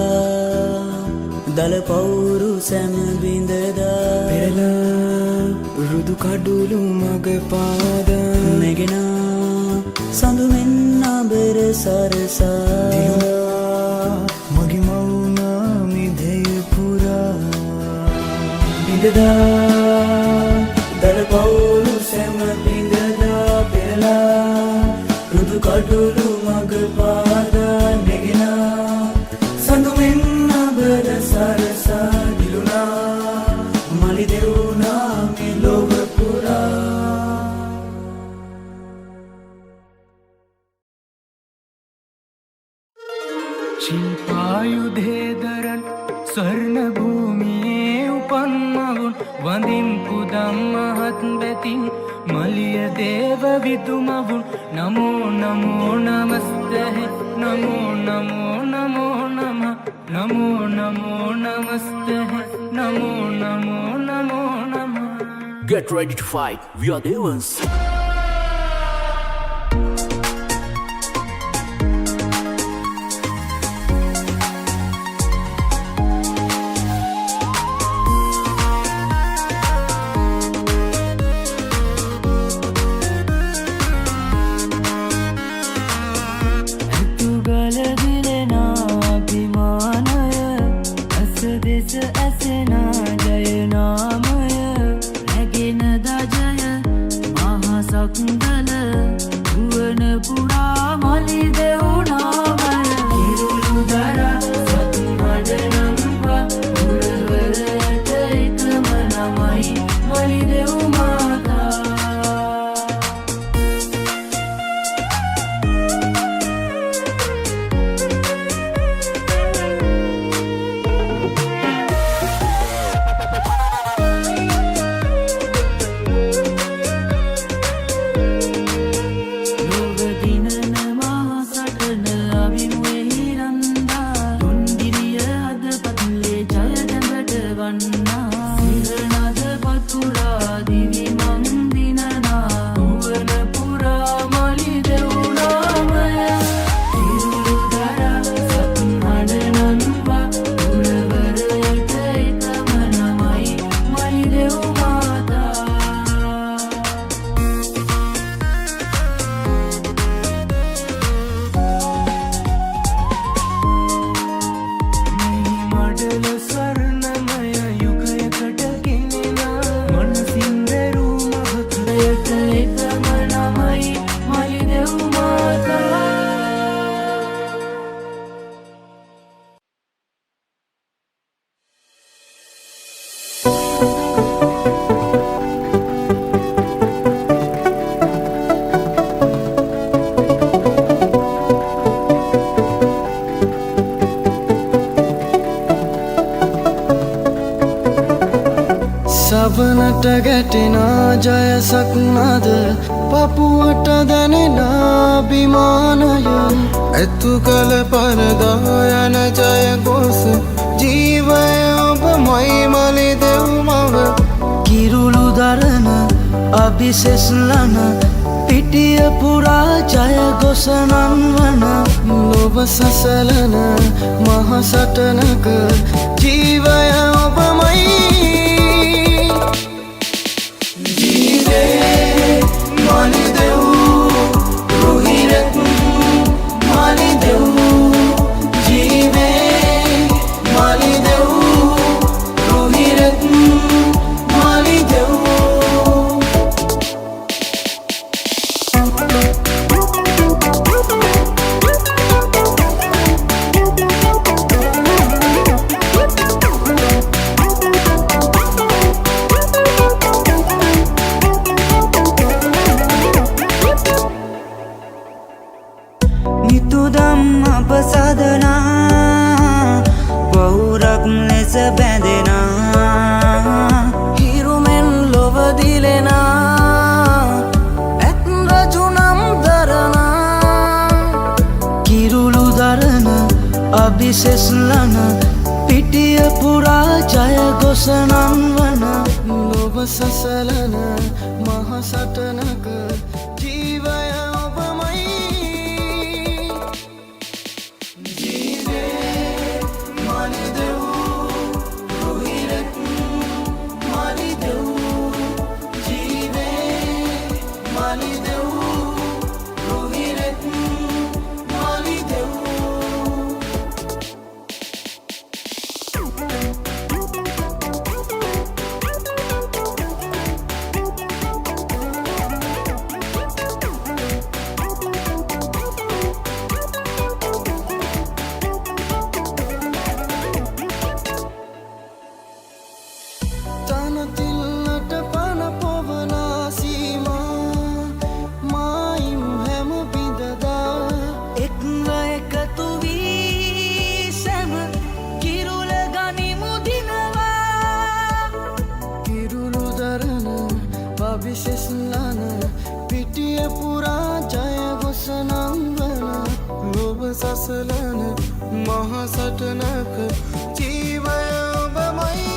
දල පවුරු සැම බිඳදා පෙරලා රුදු කඩුළු මග පාදා නැගෙනා සඳුමෙන් අබර සරසා දිනුනා මගේ මවුනා මිදය පුරා බිඳදා දල පවුරු සැම බිඳදා පෙරලා රුදු කඩුළු මග පාදා නැගෙනා සඳුමෙන් අබර සරසා දිලුනා මලිදෙව් නාමේ ලොව පුරා ශිල්පායුධේදරන් ස්වර්ණ භූමියේ උපන් මවුන් වඳින් පුදම් මහත් බැතින් මලියදේව විදුමවුන් නමෝ නමෝ නමස්තේ නමෝ නමෝ නමෝ නමः නමෝ නමෝ නමස්තේ නමෝ නමෝ නමෝ නමः Get ready to fight, we are Devas. සබනට ගැටෙනා ජයසක් නද පපුුවට දැනෙනා බිමානය ඇත්තු කළ පරදා යන ජයගොස ජීවය ඔබ මයි මලි දෙව්මව කිරුළු දරන අභිසෙස්ලන පිටිය පුරා ජයගොසනන් වන ලොබ සසලන මහසටනක ජීවය ඔබමයි ජීවේ මලි දෙව් රුහිරත් මලි දෙව් ජීවේ මලි දෙව් රුහිරත් මලි දෙව් නිතුදම් අප සදනා පවුරක් ලෙස බැඳෙනා හිරුමෙන් ලොවදිලෙනා ඇත් රජුනම් දරනා කිරුළු දරන අභිසෙස්ලන පිටිය පුරා ජයගොසනන් වන ලොව සසලන මහසටනක ජීවය ඔබමයි විශේෂලන පිටිය පුරා ජයගොසනං වන ලොබ සසලන මහසටනක ජීවය ඔබමයි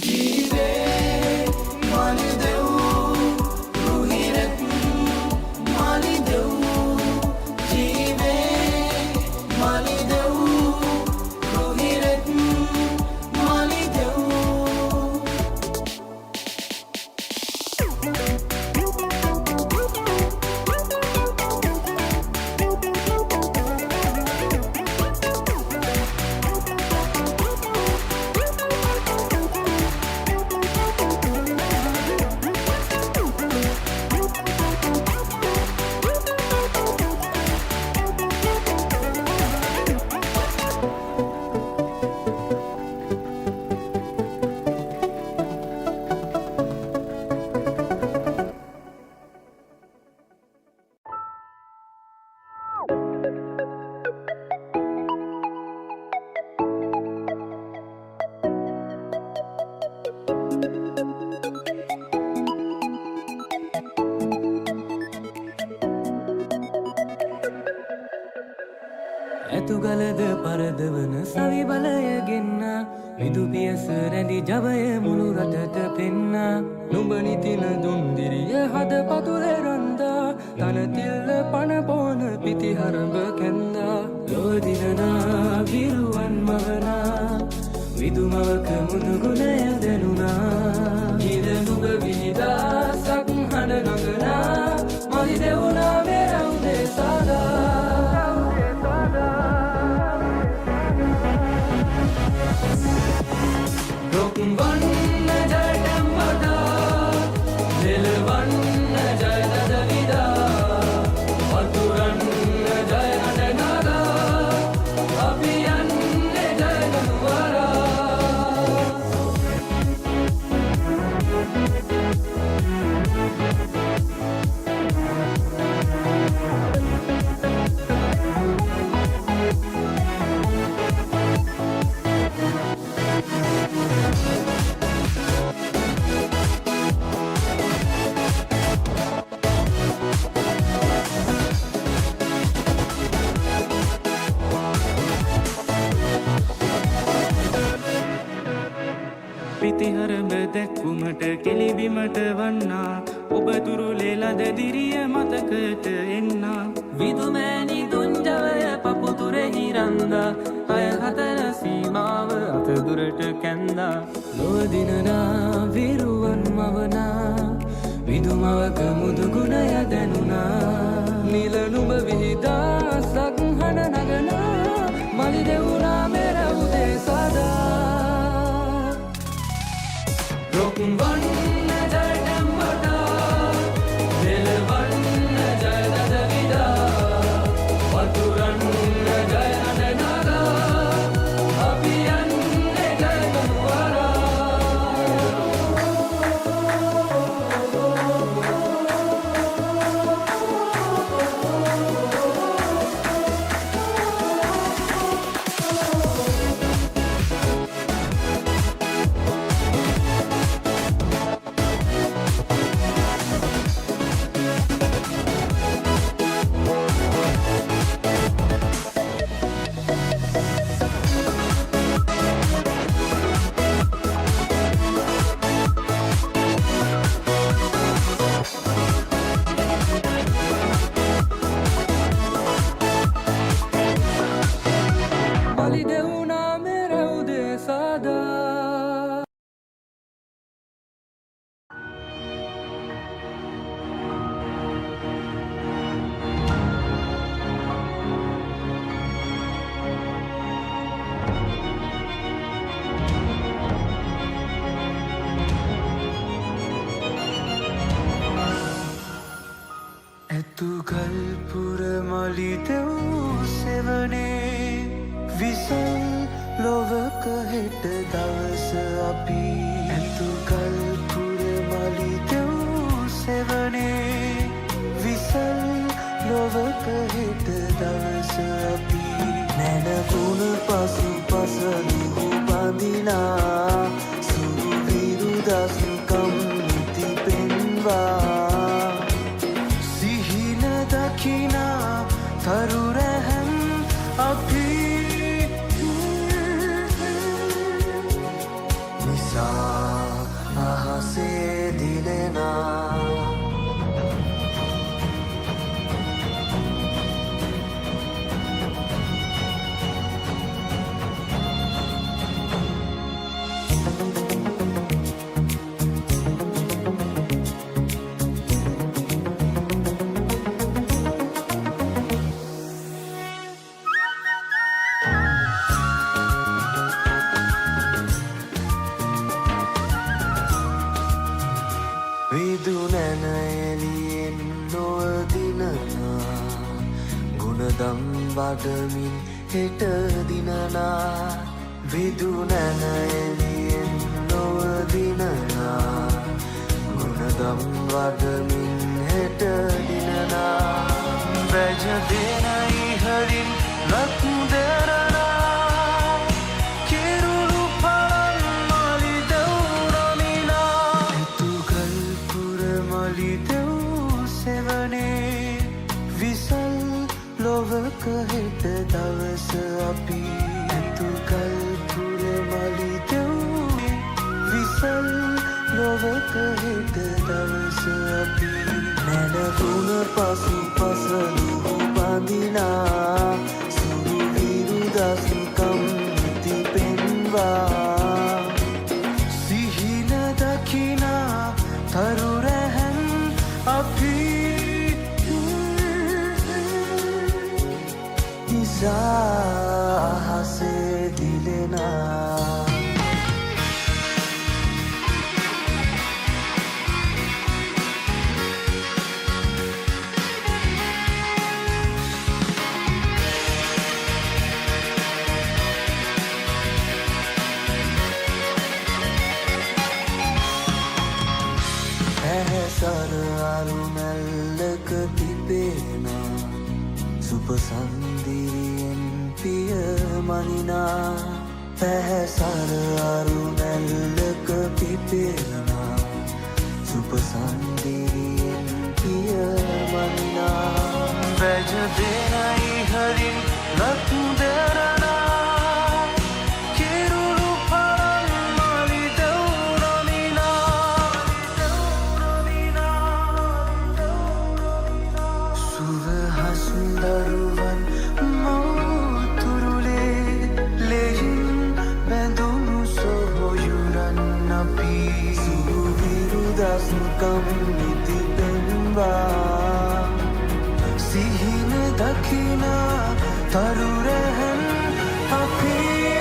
ජීවේ මලි දෙව් රුහිරත් මලි දෙව් ජීවේ මලි දෙව් රුහිරත් මලි දෙව් ඇතුගලද පරදවන සවි බලයගෙන්න විදු පියස රැඳි ජවය මුළු රටට පෙන්න නුඹ නිතින දුන්දිරිය හද පතුලේ රන්දා තනතිල්ල පණ පෝන පිති හරඹ කැන්දා යෝදිනනා විරුවන් මවනා විදුමවක මුදුගුණය දැනුනා හිද නුඹ විනිදා සක් හඬ නගනා මලි දෙවුනා මෙරවුදේ සාදා පිතිහරඹ දැක්කුමට කෙලිබිමට වන්නා ඔබ තුරුලේලද දිරිය මතකට එන්නා විදුමෑණි දුංජවය පපුතුරෙහි රන්දා අය හතර සීමාව අතදුරට කැන්දා ලොවදිනනා විරුවන් මවනා විදුමවක මුදුගුණය දැනුනා නිලනුඹ විහිදා සක්හන නගනා මලි දෙවුනා මෙරවුදේ සදා රොක්වන්න ජයටම්බටා දෙලවන්න ජයදද විදා වතුරන්න ජය අඩනගා අපි යන්නේ ජයගනුවරා ඇතුගල්පුර මලිදෙව් සෙවනේ විසල් ලොවක හෙට දවස අපි ඇතුගල්පුර මලිදෙව් සෙවනේ විසල් ලොවක හෙට දවස අපි නැනකුණ පසු පසලුහු බඳිනා සුරු විරුදස්කම් නිති පෙන්වා දකිනා තරුරැහැන් අපි නිසා අහසේ දිලෙනා විදුනැන එලියෙන් නොවදිනනා ගුණදම් වඩමින් හෙට දිනනා විදුනැන එලියෙන් නොවදිනනා ගුණදම් වඩමින් හෙට දිනනා වැජ දෙන ඉහලින් ලක් දෙරනා කිරුළු පරන් මලි දෙවුනමිනා ඇතුගල්පුර මලි දෙව් සෙවනේ විසල් ලොවක හෙට දවස අපි ඇතුගල්පුර මලි දෙව් විසල් ලොවක හෙට දවස අපි නැනකුණ පසු පසලුහු බඳිනා සුරු විරුදස්කම් නිති පෙන්වා සිහින දකිනා තරුරැහැන් අපි නිසා අහසේ දිලෙනා ඇහැසර අරුමැල්ලක තිබෙනා සුපසන්දිරියෙන් පිය මනිනා පැහැසර අරුමැල්ලක පිපෙනා සුපසන්දිරියෙන් පිය මනිනා වැජ දෙන ඉහලින් ලක් දෙරනා කිරුළු පරන් මලි දෙව් සුවිරුදස්කම් නිති පෙන්වා සිහින දකින තරුරැහන් අපේ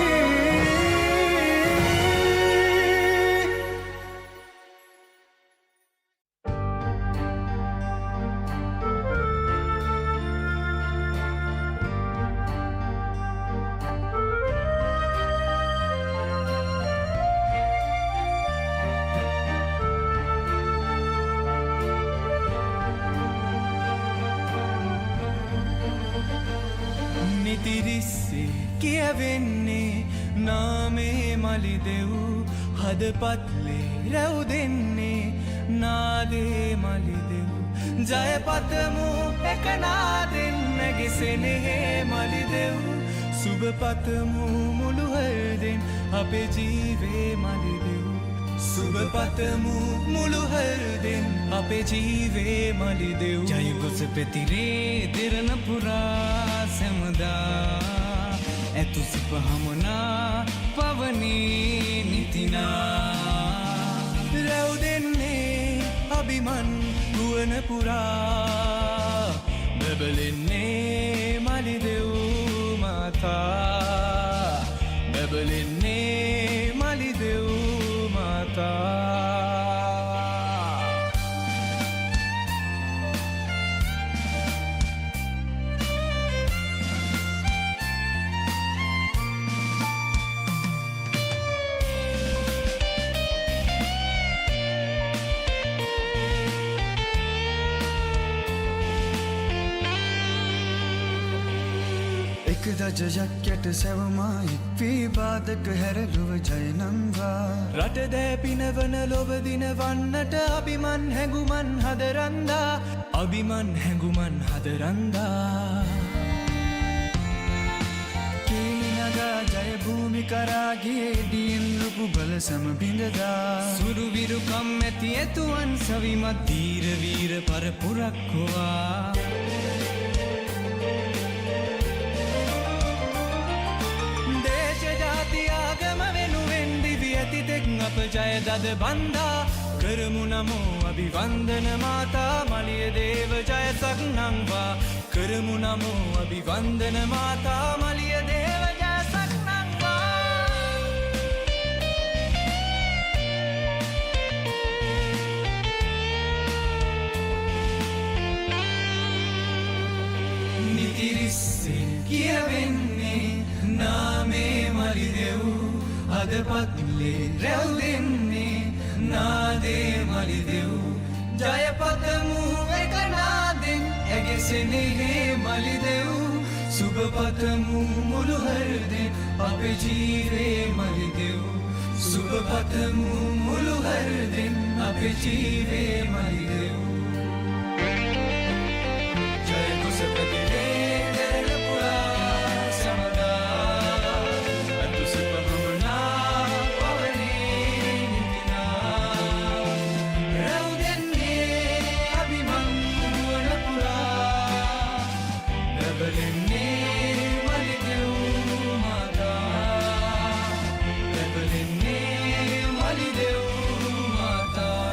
නිතිරිස්සේ කියවෙන්නේ නාමේ මලිදෙව් හදපත්ලේ රැව් දෙන්නේ නාදේ මලිදෙව් ජයපතමු එකනාදෙන් නැගෙසෙනෙහේ මලිදෙව් සුබපතමු මුළුහල්දෙන් අපේ ජීවේ මලිදෙව් සුබපතමු මුළුහල්දෙන් අපේ ජීවේ මලිදෙව් ජයගොස පෙතිරේ දෙරණ පුරා සැමදා ඇතු සිප හමනා පවනී නිතිනා රැව් දෙන්නේ අභිමන් ගුවන පුරා බැබලෙන්නේ මලිදෙව් මාතා බැබලෙන්නේ මලිදෙව් මාතා දජයක් යට සැවමා ඉක්වී බාධක හැරලුව ජයනම්වා රටදෑ පිනවන ලොබදින වන්නට අභිමන් හැඟුමන් හදරන්දා අභිමන් හැඟුමන් හදරන්දා කීනගා ජයභූමි කරාගේ දියන්ලුපු බල සමබිඳදා සුරුවිරුකම් ඇති ඇතුවන් සවිමත් දීරවීර පරපුරක්කොවා ආගම වෙනුවෙන් දිවි ඇති තෙක් අප ජය දද බන්දා කරමු නමෝ අභිවන්දන මාතා මලියදේව ජයසක් නංවා කරමු නමෝ අභිවන්දන මාතා මලියදේව ජයසක් නංවා නිතිරිස්සේ කියවෙන්නේ නාමේ මලිදෙව් හදපත්ලේ රැව් දෙන්නේ නාදේ මලිදෙව් ජයපතමු එකනාදෙන් ඇගෙසෙනෙහේ මලිදෙව් සුබපතමු මුළුහල්දෙන් අපේ ජීවේ මලිදෙව් සුබපතමු මුළුහල්දෙන් අපේ ජීවේ මලිදෙව් ජයකුස ප්‍රතිරේ දෙරණ පුරා සමදා අතු සිප හමනා පවනේ නිතිනා රැව් දෙන්නේ අභිමන් ගුවන පුරා ලැබලෙන්නේ මලිදෙව් මාතා ලැබලෙන්නේ මලිදෙව් මාතා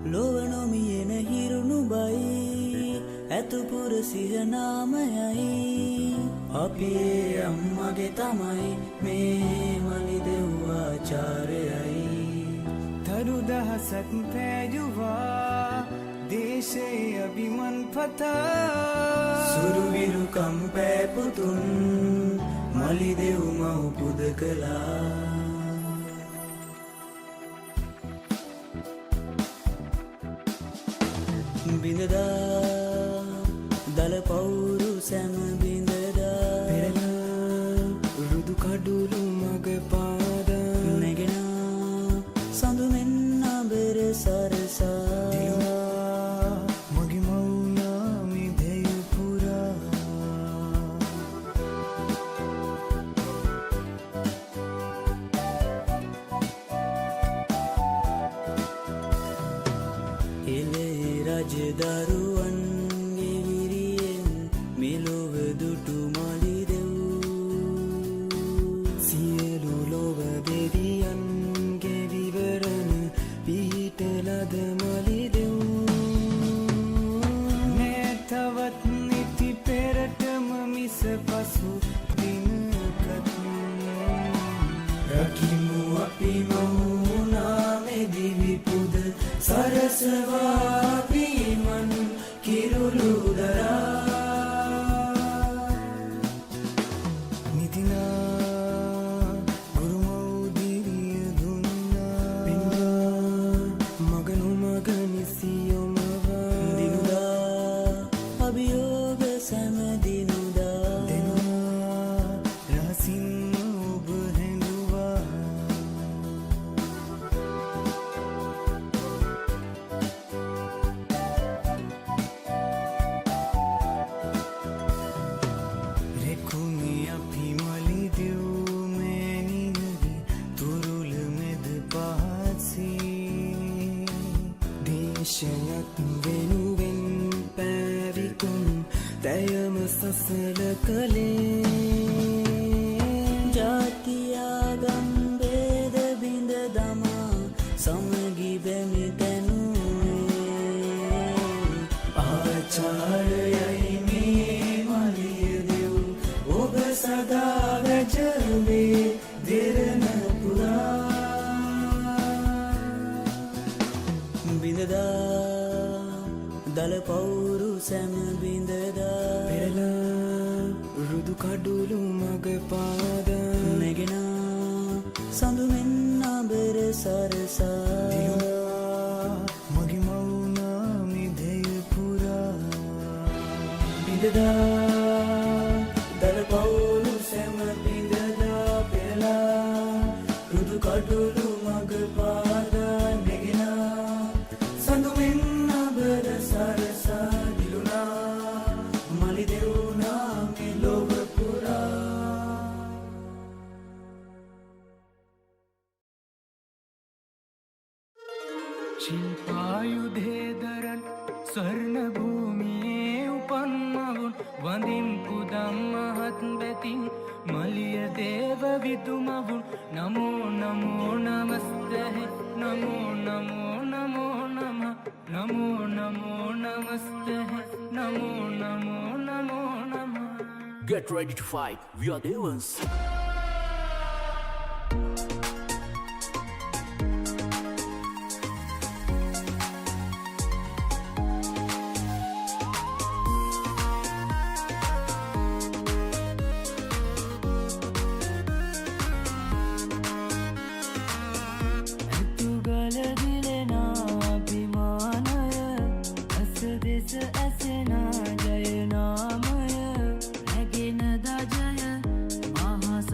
ලොවනොමියෙන හිරුණු බයි ඇතුපුර සිහනාමයයි අපි ඒ අම්මගේ තමයි මේ මලිදෙව් ආචාර්යයි තරු දහසක් පෑජුවා දේශයේ අභිමන් පතා සුරුවිරුකම් පෑපුතුන් මලිදෙව් මව් පුද කළා බිඳදා දල පවුරු සැම බිඳදා පෙරලා රුදු කඩුළු මග පාදා නැගෙන සඳුමෙන් අබර සරසා දිලුවා මගේ මවුනා මේ දෙයු පුරා රජදරුවන්ගේ විරියෙන් මෙලොව දුටු මලිදෙව් සියලු ලොව දෙවියන්ගේ විවරණ පිහිටලද මලිදෙව් තවත් නිති පෙරටම මිස පසු දිනකත් රකිමු අපි මවුනාමෙ දිවි පුද සරසවා පිමන් කිරුළු දරා නිතිනා ගුරුමව් දිවිය දුන්නා පින්වා මගනු මග නිසියොමවා දිනුදා අභියෝග සැමදිනුදා දෙනවා රහසින් ඔබ හැඳුවා රෙකුමි අපි මලිදෙව් මෑණියනි තුරුල මෙද පහත්සේ දේශයක් වෙනුවෙන් පැවිතුම් දයම සසල කළේ ජාතියාගම් බේද බිඳ දමා සමගි බැමි තැනුවේ ආචාර්යයි මේ මලියදෙව් ඔබ සදා වැජවේ දෙරණ පුරා බිඳදා දල පවුරු සැම බිඳදා පෙරලා රුදු කඩුළු මග පාදා නැගෙනා සඳුමෙන් අබර සරසා දිනුනා මගේ මවුනාමි දෙය පුරා බිඳදා දල පවුරු සැම බිඳදා පෙරලා රුදු කඩුළු මග පාදා නැගෙනා සඳුමෙන් අබර සරසා දිලුනා මලිදෙව් නාමෙ ලොව පුරා ශිල්පායුධේදරන් ස්වර්ණ භූමියේ උපන්මවුන් වඳින් පුදම් මහත් බැතින් මලියදේව විදුමවුන් නමෝ නමෝ නමස්තේ නමෝ නමෝ නමෝ නම නමෝ නමෝ නමස්තේ නමෝ නමෝ නමෝ නම Get ready to fight. We are Devans. ඇතුගල දිලෙනා අභිමානය ඇස දෙස ඇසෙනා ජයනාමය රැගෙන දජය මහස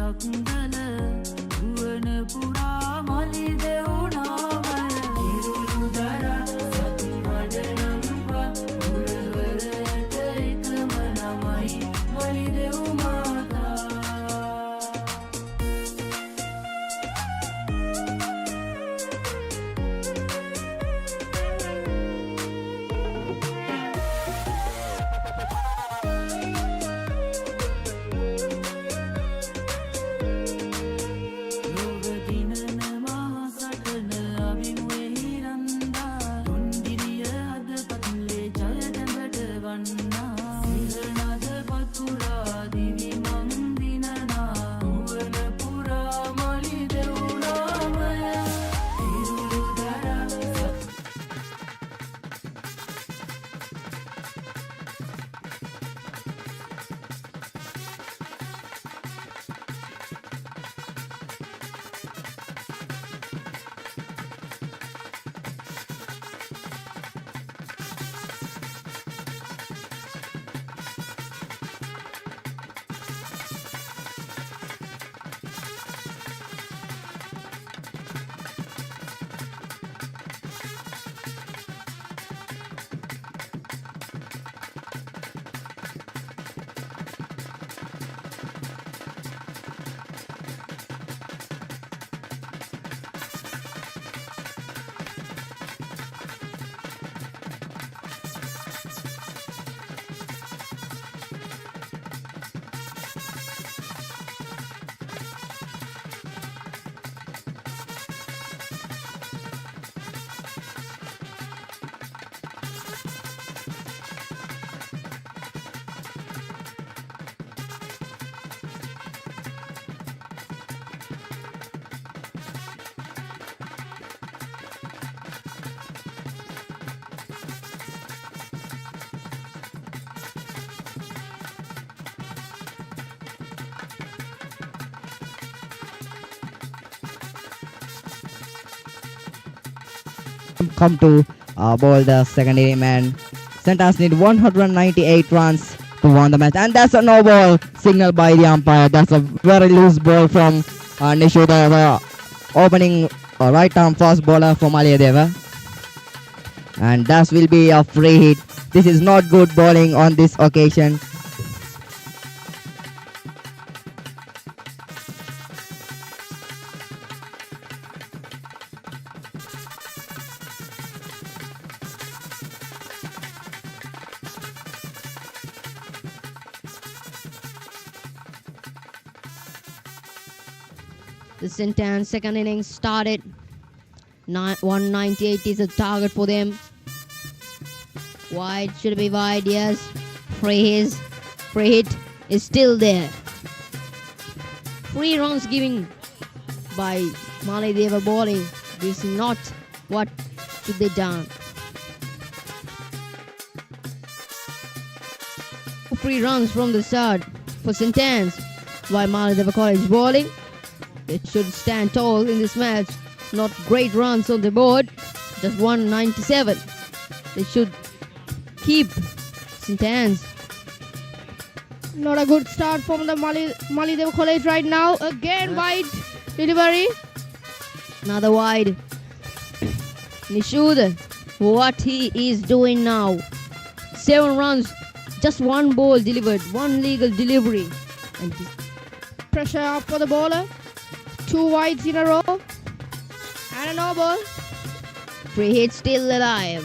come to bowl the second inning, and Centers need 198 runs to win the match, and that's a no ball signal by the umpire. That's a very loose ball from Nishuda, the opening right arm fast bowler for Maliyadeva, and that will be a free hit. This is not good bowling on this occasion. The Centans second innings started. 198 is a target for them. Wide, should be wide, yes. Free hit is still there. 3 runs given by Maliyadeva bowling. This is not what should they done. 3 runs from the start for Centans by Maliyadeva College bowling. They should stand tall in this match. Not great runs on the board. Just 197. They should keep Centans. Not a good start from the Maliyadeva College right now. Again wide delivery. Another wide. Nishuda, what he is doing now. 7 runs, just 1 ball delivered, 1 legal delivery. And Pressure up for the bowler. 2 wides in a row. And a no ball. free hit still alive.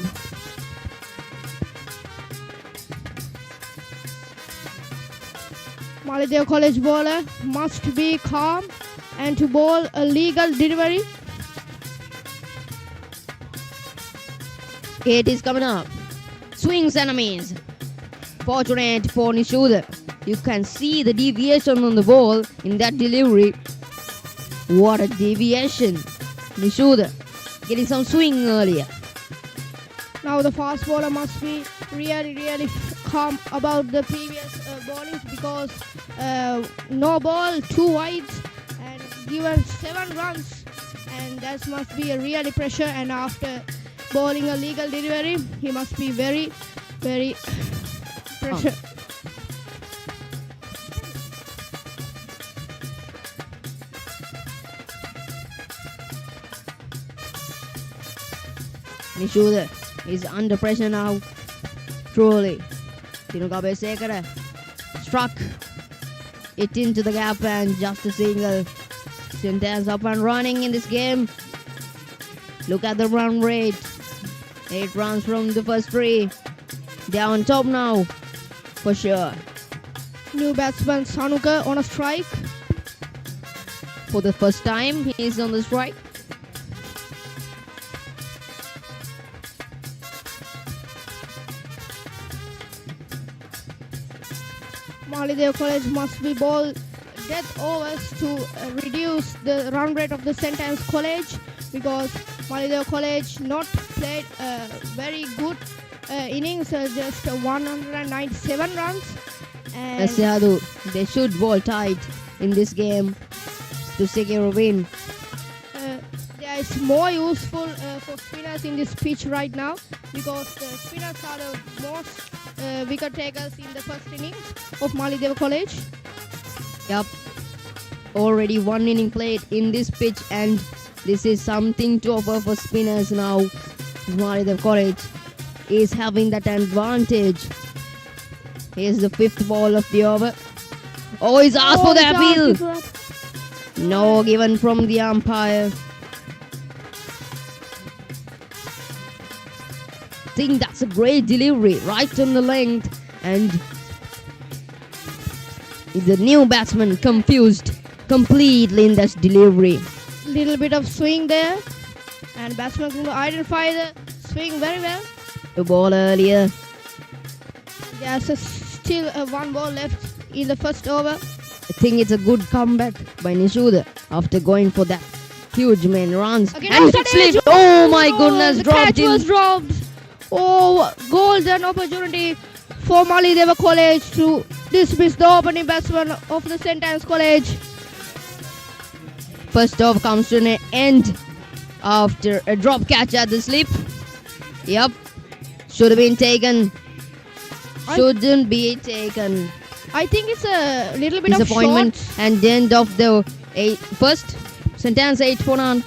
Maliyadeva College bowler must be calm and to bowl a legal delivery. It is coming up. Swings and a miss. Fortunate for Nishuda. You can see the deviation on the ball in that delivery. What a deviation. Nishuda getting some swing earlier. Now the fast bowler must be really calm about the previous bowlings because no ball, 2 wides and given 7 runs, and that must be a really pressure, and after bowling a legal delivery he must be very pressure. Nishuda is under pressure now. Truly. Tinugabesekara struck it into the gap and just a single. Centans up and running in this game. Look at the run rate. 8 runs from the first 3. They are on top now. For sure. New batsman Sanuka on a strike. For the first time he is on the strike. Maliyadeva College must be bowled death overs to reduce the run rate of the Centans College, because Maliyadeva College not played very good innings, just 197 runs. And They should bowl tight in this game to secure a win. There is more useful for spinners in this pitch right now, because the spinners are the most wicket takers in the first innings of Maliyadeva College. Yep. Already 1 inning played in this pitch, and this is something to offer for spinners now. Maliyadeva College is having that advantage. Here's the 5th ball of the over. Oh, he's asked for the appeal. No given from the umpire. I think that's a great delivery, right on the length, and the new batsman confused completely in that delivery. Little bit of swing there, and batsman going to identify the swing very well. The ball earlier. There's still 1 ball left in the first over. I think it's a good comeback by Nishuda after going for that huge many runs. Again, and it slipped. Oh my goodness, the dropped catch in. was dropped. Oh, golden opportunity for Maliyadeva College to dismiss the opening batsman of the Centans College. First over comes to an end. after a drop catch at the slip. Yep. Should have been taken. Shouldn't be taken. I think it's a little bit of Disappointment short. and the end of the first sentence 8 for none.